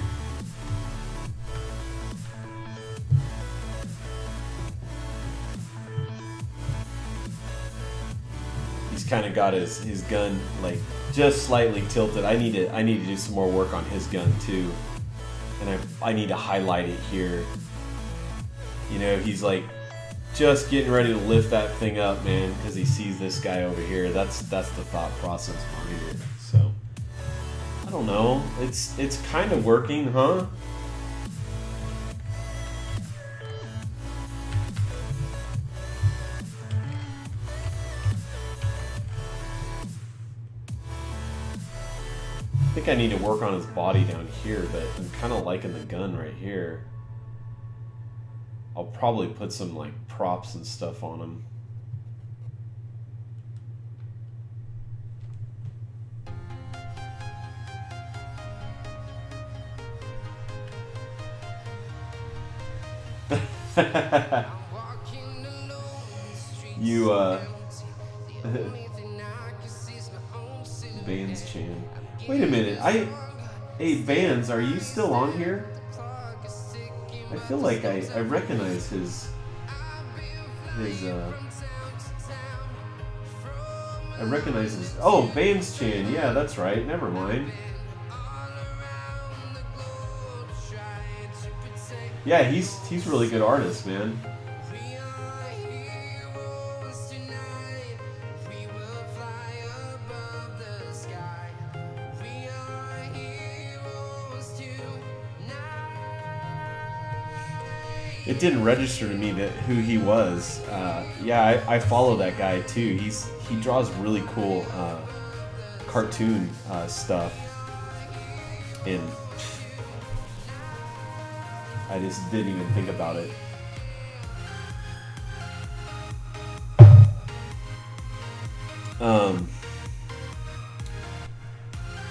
He's kind of got his gun like just slightly tilted. I need to do some more work on his gun too, and I need to highlight it here. You know, he's like just getting ready to lift that thing up, man, because he sees this guy over here. That's the thought process behind it. So I don't know. It's kind of working, huh? I think I need to work on his body down here, but I'm kind of liking the gun right here. I'll probably put some like props and stuff on him. You Vans Chan. Wait a minute. Hey Vans, are you still on here? I feel like I recognize his I recognize his. Oh, Vans Chan. Yeah, that's right. Never mind. Yeah, he's a really good artist, man. It didn't register to me that who he was. Yeah, I follow that guy too. He draws really cool cartoon stuff, and I just didn't even think about it.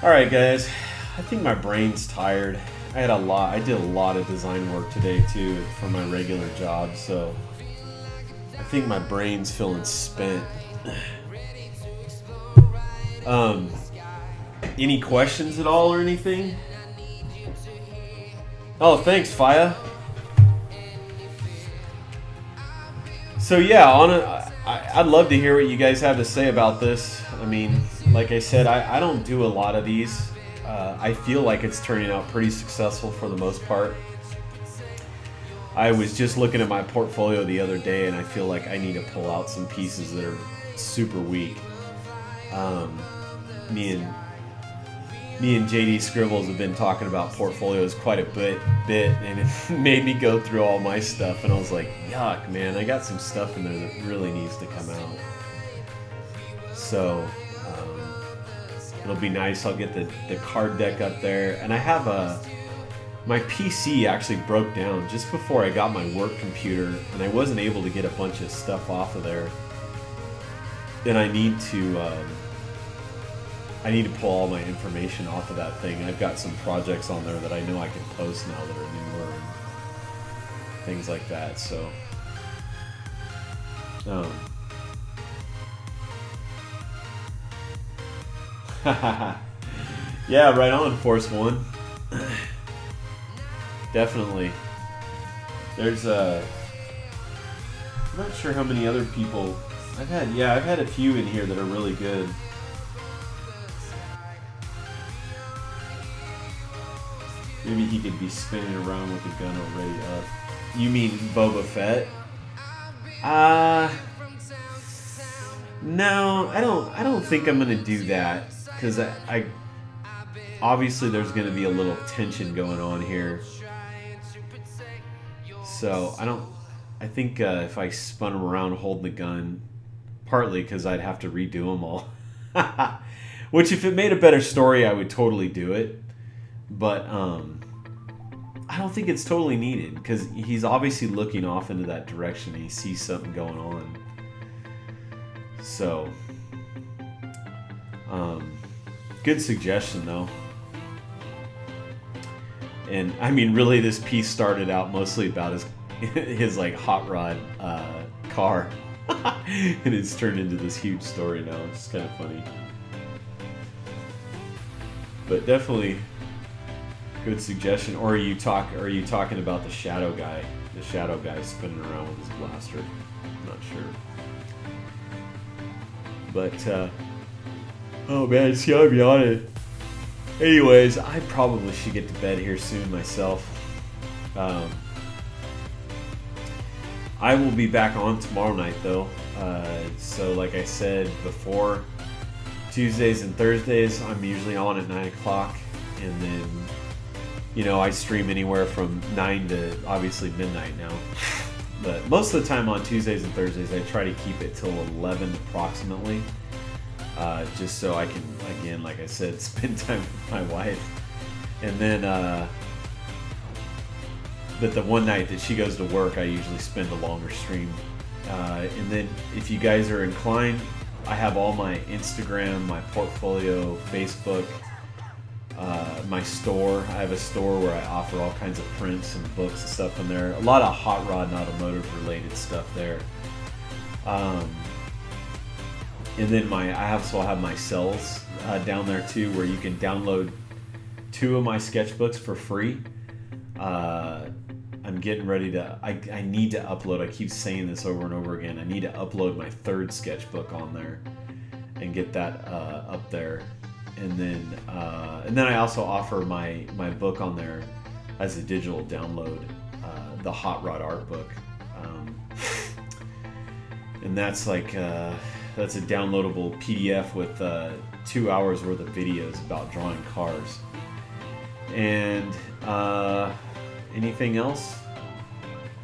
All right, guys. I think my brain's tired. I did a lot of design work today too for my regular job, so I think my brain's feeling spent. Any questions at all or anything? Oh, thanks, Faya. So yeah, I'd love to hear what you guys have to say about this. I mean, like I said, I don't do a lot of these. I feel like it's turning out pretty successful for the most part. I was just looking at my portfolio the other day, and I feel like I need to pull out some pieces that are super weak. Me and JD Scribbles have been talking about portfolios quite a bit, and it made me go through all my stuff, and I was like, yuck, man, I got some stuff in there that really needs to come out. So it'll be nice. I'll get the card deck up there, and I have my PC actually broke down just before I got my work computer, and I wasn't able to get a bunch of stuff off of there. Then I need to pull all my information off of that thing. I've got some projects on there that I know I can post now that are newer and things like that. So yeah, right on, Force One. Definitely. There's I'm not sure how many other people I've had a few in here that are really good. Maybe he could be spinning around with the gun already up. You mean Boba Fett? No, I don't think I'm gonna do that, because I obviously there's gonna be a little tension going on here. So I think if I spun him around holding the gun, partly because I'd have to redo them all. Which, if it made a better story, I would totally do it. But I don't think it's totally needed, because he's obviously looking off into that direction and he sees something going on. So, good suggestion though. And I mean, really, this piece started out mostly about his like hot rod car, and it's turned into this huge story now. It's kind of funny, but definitely good suggestion. Or are you talking about the shadow guy? The shadow guy spinning around with his blaster. I'm not sure. But oh man, it's gotta be on it. Anyways, I probably should get to bed here soon myself. I will be back on tomorrow night though. So like I said before, Tuesdays and Thursdays I'm usually on at 9 o'clock, and then I stream anywhere from 9 to obviously midnight now. But most of the time on Tuesdays and Thursdays I try to keep it till 11 approximately. Just so I can, again, like I said, spend time with my wife. And then, but the one night that she goes to work, I usually spend a longer stream. And then if you guys are inclined, I have all my Instagram, my portfolio, Facebook, my store. I have a store where I offer all kinds of prints and books and stuff in there. A lot of hot rod and automotive related stuff there. And then I also have my cells down there too, where you can download 2 of my sketchbooks for free. I'm getting ready to, I need to upload, I keep saying this over and over again, I need to upload my 3rd sketchbook on there and get that up there. And then I also offer my book on there as a digital download, the Hot Rod Art Book. And that's like, that's a downloadable PDF with 2 hours worth of videos about drawing cars. And anything else?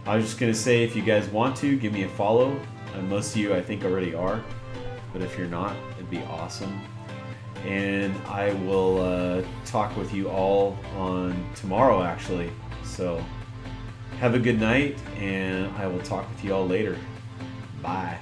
I was just going to say, if you guys want to, give me a follow. Most of you I think already are, but if you're not, it'd be awesome. And I will talk with you all on tomorrow actually. So have a good night, and I will talk with you all later. Bye.